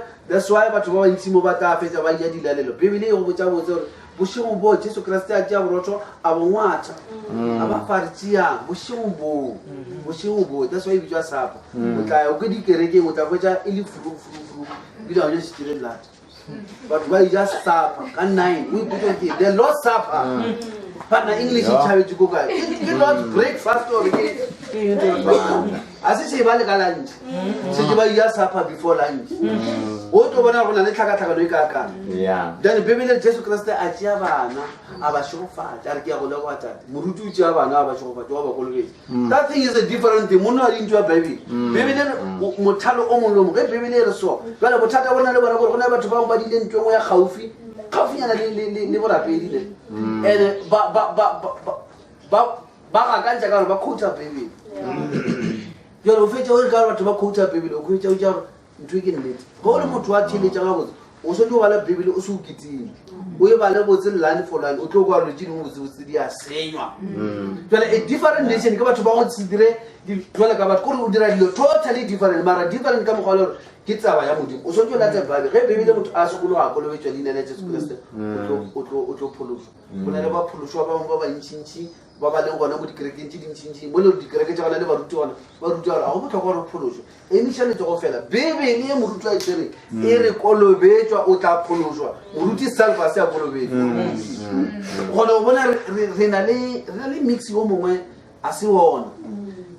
batho ba bantsi mo ba tla fetsa ba ja dilalelo Bibele e go botsa botse gore bošego bo Jesu Kriste a tšea borotho a bo ngwatha a ba faritšeang bošego bo that's why e bitswa sapa o tla o ke dikerekeng o tla kwetša e le furufurufuru bile ga ne se tire lat batho ba ija sapa ka 9 o ipotsa ke the Lord Supper partner English e tšhabetse ko kae ke Lord breakfast or ke a se ba le ka lunch se ke ba ija sapa before lunch o tlo bona go na le tlhakatlhakano e ka kana then Bibele Jesu Kriste a tšea bana a ba šogofatša a re ke ya go lego batate moruti o tšea bana a ba šogofatša wa ba kolobetse that thing is a different thing monna a dintho ya Bibele mothalo o mongwe le mongwe ge Bibele e re so jale bothata bona le bona gore go na le batho bangwe ba dile ntho engwe ya gaufinyana le borapedi le and ba gakantša ka gore ba quota Bibele jale o fetša o re ka gore batho ba quota Bibele o fetša o tša gore ntho e ke nnete go le motho wa theletša gabotse o swantse o bala Bibele o se o kitime o e bale botse line for line o tlo kwa re dingwe botsebotse di a senywa jale a different nation ke batho ba go se dire jale ka batho kore o dira dilo totally different mara different ka mokgwa le gore ke tsaba ya modimo o swantse o latse Bibele ge Bibele motho a sekolo ga kolobetswa leina la Jesu Kriste o tlo phološwa go na le ba phološwa ba bangwe ba bantšintši ba ba leng gona mo dikerekeng tše dintšintši mo le dikereke tša gona le baruti gona ba ruti gore ga go botlhokwa gore phološwa emišhaletse go fela Bibele ye moruti wa itsere e re kolobetswa o tla phološwa moruti self a se a kolobetswa gona go bona re na le mix yo mongwe a se ona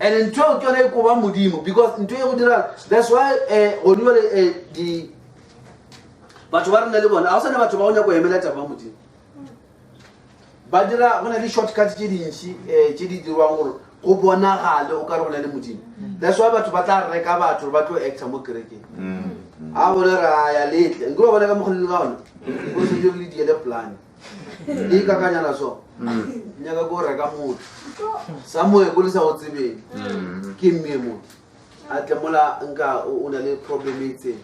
and ntho ke yone e koba modimo because ntho e go dira that's why go diole batho ba re na le bona a go sana batho ba go nyako emela taba modimo ba dira go na le shortcut tše dintši tše di dirwang gore go bonagale o ka re go na le modimo that's why batho ba tla reka batho ba tlo acta mo kerekeng a bone re a ya letle nke ba bona ka mokgolele ka ona o se dire le diele plan le ikakanyana so nyaka ko reka motho sa moe ko le sa go tsebeng ke mme motho a tle mola nka o na le problem e itseng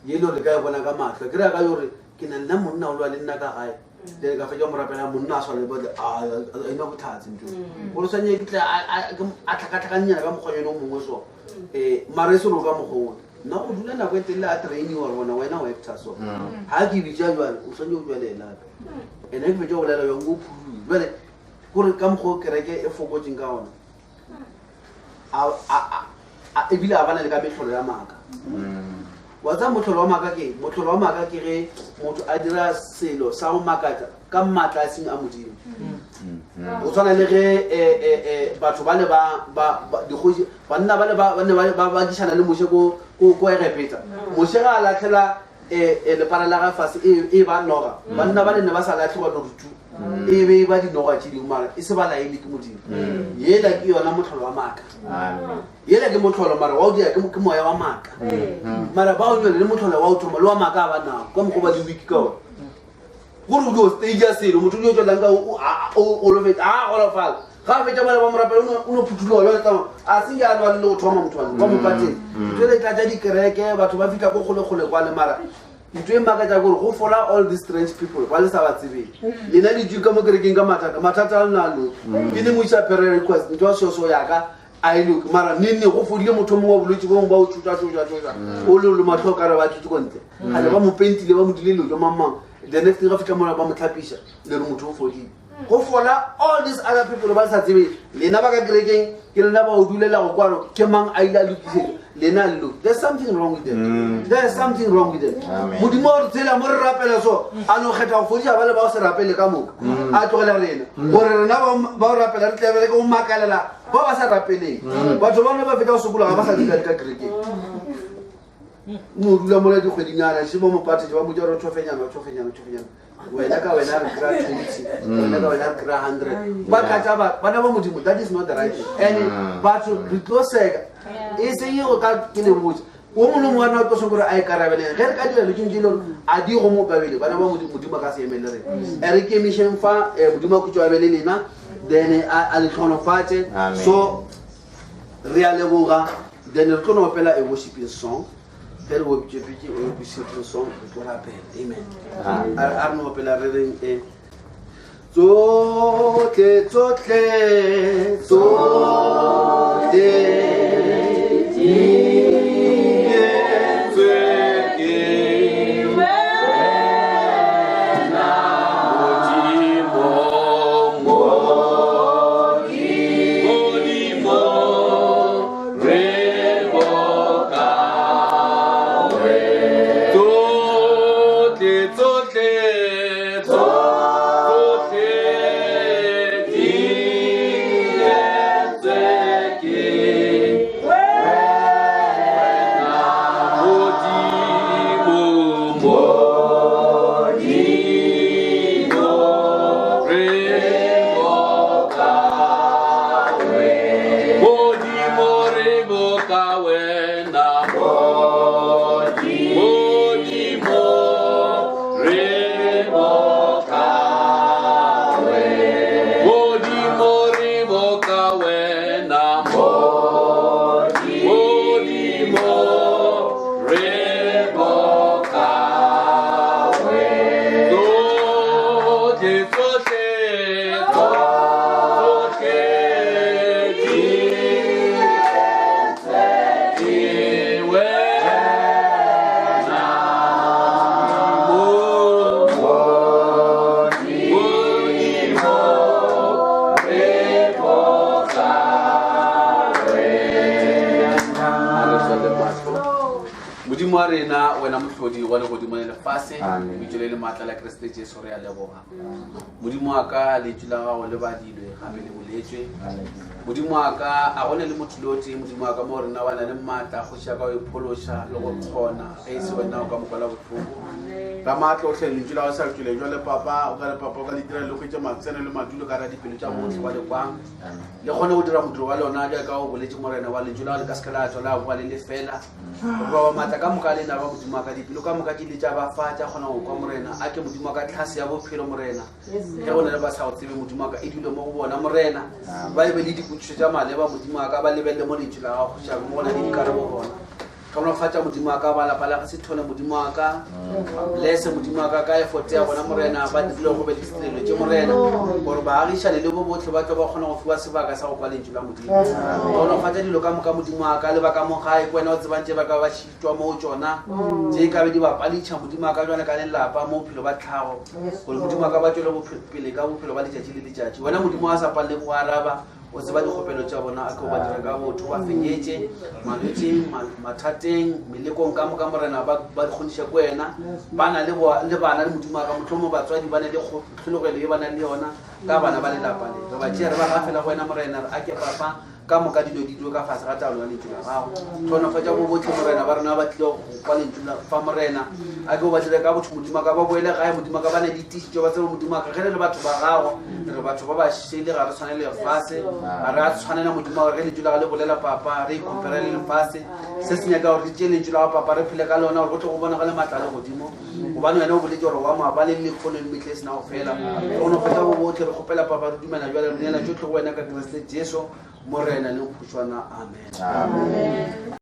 ye le gore ka e bona ka matlho ke re ka yore ke na nna monna o lwa le nna ka gae le ka fetša morapela monna a swane bode a ena bothatsi ntho gore sanye ke tla a tlhakatlhakanyana ka mokgwanyane o mongwe so mara e se ro ka mokgwone nna go dula nako e telele a training gore bona wena o acta so ga ke bitša jale o sanye o jwalelaka ene ke fetša go lela yong o phurui jale kore ka mokgwa kereke e fokotseng ka ona ebile a bana le ka metlholo ya maaka wa tsa motlholo wa maaka ke motlholo wa maaka ke ge motho a dira selo sa go makatsa ka maatla a seng a modimo o tshwana le ge batho ba ne digoši banna ba ne ba dišana le moše ko e repeta moše ga a latlhela lepara la ga fase e ba noga banna ba ne ba sa latlhegwa lorutu e be ba dinoga tše dingwe mara e se ba laele ke modimo yela ke yona motlholo wa maaka yela ke motlholo mara wa o dira ke moya wa maaka mara ba o nyole le motlholo wa o thoma le wa maaka a ba nago ka mokgwa ba di-week ka ona gore o dio stage a selo motho o dio tswelang ka o lofetsa a golofala ga a fetša bale ba morapela o no phuthuloga jale tama a se ke a lwa le go thoma motho wane ba mopateng ntho le tlatša dikereke batho ba fitlha ko kgole-kgole kwa le mara ntho e makatša kore go fola all these strange people ba le sa ba tsebeng lena ditui ka mo kerekeng ka mathata a nalo ke ne mo isa prayer request ntho ya seoso yaka a e loke mara nenne go fodile motho mongwe wa bolwetse bongwe ba o tšotša o le matlho o kare ba thutse ko ntle gale ba mo pentile ba mo dile lo jo mamang the next thing ga fitlha mona ba mo tlhapiša le re motho o fodile Go fola all these other people ba sa tsebe lena ba ka kerekeng ke lena ba o dulela go kwano ke mang a ila lokise lena look. There's something wrong with them. There's something wrong with them. Modimo o tsela mo re rapela so a no kgetha go fodisa ba le ba o se rapele ka moka a tlogela rena gore rena ba o rapela re tlebele go makalela ba ba sa rapeleng batho ba ne ba feta go sokola ga ba sa dira ka kerekeng mo dula mo le dikgwedinyana se mo mopathe ba mo jara tshofenyana wena ka wena re kra 20 wena ka wena re kra 100 ba ka taba bana ba modimo. That is not the right thing. And but re tloseka e se yo ka ke le motse o mo mo wana to sokore a ikarabele ge re ka dira le tshilo a di go mo babele bana ba modimo ka se emele re re ke mission fa modimo go tswa bele lena then a le tlhonofatse so re a leboga then re tlo opela a worshiping song. There will be a beautiful song to happen. Amen. I'm not pelaring a Rena wena motlhodi wa le godimo le fase bitšole le matla la Kriste Jesu re a leboga modimo wa ka le tšula gago le badilwe gape le boletswe modimo wa ka a gone le motlhodi modimo wa ka mo rena bana le matla go tšea ka go iphološa le go kgona ge se wena o ka mokwala botlhoko ka maatla otlhe le tšula go sa tšule jwa le papa o ka le dira le go itša matseno le madulo ka ra dipelo tša motlhe wa le kwang le kgone go dira modiro wa lona jaaka o boletse morena wa le tšula le ka seke la tswa la boa le lefela ba matla ka moka le na ba modimo ka dipelo ka moka ke le tša ba fa tša kgona go kwa morena a ke modimo ka tlhase ya bophelo morena ge go na le ba sa go tsebe modimo ka e dule mo go bona morena ba e be le dipotšišo tša maleba modimo ka ba lebelele mo lentšu la gago go šaka mo gona le dikarabo bona tlhonofatša modimo wa ka ba lapa la ge se thone modimo wa ka blesse modimo wa ka ka efote ya bona morena ba dile go be le ditirelo tše morena gore baagišane le bo botlhe ba tlo ba kgona go fiwa sebaka sa go kwa lentšu la modimo tlhonofatša dilo ka moka modimo wa ka le ba ka mogae ko wena o tsebantše ba ka ba šitwa mo tsona tše ka be di bapalitšha modimo wa ka jwane ka lelapa mo bophelo ba tlhago gore modimo wa ka ba tswele pele ka bophelo ba letšatši le letšatši wena modimo wa sa palele go araba o tseba dikgopelo tša bona a ke ba dira ka botho ba fenyetše malwetseng mathateng melekong ka moka morena ba dikgoniše ko wena ba na le bana le modimo wa ka motlhomo batswadi ba na le tlhologelo ye ba na le yona ka bana ba lelapa le re ba tšea re ba gafela go wena morena re a ke papa ka moka dilo di dilo ka fase ga taolo ya lentšu la gago tlhonofatša bo botlhe morena ba rena ba tlile go kwa lentšu fa morena a ke o ba dire ka botho modimo ka ba boele gae modimo ka ba ne ditišitšo ba tsebe modimo ka ge le le batho ba gago re batho ba ba šele ga re tshwane le fase ga re a tshwanela modimo gore ge lentšu la ga le bolela papa re ikopere le lefase se se nyaka gore re tšee lentšu la ga papa re phele ka lona gore go tle go bona ga le matla le godimo gobane wena o boletse gore wa moaba le lekgono le metlhe e sena go fela go no fetsa bo botlhe re kgopela papa re dumela jale re neela tsotlhe go wena ka Kriste Jesu morena le mphutshwana amen